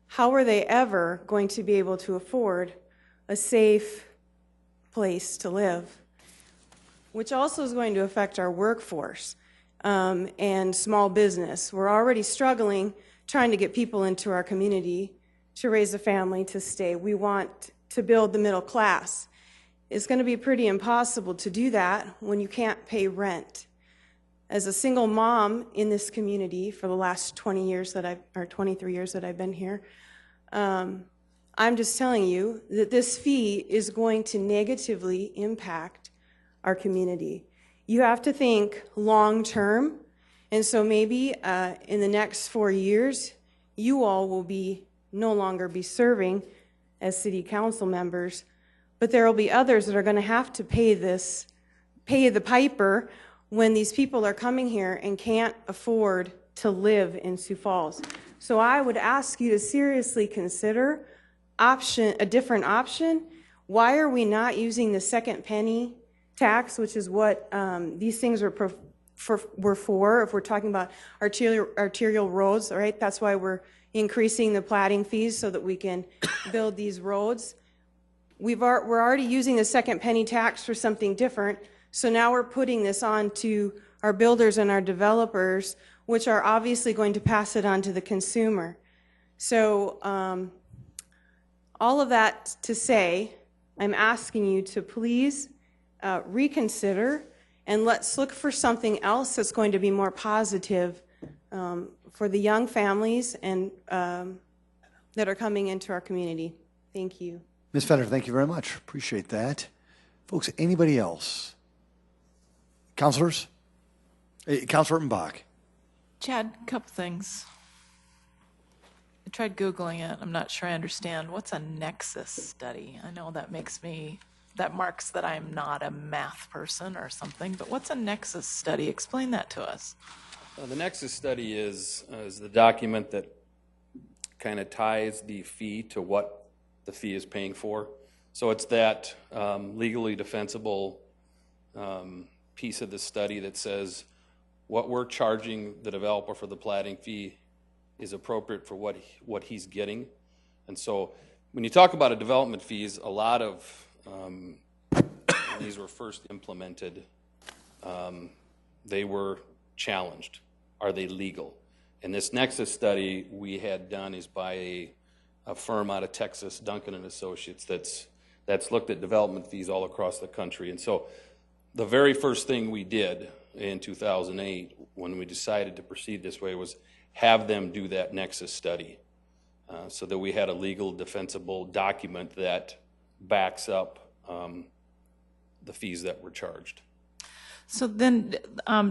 How are they ever going to be able to afford a safe place to live? Which also is going to affect our workforce and small business. We're already struggling trying to get people into our community to raise a family, to stay. We want to build the middle class. It's going to be pretty impossible to do that when you can't pay rent. As a single mom in this community for the last 20 years that or 23 years that I've been here, I'm just telling you that this fee is going to negatively impact our community. You have to think long term, and so maybe in the next 4 years, you all will no longer be serving as city council members, but there will be others that are going to have to pay the piper when these people are coming here and can't afford to live in Sioux Falls. So I would ask you to seriously consider a different option. Why are we not using the second penny tax, which is what these things were for, if we're talking about arterial roads, all right? That's why we're increasing the platting fees so that we can build these roads. We're already using the second penny tax for something different, so now we're putting this on to our builders and our developers, which are obviously going to pass it on to the consumer. So all of that to say, I'm asking you to please reconsider, and let's look for something else that's going to be more positive for the young families and that are coming into our community. Thank you. Ms. Fender, thank you very much. Appreciate that. Folks, anybody else? Councilors? Councilor Urtenbach. Chad, a couple things. I tried Googling it. I'm not sure I understand. What's a nexus study? I know that marks that I'm not a math person or something, but what's a nexus study? Explain that to us. The nexus study is the document that kind of ties the fee to what the fee is paying for. So it's that legally defensible piece of the study that says what we're charging the developer for the platting fee is appropriate for what he's getting. And so when you talk about a development fees, a lot of when these were first implemented, they were challenged. Are they legal? And this nexus study we had done is by a firm out of Texas, Duncan and Associates, that's looked at development fees all across the country. And so the very first thing we did in 2008 when we decided to proceed this way was have them do that nexus study so that we had a legal defensible document that backs up the fees that were charged. So then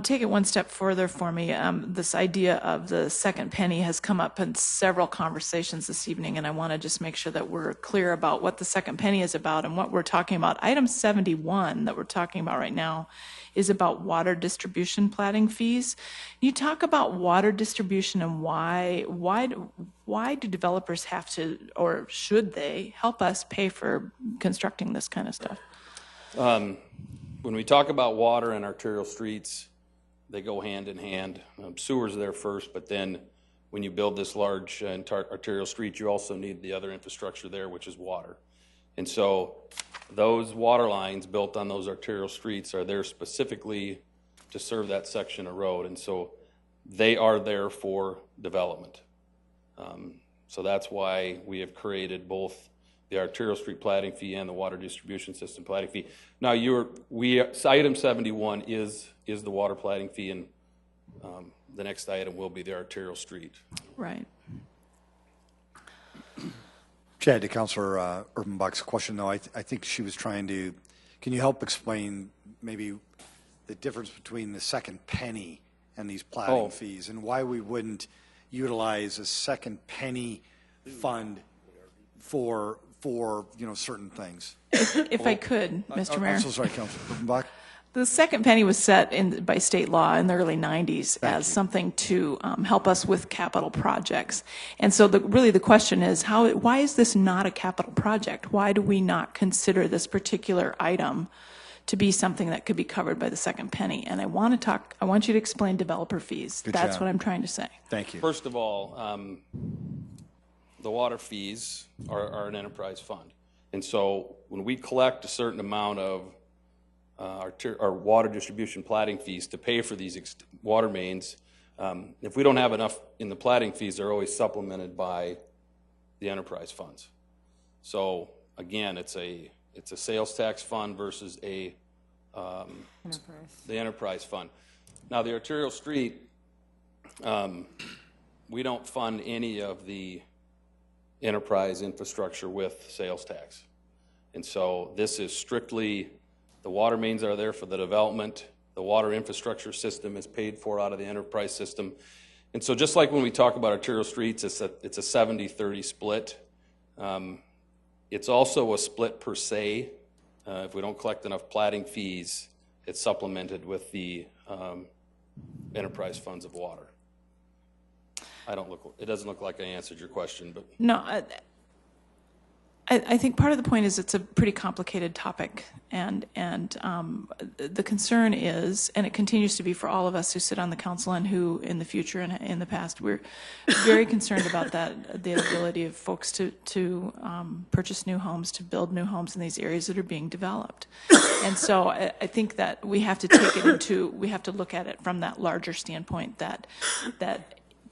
take it one step further for me. This idea of the second penny has come up in several conversations this evening, and I want to just make sure that we're clear about what the second penny is about and what we're talking about. Item 71 that we're talking about right now is about water distribution platting fees. You talk about water distribution and why do developers have to, or should they, help us pay for constructing this kind of stuff? When we talk about water and arterial streets, they go hand in hand. Sewer's there first, but then when you build this large arterial street, you also need the other infrastructure there, which is water. And so those water lines built on those arterial streets are there specifically to serve that section of road. And so they are there for development. So that's why we have created both the arterial street platting fee and the water distribution system platting fee. Now, item 71 is the water platting fee, and the next item will be the arterial street. Right. Chad, to Councilor Urtenbach's question, though, I think she was trying to, can you help explain maybe the difference between the second penny and these platting fees, and why we wouldn't utilize a second penny fund for certain things? If I could, Mr. Mayor. I'm so sorry, Councilor Urtenbach. The second penny was set by state law in the early 90s as something to help us with capital projects. And so really the question is, why is this not a capital project? Why do we not consider this particular item to be something that could be covered by the second penny. And I want you to explain developer fees. That's what I'm trying to say. Thank you. First of all, the water fees are an enterprise fund. And so when we collect a certain amount of our water distribution platting fees to pay for these water mains, if we don't have enough in the platting fees, they're always supplemented by the enterprise funds. So again, it's a sales tax fund versus the enterprise fund. Now the arterial street, we don't fund any of the enterprise infrastructure with sales tax. And so this is strictly, the water mains are there for the development. The water infrastructure system is paid for out of the enterprise system. And so just like when we talk about arterial streets, it's a 70-30 split. It's also a split per se. If we don't collect enough platting fees, it's supplemented with the enterprise funds of water. It doesn't look like I answered your question, but. No, I think part of the point is it's a pretty complicated topic, and the concern is, and it continues to be for all of us who sit on the council and who in the future and in the past, we're very concerned about the ability of folks to purchase new homes, to build new homes in these areas that are being developed. And so I think that we have to we have to look at it from that larger standpoint, that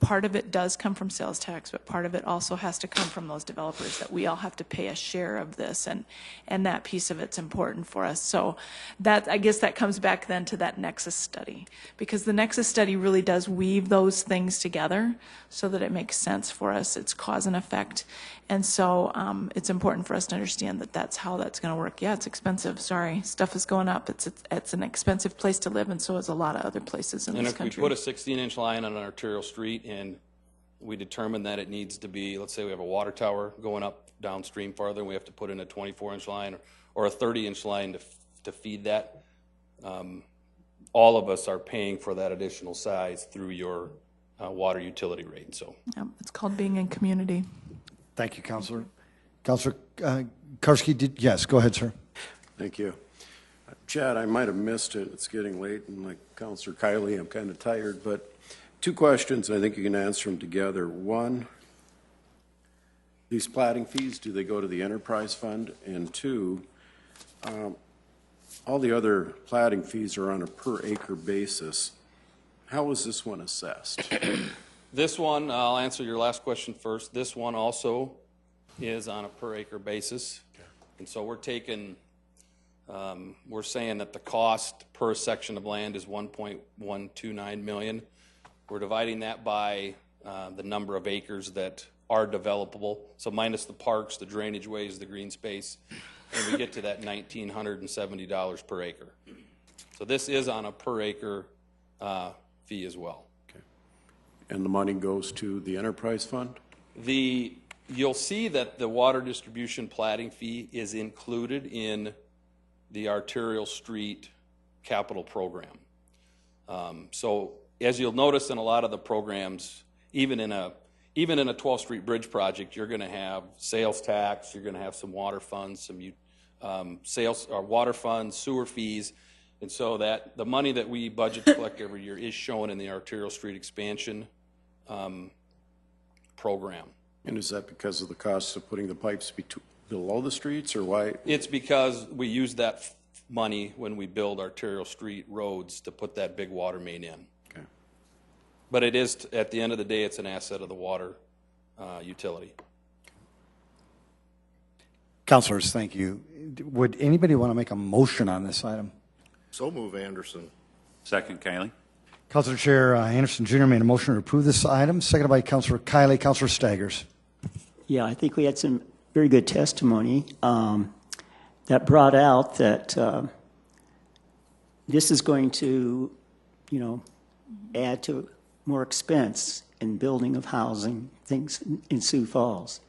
part of it does come from sales tax, but part of it also has to come from those developers, that we all have to pay a share of this, and that piece of it's important for us. So that, I guess that comes back then to that nexus study, because the nexus study really does weave those things together so that it makes sense for us. It's cause and effect. And so it's important for us to understand that that's how that's going to work. Yeah, it's expensive. Sorry, stuff is going up. It's an expensive place to live, and so is a lot of other places in this country. And if we put a 16-inch line on an arterial street and we determine that it needs to be, let's say we have a water tower going up downstream farther, and we have to put in a 24-inch line or a 30-inch line to feed that, all of us are paying for that additional size through your water utility rate. So it's called being in community. Thank you, Councilor. Councilor Karski, yes, go ahead, sir. Thank you. Chad, I might have missed it. It's getting late, and like Councilor Kiley, I'm kind of tired, but two questions, I think you can answer them together. One, these platting fees, do they go to the enterprise fund? And two, all the other platting fees are on a per acre basis. How is this one assessed? This one, I'll answer your last question first. This one also is on a per acre basis. Okay. And so we're taking, we're saying that the cost per section of land is $1.129 million. We're dividing that by the number of acres that are developable. So minus the parks, the drainage ways, the green space, and we get to that $1,970 per acre. So this is on a per acre fee as well. And the money goes to the enterprise fund? You'll see that the water distribution platting fee is included in the arterial street capital program. So as you'll notice in a lot of the programs, even in a 12th Street Bridge project, you're going to have sales tax, you're going to have some water funds, some sales or water funds, sewer fees. And so that the money that we budget to collect every year is shown in the arterial street expansion program. And is that because of the cost of putting the pipes below the streets, or why? It's because we use that money when we build arterial street roads to put that big water main in. Okay. But it is, at the end of the day, it's an asset of the water utility. Councilors, thank you. Would anybody want to make a motion on this item? So move, Anderson. Second, Kiley. Councilor Chair Anderson Jr. made a motion to approve this item, seconded by Councilor Kiley. Councilor Staggers. Yeah, I think we had some very good testimony that brought out that this is going to, add to more expense in building of housing, things in Sioux Falls.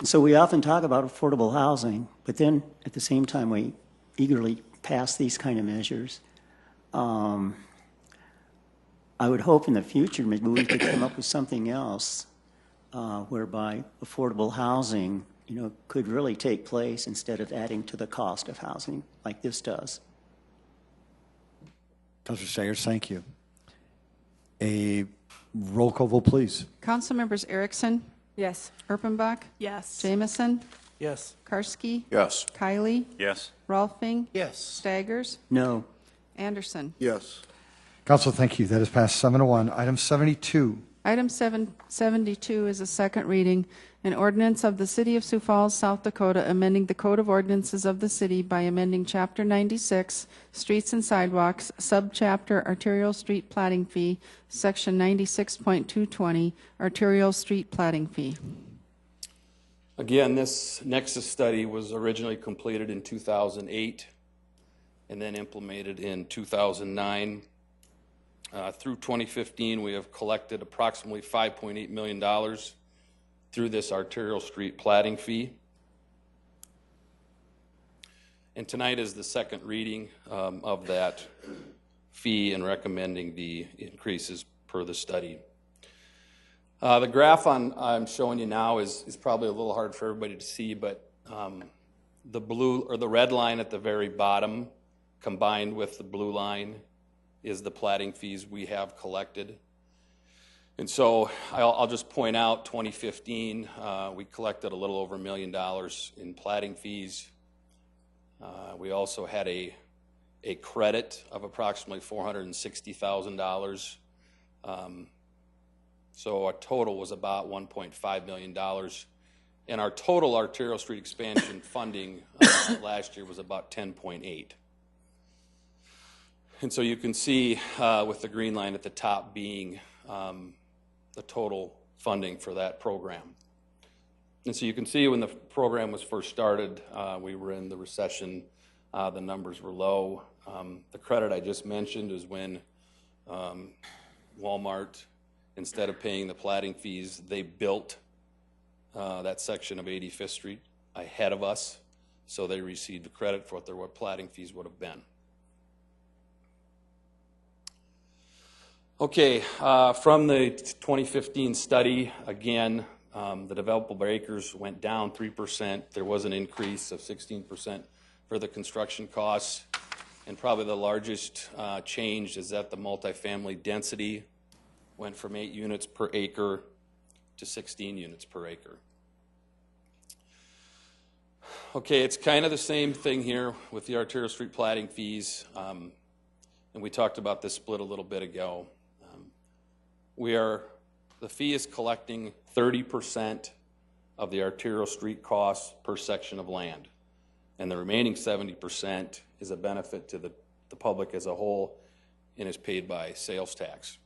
And so we often talk about affordable housing, but then at the same time we eagerly pass these kind of measures. I would hope in the future maybe we could come up with something else whereby affordable housing, could really take place instead of adding to the cost of housing like this does. Councilor Sayers, thank you. A roll call vote, please. Councilmembers Erickson, Yes. Erpenbach, Yes. Jamison, Yes. Karski, Yes. Kylie, Yes. Rolfing, Yes. Staggers, No. Anderson. Yes. Council, thank you. That is passed 7-1. Item 72. Item 772 is a second reading, an ordinance of the City of Sioux Falls, South Dakota, amending the Code of Ordinances of the city by amending Chapter 96, Streets and Sidewalks, Subchapter Arterial Street Plating Fee, Section 96.220, Arterial Street Plating Fee. Again, this Nexus study was originally completed in 2008 and then implemented in 2009. Through 2015, we have collected approximately $5.8 million through this arterial street plating fee. And tonight is the second reading of that fee and recommending the increases per the study. The graph I'm showing you now is probably a little hard for everybody to see, but the blue or the red line at the very bottom combined with the blue line is the plating fees we have collected. And so I'll just point out 2015, we collected a little over $1 million in plating fees. We also had a credit of approximately $460,000. So our total was about $1.5 million. And our total arterial street expansion funding last year was about 10.8. And so you can see with the green line at the top being the total funding for that program. And so you can see when the program was first started, we were in the recession, the numbers were low. The credit I just mentioned is when Walmart, instead of paying the plating fees, they built that section of 85th Street ahead of us, so they received the credit for what plating fees would have been. Okay, from the 2015 study, again, the developable acres went down 3%. There was an increase of 16% for the construction costs. And probably the largest change is that the multifamily density went from 8 units per acre to 16 units per acre. Okay, it's kind of the same thing here with the arterial street plating fees. And we talked about this split a little bit ago. The fee is collecting 30% of the arterial street costs per section of land. And the remaining 70% is a benefit to the public as a whole and is paid by sales tax.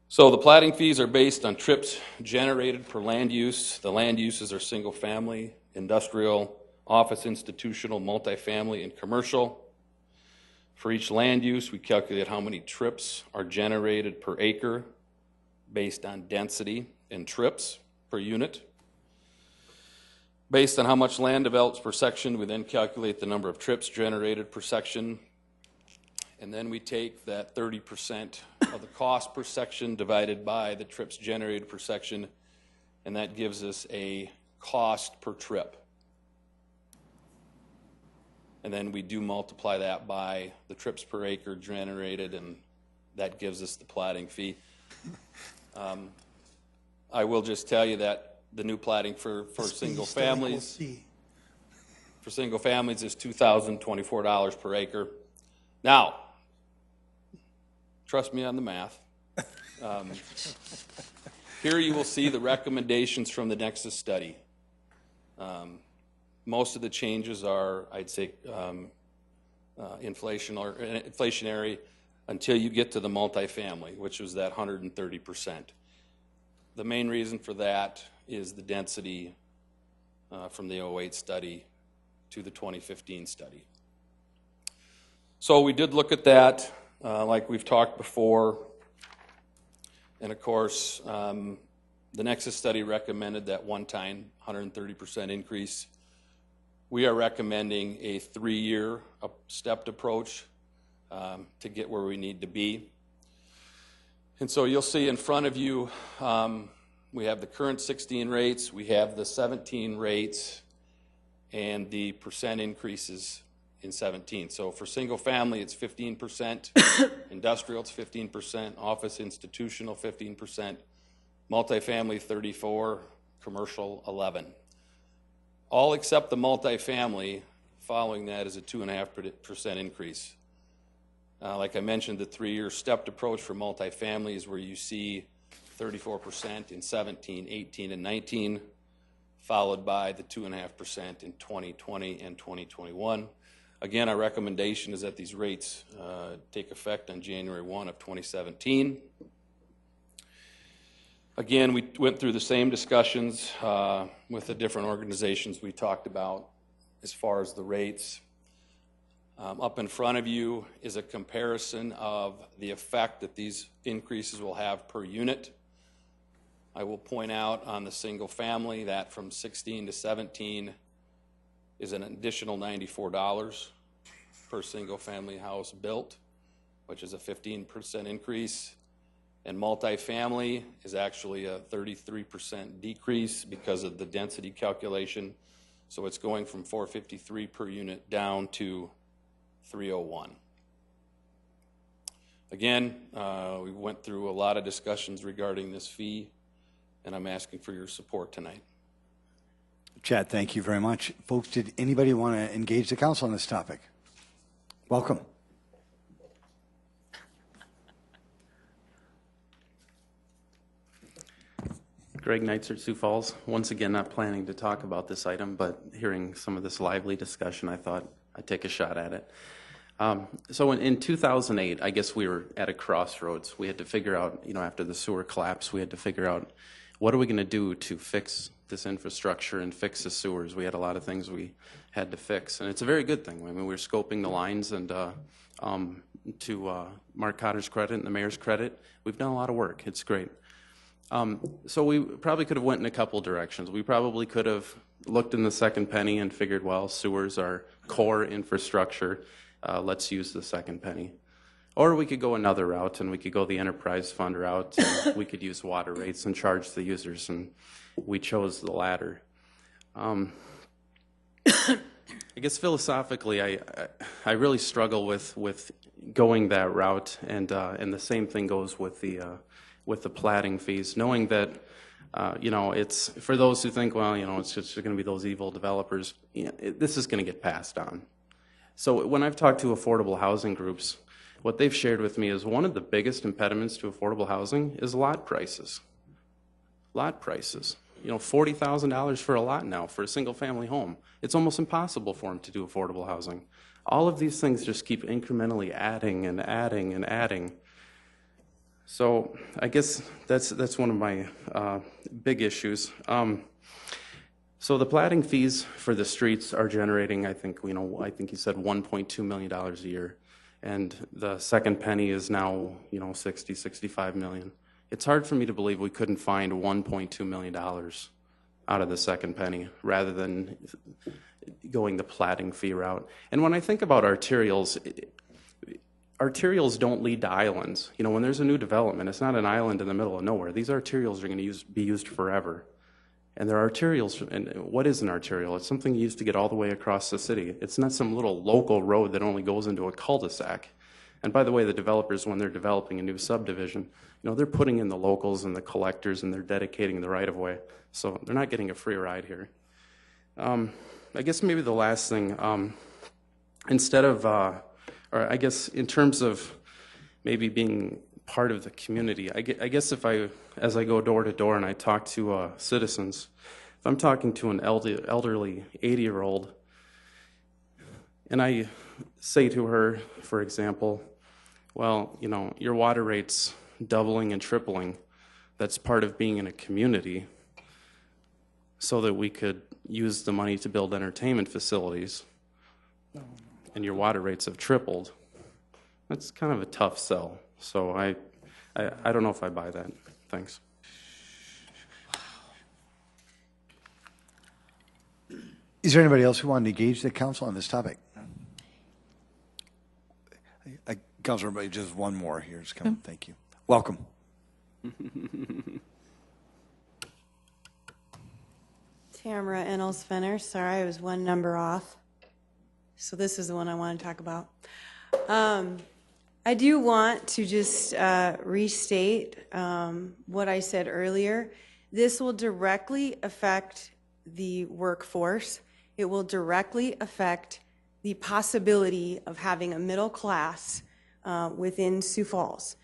So the plating fees are based on trips generated per land use. The land uses are single family, industrial, office, institutional, multifamily, and commercial. For each land use, we calculate how many trips are generated per acre based on density and trips per unit. Based on how much land develops per section, we then calculate the number of trips generated per section. And then we take that 30% of the cost per section divided by the trips generated per section, and that gives us a cost per trip. And then we do multiply that by the trips per acre generated, and that gives us the plating fee. I will just tell you that the new plating for single families is $2,024 per acre. Now, trust me on the math. Here you will see the recommendations from the Nexus study. Most of the changes are, I'd say, inflationary until you get to the multifamily, which was that 130%. The main reason for that is the density from the 2008 study to the 2015 study. So we did look at that, like we've talked before. And of course, the Nexus study recommended that one-time 130% increase. We are recommending a 3-year stepped approach to get where we need to be. And so you'll see in front of you, we have the current 16 rates, we have the 17 rates, and the percent increases in 17. So for single family, it's 15%, industrial, it's 15%, office institutional, 15%, multifamily, 34%, commercial, 11%. All except the multifamily, following that is a 2.5% increase. Like I mentioned, the 3-year stepped approach for multifamily is where you see 34% in 17, 18, and 19, followed by the 2.5% in 2020 and 2021. Again, our recommendation is that these rates take effect on January 1 of 2017. Again, we went through the same discussions with the different organizations we talked about as far as the rates. Up in front of you is a comparison of the effect that these increases will have per unit. I will point out on the single family that from 16 to 17 is an additional $94 per single family house built, which is a 15% increase. And multifamily is actually a 33% decrease because of the density calculation. So it's going from 453 per unit down to 301. Again, we went through a lot of discussions regarding this fee, and I'm asking for your support tonight. Chad, thank you very much. Folks, did anybody want to engage the council on this topic? Welcome. Greg Neitzer, Sioux Falls. Once again, not planning to talk about this item, but hearing some of this lively discussion, I thought I'd take a shot at it. So in 2008, I guess we were at a crossroads. We had to figure out, after the sewer collapse, we had to figure out what are we going to do to fix this infrastructure and fix the sewers. We had a lot of things we had to fix, and it's a very good thing. I mean, we were scoping the lines, and to Mark Cotter's credit and the mayor's credit, we've done a lot of work. It's great. So we probably could have went in a couple directions. We probably could have looked in the second penny and figured, well, sewers are core infrastructure. Let's use the second penny. Or we could go another route, and we could go the enterprise fund route. And we could use water rates and charge the users, and we chose the latter. I guess philosophically, I really struggle with going that route, and the same thing goes with the platting fees, knowing that it's for those who think, well, it's just going to be those evil developers. This is going to get passed on. So when I've talked to affordable housing groups, what they've shared with me is one of the biggest impediments to affordable housing is lot prices. Lot prices. $40,000 for a lot now for a single family home. It's almost impossible for them to do affordable housing. All of these things just keep incrementally adding and adding and adding. So I guess that's one of my big issues. So the platting fees for the streets are generating, I think he said $1.2 million a year, and the second penny is now 65 million. It's hard for me to believe we couldn't find $1.2 million out of the second penny rather than going the platting fee route. And when I think about arterials, arterials don't lead to islands. When there's a new development, it's not an island in the middle of nowhere. These arterials are going to be used forever. And they're arterials, and what is an arterial? It's something used to get all the way across the city. It's not some little local road that only goes into a cul-de-sac. And by the way, the developers, when they're developing a new subdivision, they're putting in the locals and the collectors, and they're dedicating the right-of-way. So they're not getting a free ride here. I guess maybe the last thing, instead of, or I guess in terms of maybe being part of the community, I guess as I go door to door and I talk to citizens, if I'm talking to an elderly 80-year-old, and I say to her, for example, well, your water rate's doubling and tripling. That's part of being in a community so that we could use the money to build entertainment facilities, and your water rates have tripled. That's kind of a tough sell. So I don't know if I buy that. Thanks. Is there anybody else who wanted to engage the council on this topic? Councilor, just one more here. Just come. Thank you. Welcome. Tamara Ennels Fenner. Sorry, I was one number off. So this is the one I want to talk about. I do want to just restate what I said earlier. This will directly affect the workforce. It will directly affect the possibility of having a middle class within Sioux Falls.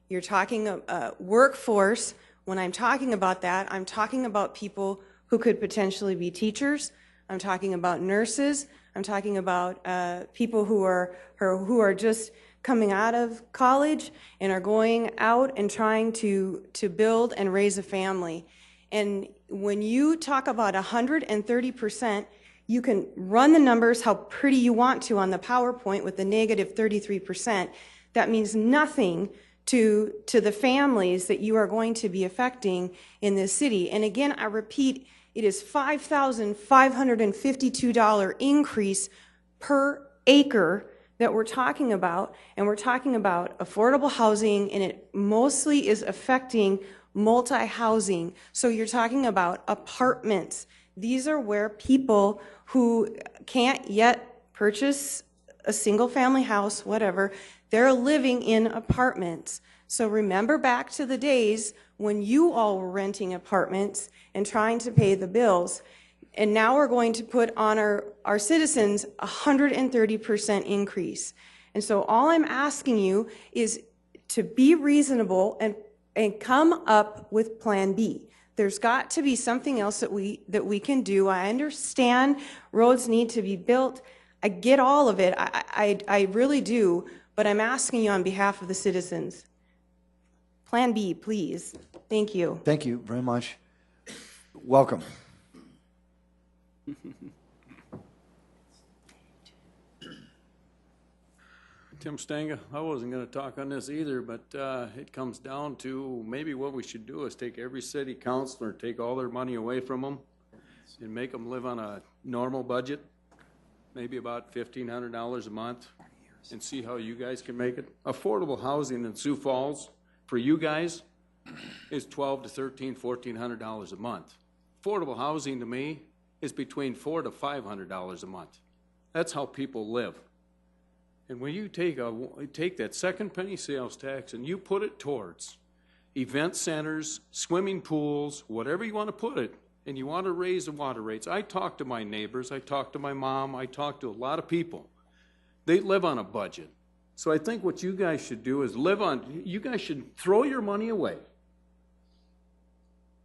You're talking workforce. When I'm talking about that, I'm talking about people who could potentially be teachers. I'm talking about nurses. I'm talking about people who are just coming out of college and are going out and trying to build and raise a family. And when you talk about 130%, you can run the numbers how pretty you want to on the PowerPoint with the negative 33%. That means nothing to the families that you are going to be affecting in this city. And again, I repeat, it is $5,552 increase per acre that we're talking about, and we're talking about affordable housing, and it mostly is affecting multi-housing. So you're talking about apartments. These are where people who can't yet purchase a single-family house, whatever, they're living in apartments. So remember back to the days when you all were renting apartments and trying to pay the bills. And now we're going to put on our citizens 130% increase. And so all I'm asking you is to be reasonable and come up with Plan B. There's got to be something else that we can do. I understand roads need to be built. I get all of it. I really do. But I'm asking you on behalf of the citizens. Plan B, please. Thank you. Thank you very much. Welcome. Tim Stanga, I wasn't going to talk on this either, but it comes down to maybe what we should do is take every city councilor, take all their money away from them and make them live on a normal budget, maybe about $1,500 a month, and see how you guys can make it. Affordable housing in Sioux Falls for you guys is $1,200 to $1,300, $1,400 a month. Affordable housing to me is between $400 to $500 a month. That's how people live. And when you take that second penny sales tax and you put it towards event centers, swimming pools, whatever you want to put it, and you want to raise the water rates. I talk to my neighbors, I talk to my mom, I talk to a lot of people. They live on a budget. So I think what you guys should do is you guys should throw your money away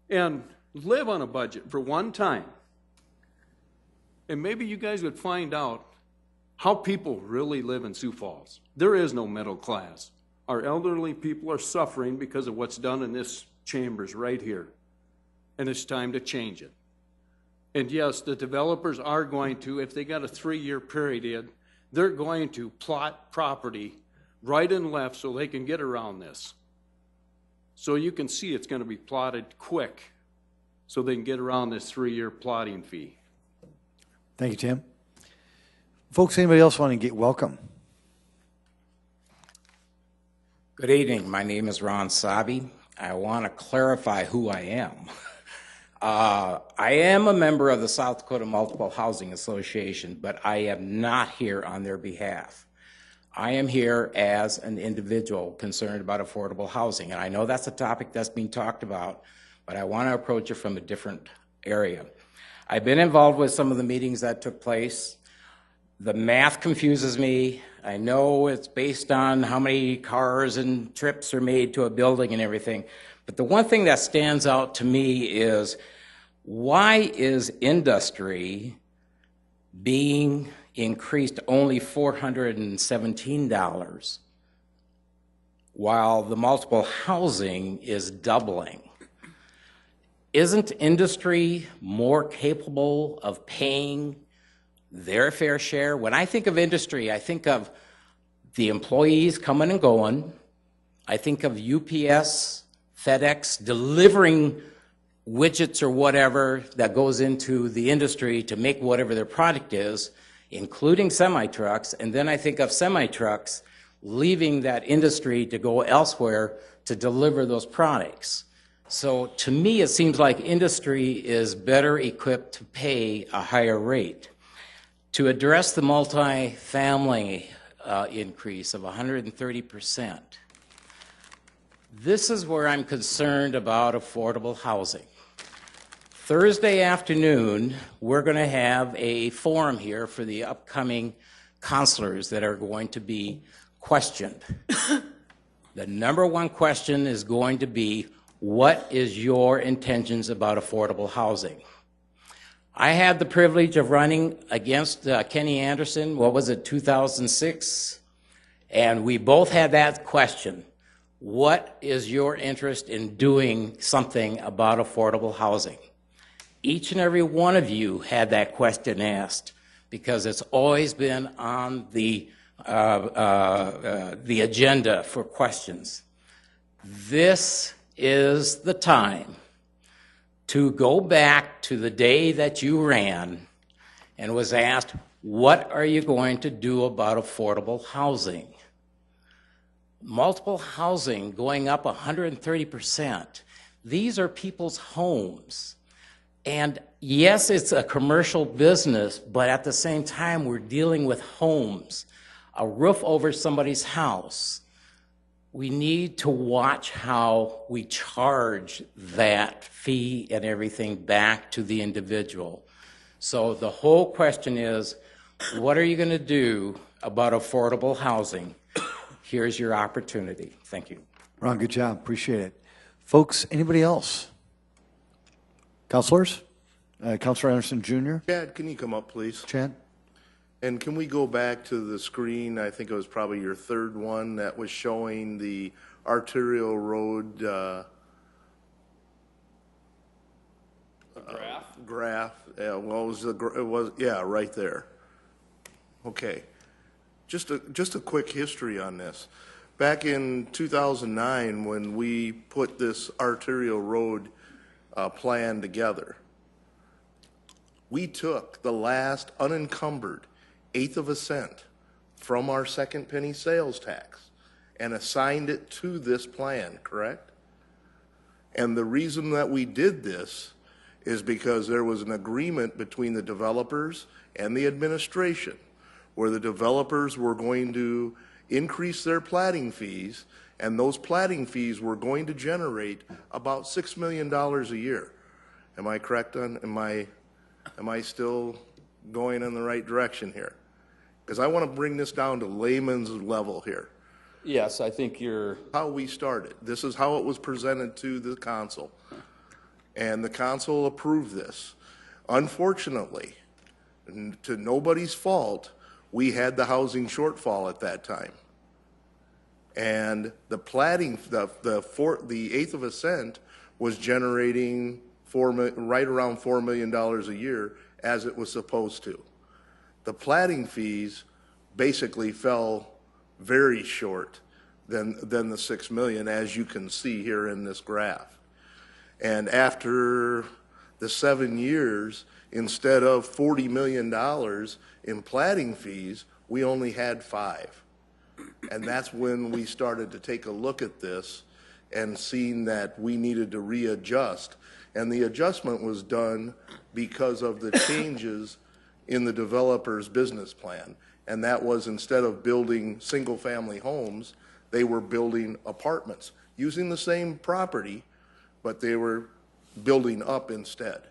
and live on a budget for one time. And maybe you guys would find out how people really live in Sioux Falls. There is no middle class. Our elderly people are suffering because of what's done in this chambers right here. And it's time to change it. And yes, the developers are going to, if they got a 3-year period, they're going to plot property right and left so they can get around this. So you can see it's going to be plotted quick so they can get around this 3-year plotting fee. Thank you, Tim. Folks, anybody else want to get welcome? Good evening. My name is Ron Sabi. I want to clarify who I am. I am a member of the South Dakota Multiple Housing Association, but I am not here on their behalf. I am here as an individual concerned about affordable housing, and I know that's a topic that's being talked about, but I want to approach it from a different area. I've been involved with some of the meetings that took place. The math confuses me. I know it's based on how many cars and trips are made to a building and everything, but the one thing that stands out to me is why is industry being increased only $417 while the multiple housing is doubling? Isn't industry more capable of paying their fair share? When I think of industry, I think of the employees coming and going. I think of UPS, FedEx delivering widgets or whatever that goes into the industry to make whatever their product is, including semi-trucks. And then I think of semi-trucks leaving that industry to go elsewhere to deliver those products. So to me, it seems like industry is better equipped to pay a higher rate. To address the multifamily increase of 130%, this is where I'm concerned about affordable housing. Thursday afternoon, we're going to have a forum here for the upcoming counselors that are going to be questioned. The number one question is going to be, what is your intentions about affordable housing? I had the privilege of running against Kenny Anderson, what was it, 2006? And we both had that question. What is your interest in doing something about affordable housing? Each and every one of you had that question asked because it's always been on the agenda for questions. This is the time to go back to the day that you ran and was asked, what are you going to do about affordable housing? Multiple housing going up 130%. These are people's homes. And yes, it's a commercial business, but at the same time, we're dealing with homes, a roof over somebody's house. We need to watch how we charge that fee and everything back to the individual. So the whole question is, what are you going to do about affordable housing? Here's your opportunity. Thank you. Ron, good job. Appreciate it. Folks, anybody else? Counselors? Counselor Anderson Jr.? Chad, can you come up, please? Chad? And can we go back to the screen? I think it was probably your third one that was showing the arterial road graph. Yeah, well, it was right there. Okay. Just a quick history on this. Back in 2009, when we put this arterial road plan together, we took the last unencumbered eighth of a cent from our second penny sales tax and assigned it to this plan, correct? And the reason that we did this is because there was an agreement between the developers and the administration where the developers were going to increase their platting fees, and those platting fees were going to generate about $6 million a year. Am I correct on, am I still going in the right direction here? Because I want to bring this down to layman's level here. Yes, I think you're... How we started. This is how it was presented to the council. And the council approved this. Unfortunately, to nobody's fault, we had the housing shortfall at that time. And the platting, the eighth of a cent was generating right around $4 million a year as it was supposed to. The platting fees basically fell very short than the $6 million, as you can see here in this graph. And after the 7 years, instead of $40 million in platting fees, we only had 5. And that's when we started to take a look at this and seen that we needed to readjust. And the adjustment was done because of the changes in the developer's business plan. And that was, instead of building single-family homes, they were building apartments using the same property, but they were building up instead.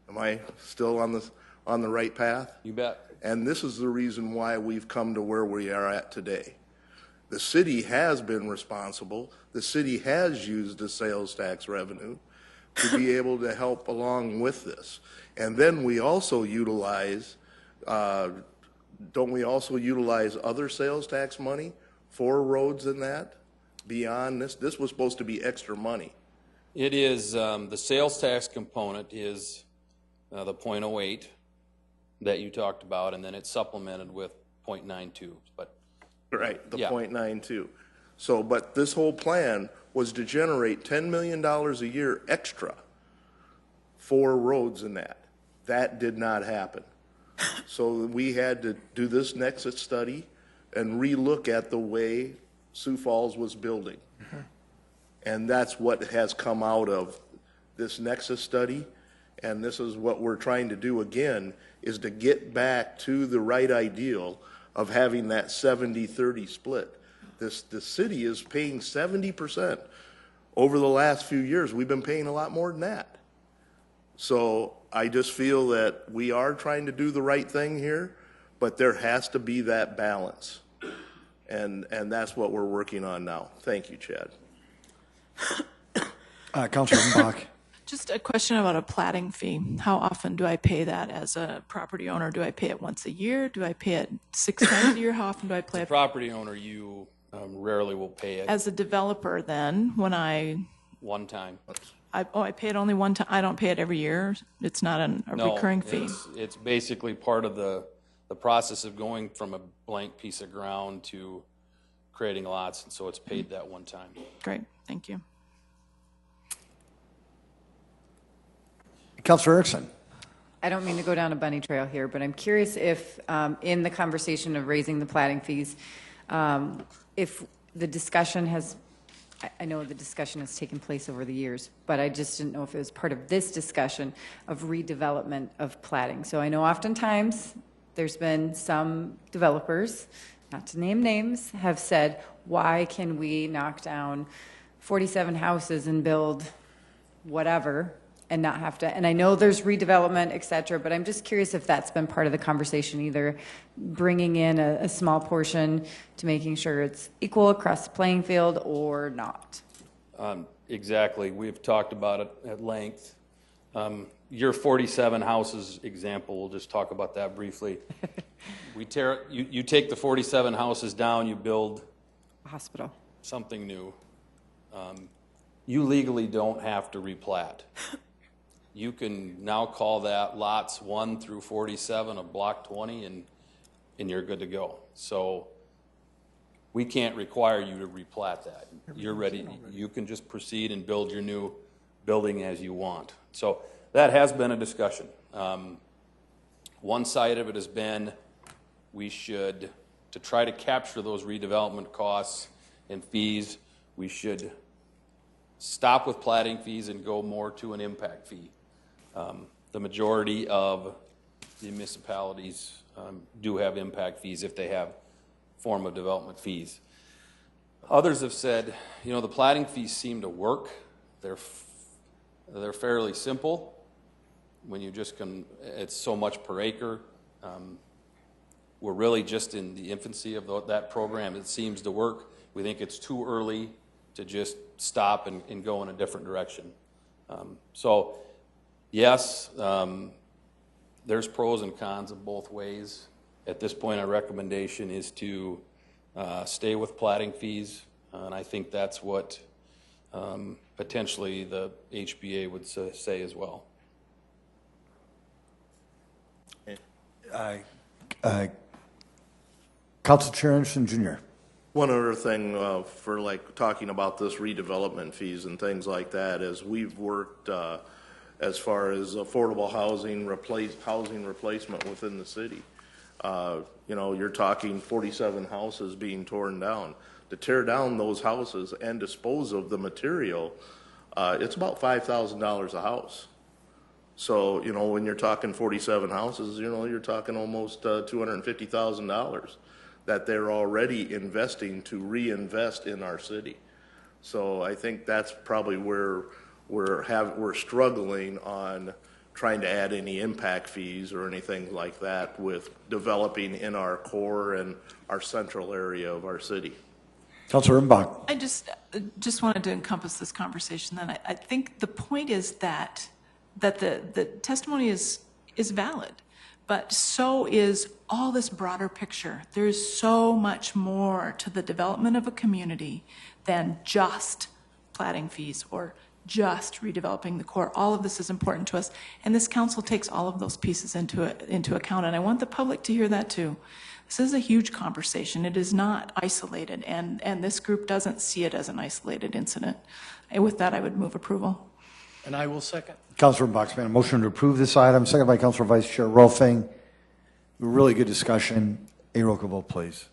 Am I still on the right path? You bet. And this is the reason why we've come to where we are at today. The city has been responsible. The city has used the sales tax revenue to be able to help along with this. And then we also utilize, don't we also utilize other sales tax money for roads and that? Beyond this, this was supposed to be extra money. It is, the sales tax component is the .08 that you talked about, and then it's supplemented with .92. But right, the .92. So, but this whole plan was to generate $10 million a year extra for roads and that. That did not happen. So we had to do this nexus study and relook at the way Sioux Falls was building. And that's what has come out of this nexus study. And this is what we're trying to do again, is to get back to the right ideal of having that 70-30 split. The city is paying 70%. Over the last few years, we've been paying a lot more than that. So I just feel that we are trying to do the right thing here, but there has to be that balance. And that's what we're working on now. Thank you, Chad. Councilor Bach. Just a question about a platting fee. How often do I pay that as a property owner? Do I pay it once a year? Do I pay it 6 times a year? How often do I pay it? Property owner, you rarely will pay it. As a developer, then, when one time. I pay it only one time. I don't pay it every year. It's not a recurring fee. It's basically part of the process of going from a blank piece of ground to creating lots, and so it's paid that one time. Great, thank you. Councilor Erickson. I don't mean to go down a bunny trail here, but I'm curious if, in the conversation of raising the platting fees, if the discussion has, I know the discussion has taken place over the years, but I just didn't know if it was part of this discussion of redevelopment of platting. So I know oftentimes there's been some developers, not to name names, have said, why can we knock down 47 houses and build whatever and not have to, and I know there's redevelopment, et cetera, but I'm just curious if that's been part of the conversation, either bringing in a small portion to making sure it's equal across the playing field or not. Exactly. We've talked about it at length. Your 47 houses example, we'll just talk about that briefly. You take the 47 houses down, you build a hospital, something new. You legally don't have to replat. You can now call that lots 1 through 47 of block 20 and you're good to go. So we can't require you to replat that. You're ready. You can just proceed and build your new building as you want. So that has been a discussion. One side of it has been we should, to try to capture those redevelopment costs and fees, we should stop with platting fees and go more to an impact fee. The majority of the municipalities do have impact fees if they have form of development fees. Others have said, you know, the platting fees seem to work. They're fairly simple. When you just can, it's so much per acre. We're really just in the infancy of that program. It seems to work. We think it's too early to just stop and go in a different direction. So yes, there's pros and cons of both ways. At this point, our recommendation is to stay with platting fees, and I think that's what potentially the HBA would say as well. Council Chair Anderson, Jr. One other thing for like talking about this redevelopment fees and things like that is we've worked as far as affordable housing replacement within the city. You know, you're talking 47 houses being torn down. To tear down those houses and dispose of the material, it's about $5,000 a house. So, you know, when you're talking 47 houses, you know, you're talking almost $250,000 that they're already investing to reinvest in our city. So I think that's probably where we're struggling on trying to add any impact fees or anything like that with developing in our core and our central area of our city. Councilor Umbach. I just wanted to encompass this conversation. Then I think the point is that the testimony is valid, but so is all this broader picture. There's so much more to the development of a community than just platting fees or just redeveloping the core. All of this is important to us, and this council takes all of those pieces into account, and I want the public to hear that too. This is a huge conversation. It is not isolated, and this group doesn't see it as an isolated incident. And with that, I would move approval. And I will second. Councilor Boxman, a motion to approve this item, second by Councilor Vice Chair Rolfing. Really good discussion. A roll call vote, please.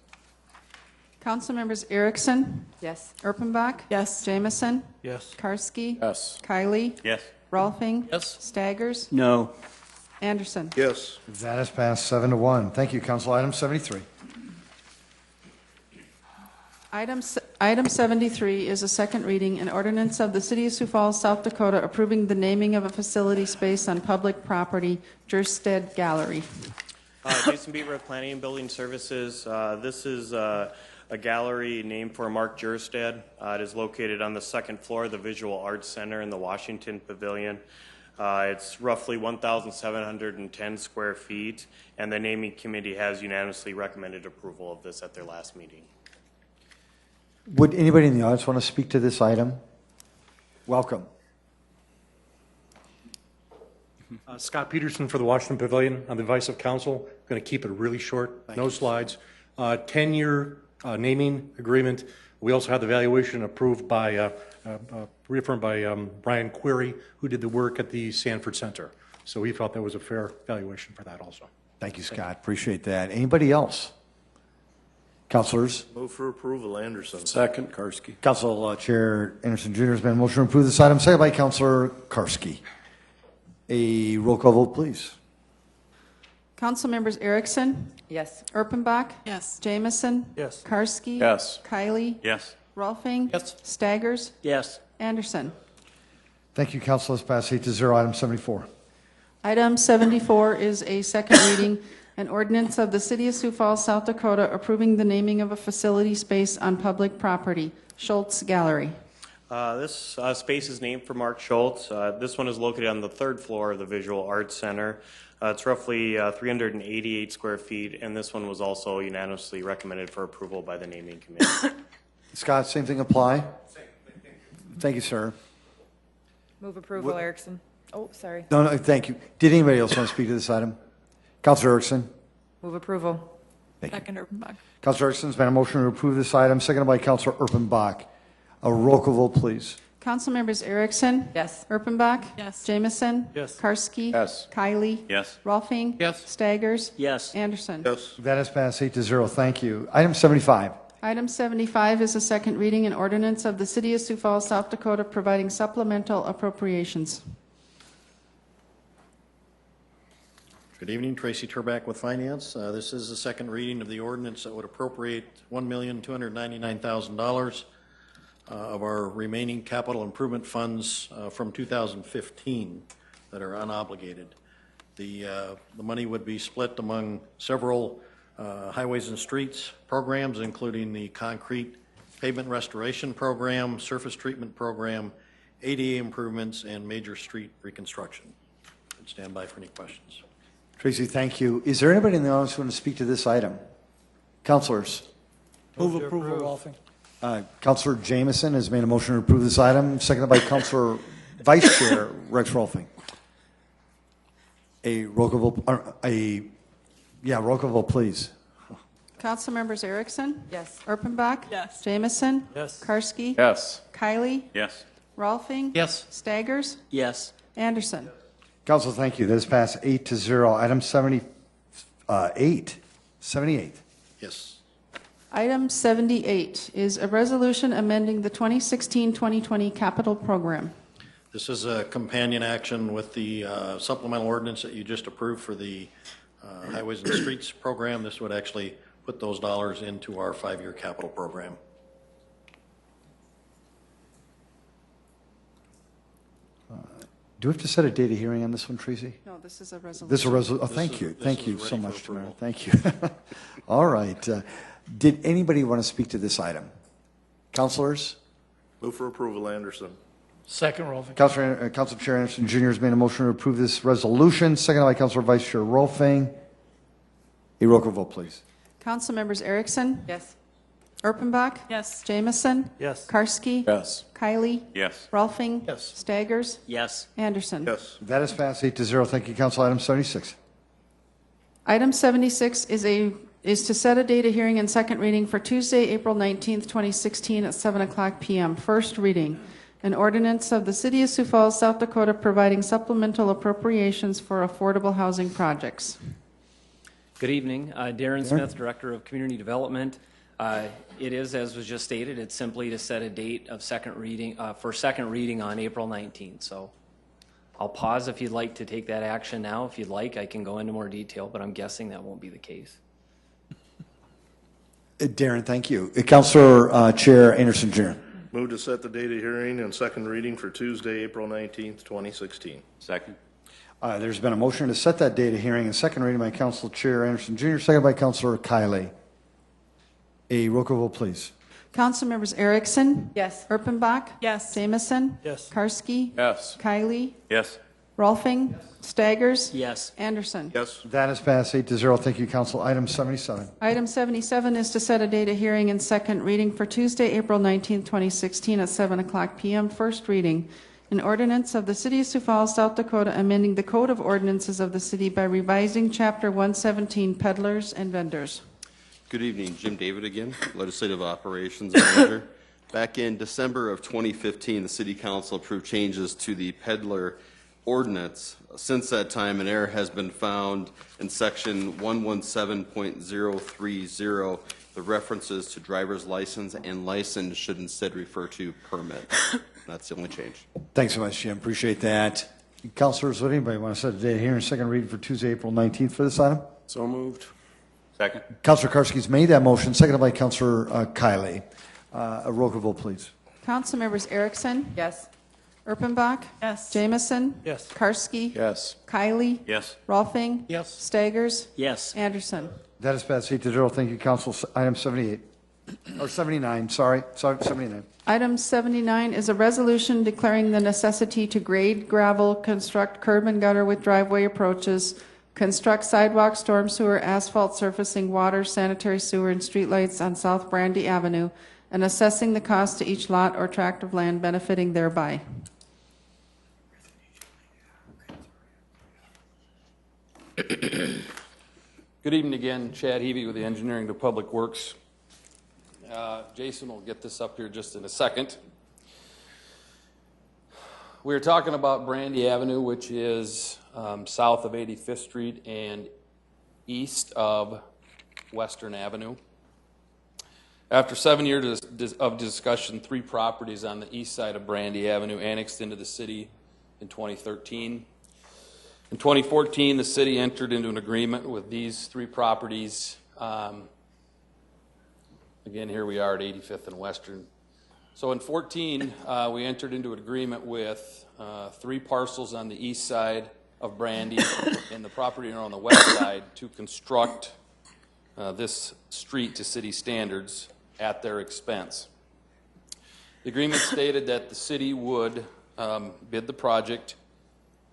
Council members Erickson? Yes. Erpenbach? Yes. Jamison? Yes. Karski? Yes. Kylie? Yes. Rolfing? Yes. Staggers? No. Anderson? Yes. That has passed 7-1. Thank you, Council. Item 73. Item 73 is a second reading, an ordinance of the City of Sioux Falls, South Dakota, approving the naming of a facility space on public property, Jerstead Gallery. Jason Beaver of Planning and Building Services. This is a gallery named for Mark Jerstead. It is located on the second floor of the Visual Arts Center in the Washington Pavilion. It's roughly 1,710 square feet, and the naming committee has unanimously recommended approval of this at their last meeting. Would anybody in the audience want to speak to this item? Welcome. Scott Peterson for the Washington Pavilion. I'm the Vice of Council. Going to keep it really short, no slides. 10-year naming agreement. We also had the valuation approved by, reaffirmed by Brian Query, who did the work at the Sanford Center. So we felt that was a fair valuation for that also. Thank you, Scott. Appreciate that. Anybody else? Councilors? Move for approval, Anderson. Second, Karski. Council Chair Anderson Jr. has been motion to approve this item. Second by Councilor Karski. A roll call vote, please. Council members Erickson? Yes. Erpenbach? Yes. Jamison? Yes. Karski? Yes. Kylie? Yes. Rolfing? Yes. Staggers? Yes. Anderson? Thank you, Council. Has passed 8-0. Item 74. Item 74 is a second reading, an ordinance of the City of Sioux Falls, South Dakota, approving the naming of a facility space on public property, Schultz Gallery. This space is named for Mark Schultz. This one is located on the third floor of the Visual Arts Center. It's roughly 388 square feet, and this one was also unanimously recommended for approval by the naming committee. Scott, same thing apply? Thank you, sir. Move approval, Erickson. Oh, sorry. No, thank you. Did anybody else want to speak to this item? Councilor Erickson? Move approval. Second, Erpenbach. Councilor Erickson's been a motion to approve this item, seconded by Councilor Erpenbach. A roll call vote, please. Council members Erickson? Yes. Erpenbach? Yes. Jamison? Yes. Karski? Yes. Kylie? Yes. Rolfing? Yes. Staggers? Yes. Anderson? Yes. That has passed 8-0. Thank you. Item 75. Item 75 is a second reading, an ordinance of the City of Sioux Falls, South Dakota, providing supplemental appropriations. Good evening, Tracy Turback with Finance. This is the second reading of the ordinance that would appropriate $1,299,000 of our remaining capital improvement funds from 2015 that are unobligated. The money would be split among several highways and streets programs, including the concrete pavement restoration program, surface treatment program, ADA improvements, and major street reconstruction. I'd stand by for any questions. Tracy, thank you. Is there anybody in the audience who want to speak to this item? Councilors? Move approval, Rolfing. Councilor Jamison has made a motion to approve this item, seconded by Councilor Vice Chair Rex Rolfing. A roll call vote, roll call vote, please. Council members Erickson? Yes. Erpenbach? Yes. Jamison? Yes. Karski? Yes. Kylie? Yes. Rolfing? Yes. Staggers? Yes. Anderson? Council, thank you. That has passed 8-0. Item 78. Yes. Item 78 is a resolution amending the 2016-2020 capital program. This is a companion action with the supplemental ordinance that you just approved for the Highways and Streets program. This would actually put those dollars into our 5-year capital program. Do we have to set a date of hearing on this one, Tracy? No, this is a resolution. This is a resolution. Oh, thank you. Thank you so much, Tamara. Thank you. All right. Did anybody want to speak to this item? Councilors? Move for approval, Anderson. Second, Rolfing. Council Chair Anderson Jr. has made a motion to approve this resolution, seconded by Councilor Vice Chair Rolfing. A roll call vote, please. Council members Erickson? Yes. Erpenbach? Yes. Jamison? Yes. Karski? Yes. Kylie? Yes. Rolfing? Yes. Staggers? Yes. Anderson? Yes. That is passed 8-0. Thank you, Council. Item 76. Item 76 is to set a date of hearing and second reading for Tuesday, April 19th, 2016 at 7:00 p.m. First reading, an ordinance of the City of Sioux Falls, South Dakota, providing supplemental appropriations for affordable housing projects. Good evening. Darren Smith, Director of Community Development. It is, as was just stated, it's simply to set a date of second reading for second reading on April 19th. So I'll pause if you'd like to take that action now. If you'd like, I can go into more detail, but I'm guessing that won't be the case. Darren, thank you. Councilor Chair Anderson Jr. Move to set the date of hearing and second reading for Tuesday, April 19th, 2016. Second. There's been a motion to set that date of hearing and second reading by Council Chair Anderson Jr., second by Councilor Kiley. A roll call vote, please. Council members Erickson? Yes. Erpenbach? Yes. Jamison? Yes. Karski? Yes. Kiley? Yes. Rolfing? Staggers? Yes. Anderson? Yes. That is passed 8-0. Thank you, Council. Item 77. Item 77 is to set a date of hearing and second reading for Tuesday, April 19, 2016 at 7:00 p.m. First reading. An ordinance of the City of Sioux Falls, South Dakota, amending the Code of Ordinances of the city by revising Chapter 117, Peddlers and Vendors. Good evening, Jim David again, Legislative Operations Manager. Back in December of 2015, the City Council approved changes to the peddler ordinance. Since that time, an error has been found in Section 117.030. The references to driver's license and license should instead refer to permit. That's the only change. Thanks so much, Jim. Appreciate that. Councilors, would anybody want to set a date of hearing and second reading for Tuesday, April 19th for this item? So moved. Second. Councilor Karski's made that motion, seconded by Councilor Kiley. A roll call vote, please. Council members Erickson? Yes. Erpenbach? Yes. Jamison? Yes. Karski? Yes. Kiley? Yes. Rolfing? Yes. Staggers? Yes. Anderson? That is passed 8-0. Thank you, Council. Item 78. Or 79, sorry, 79. Item 79 is a resolution declaring the necessity to grade, gravel, construct curb and gutter with driveway approaches, construct sidewalk, storm sewer, asphalt surfacing, water, sanitary sewer, and streetlights on South Brandy Avenue, and assessing the cost to each lot or tract of land benefiting thereby. Good evening again, Chad Heavey with the Engineering to Public Works. Jason will get this up here just in a second. We were talking about Brandy Avenue, which is south of 85th Street and east of Western Avenue. After 7 years of discussion, 3 properties on the east side of Brandy Avenue annexed into the city in 2013. In 2014, the city entered into an agreement with these 3 properties. Again, here we are at 85th and Western. So in 14, we entered into an agreement with 3 parcels on the east side of Brandy and the property owner on the west side to construct this street to city standards at their expense. The agreement stated that the city would bid the project,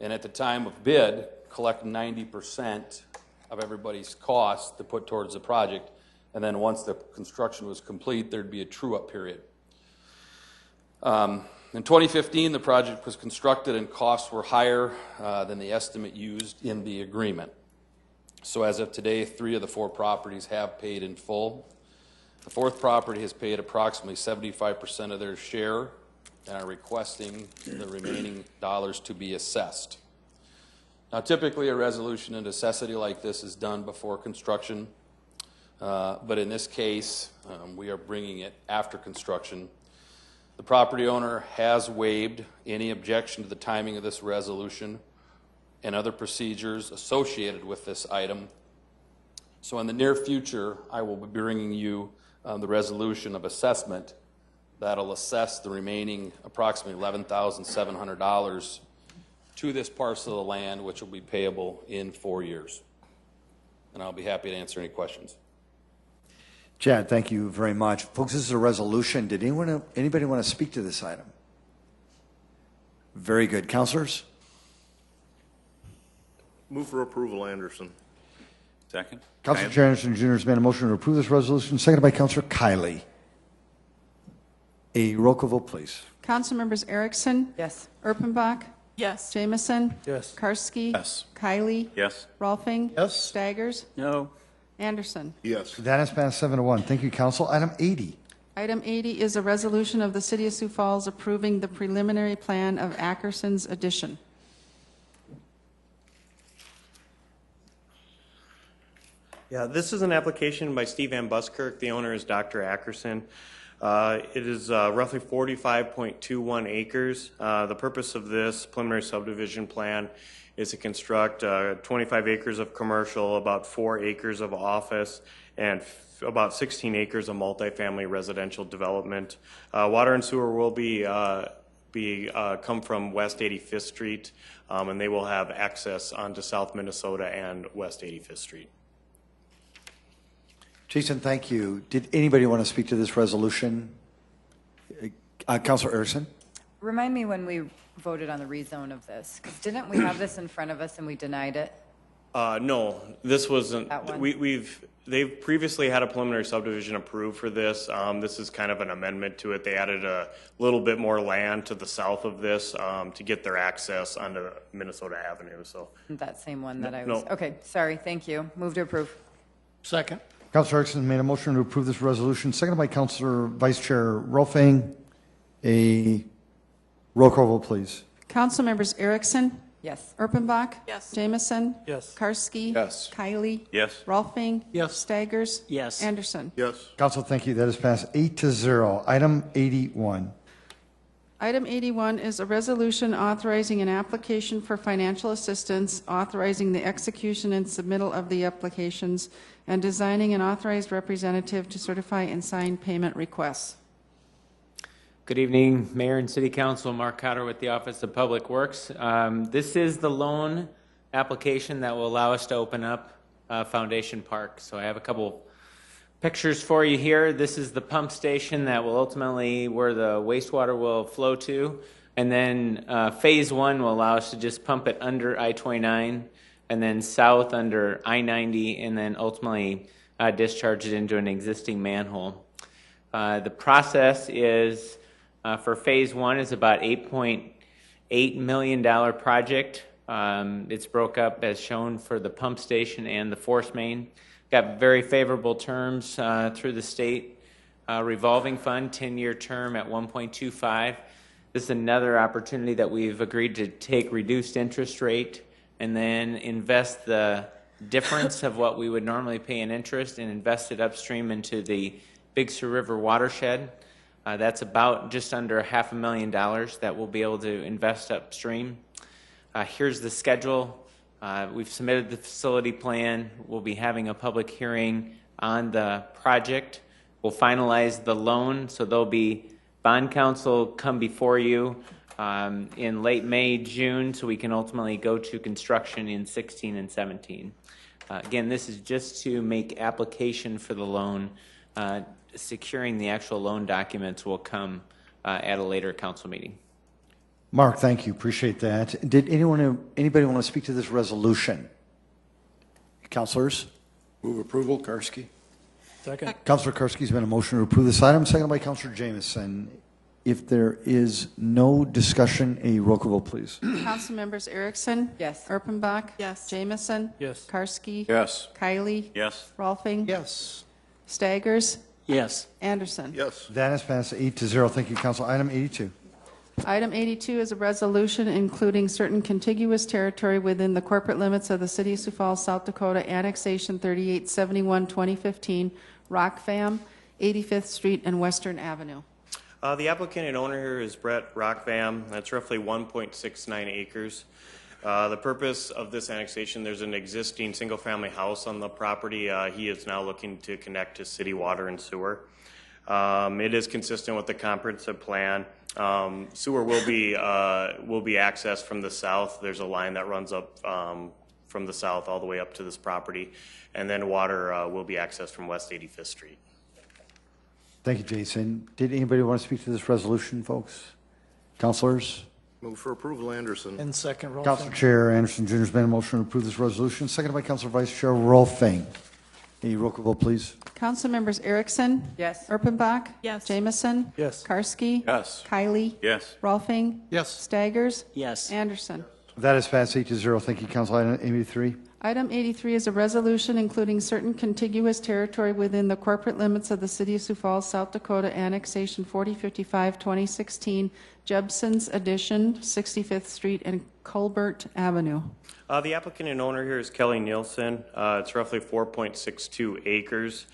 and at the time of bid, collect 90% of everybody's cost to put towards the project. And then once the construction was complete, there'd be a true-up period. In 2015, the project was constructed and costs were higher than the estimate used in the agreement. So as of today, 3 of the 4 properties have paid in full. The 4th property has paid approximately 75% of their share and are requesting the remaining dollars to be assessed. Now, typically a resolution of necessity like this is done before construction. But in this case, we are bringing it after construction. The property owner has waived any objection to the timing of this resolution and other procedures associated with this item. So in the near future, I will be bringing you the resolution of assessment that'll assess the remaining approximately $11,700 to this parcel of land, which will be payable in 4 years. And I'll be happy to answer any questions. Chad, thank you very much. Folks, this is a resolution. Did anybody want to speak to this item? Very good. Councilors? Move for approval, Anderson. Second. Councilor Chair Anderson Jr. has made a motion to approve this resolution, seconded by Councilor Kiley. A roll call vote, please. Council members Erickson? Yes. Erpenbach? Yes. Jamison? Yes. Karski? Yes. Kiley? Yes. Rolfing? Yes. Staggers? No. Anderson? Yes. That has passed 7-1. Thank you, Council. Item 80. Item 80 is a resolution of the City of Sioux Falls approving the preliminary plan of Ackerson's addition. Yeah, this is an application by Steve Van Buskirk. The owner is Dr. Ackerson. It is roughly 45.21 acres. The purpose of this preliminary subdivision plan is to construct 25 acres of commercial, about 4 acres of office, and about 16 acres of multifamily residential development. Water and sewer will come from West 85th Street, and they will have access onto South Minnesota and West 85th Street. Jason, thank you. Did anybody want to speak to this resolution? Councilor Erickson? Remind me when we voted on the rezone of this, because didn't we have this in front of us and we denied it? No, this wasn't. That one? They've previously had a preliminary subdivision approved for this. This is kind of an amendment to it. They added a little bit more land to the south of this to get their access onto Minnesota Avenue. So That same one that I No. was, okay, sorry, thank you. Move to approve. Second. Councilor Erickson made a motion to approve this resolution, seconded by Councilor Vice Chair Rolfing. A roll call vote, please. Council members Erickson? Yes. Erpenbach? Yes. Jamison? Yes. Karski? Yes. Kylie? Yes. Rolfing? Yes. Staggers? Yes. Anderson? Yes. Council, thank you. That is passed 8-0. Item 81. Item 81 is a resolution authorizing an application for financial assistance, authorizing the execution and submittal of the applications, and designing an authorized representative to certify and sign payment requests. Good evening, Mayor and City Council. Mark Cotter with the Office of Public Works. This is the loan application that will allow us to open up Foundation Park. So I have a couple pictures for you here. This is the pump station that will ultimately where the wastewater will flow to. And then phase one will allow us to just pump it under I-29 and then south under I-90 and then ultimately discharge it into an existing manhole. The process is for phase one is about $8.8 million project. It's broke up as shown for the pump station and the force main. Got very favorable terms through the state revolving fund, 10-year term at 1.25. This is another opportunity that we've agreed to take reduced interest rate and then invest the difference of what we would normally pay in interest and invest it upstream into the Big Sioux River watershed. That's about just under $500,000 that we'll be able to invest upstream. Here's the schedule. We've submitted the facility plan. We'll be having a public hearing on the project. We'll finalize the loan, so there'll be bond counsel come before you in late May, June, so we can ultimately go to construction in 16 and 17. Again, this is just to make application for the loan. Securing the actual loan documents will come at a later council meeting. Mark, thank you. Appreciate that. Did anybody want to speak to this resolution? Councilors? Move approval, Karski. Second. Councilor Karski's been a motion to approve this item, seconded by Councilor Jamison. If there is no discussion, a roll call vote, please. Council members Erickson? Yes. Erpenbach? Yes. Jamison? Yes. Karski? Yes. Kylie? Yes. Rolfing? Yes. Staggers? Yes. Anderson? Yes. That is passed 8-0. Thank you, Council. Item 82. Item 82 is a resolution including certain contiguous territory within the corporate limits of the City of Sioux Falls, South Dakota, Annexation 3871, 2015, Rockfam, 85th Street and Western Avenue. The applicant and owner here is Brett Rockvam. That's roughly 1.69 acres. The purpose of this annexation, there's an existing single-family house on the property. He is now looking to connect to city water and sewer. It is consistent with the comprehensive plan. Sewer will be accessed from the south. There's a line that runs up from the south all the way up to this property, and then water will be accessed from West 85th Street. Thank you, Jason. Did anybody want to speak to this resolution, folks? Councilors? Move for approval, Anderson. And second, Rolfing. Councilor Chair Anderson Jr. has made a motion to approve this resolution, seconded by Councilor Vice Chair Rolfing. A roll call vote, please. Council members Erickson? Yes. Erpenbach? Yes. Jamison? Yes. Karski? Yes. Kylie? Yes. Rolfing? Yes. Staggers? Yes. Anderson? That is passed 8-0. Thank you, Council. Item 83. Item 83 is a resolution including certain contiguous territory within the corporate limits of the City of Sioux Falls, South Dakota, Annexation 4055, 2016, Jebson's Addition, 65th Street and Colbert Avenue. The applicant and owner here is Kelly Nielsen. It's roughly 4.62 acres.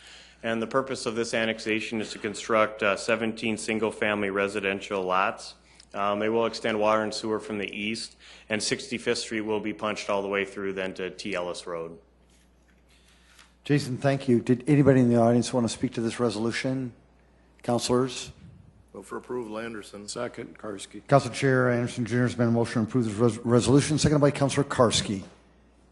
And the purpose of this annexation is to construct 17 single-family residential lots. They will extend water and sewer from the east, and 65th Street will be punched all the way through then to T. Ellis Road. Jason, thank you. Did anybody in the audience want to speak to this resolution? Councilors? Vote for approval, Anderson. Second, Karski. Council Chair Anderson Jr. has been a motion to approve this resolution, seconded by Councilor Karski.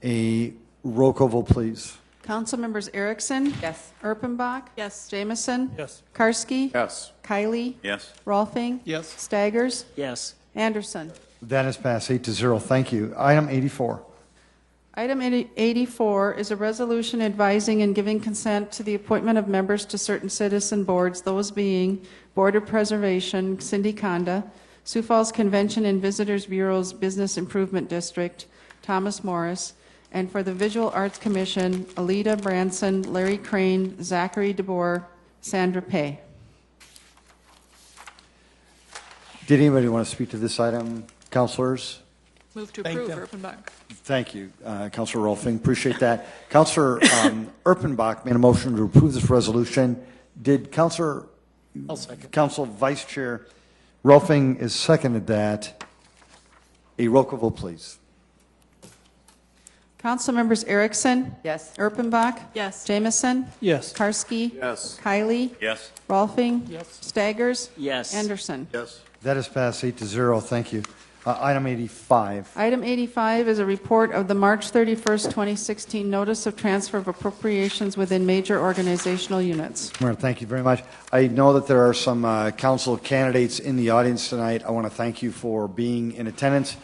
A roll call vote, please. Council members Erickson? Yes. Erpenbach? Yes. Jamison? Yes. Karski? Yes. Kylie? Yes. Rolfing? Yes. Staggers? Yes. Anderson. That is passed 8-0. Thank you. Item 84. Item 84 is a resolution advising and giving consent to the appointment of members to certain citizen boards, those being Board of Preservation, Cindy Conda, Sioux Falls Convention and Visitors Bureau's Business Improvement District, Thomas Morris, and for the Visual Arts Commission, Alita Branson, Larry Crane, Zachary DeBoer, Sandra Pay. Did anybody want to speak to this item? Councilors? Move to approve, Erpenbach. Thank you, Councilor Rolfing. Appreciate that. Councilor Erpenbach made a motion to approve this resolution. Did Councilor, Council Vice Chair Rolfing has seconded that. A roll call vote, please. Council members Erickson? Yes. Erpenbach? Yes. Jamison? Yes. Karski? Yes. Kylie? Yes. Rolfing? Yes. Staggers? Yes. Anderson. Yes. That is passed 8-0. Thank you. Item 85. Item 85 is a report of the March 31st, 2016 Notice of Transfer of Appropriations within major organizational units. Mayor, thank you very much. I know that there are some council candidates in the audience tonight. I want to thank you for being in attendance,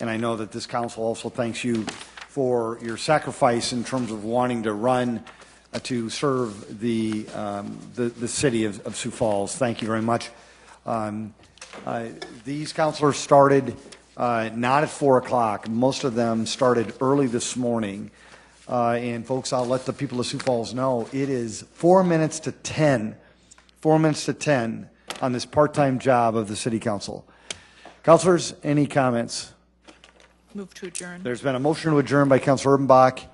and I know that this council also thanks you for your sacrifice in terms of wanting to run to serve the city of Sioux Falls. Thank you very much. These councilors started not at 4 o'clock. Most of them started early this morning. And folks, I'll let the people of Sioux Falls know, it is 4 minutes to 10. 4 minutes to 10 on this part-time job of the city council. Councilors, any comments? Move to adjourn. There's been a motion to adjourn by Councilor Erpenbach.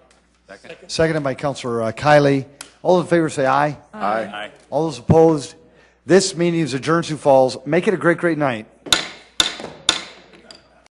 Seconded by Councilor Kylie. All those in favor say aye. Aye. All those opposed? This meeting is adjourned, Sioux Falls. Make it a great, great night.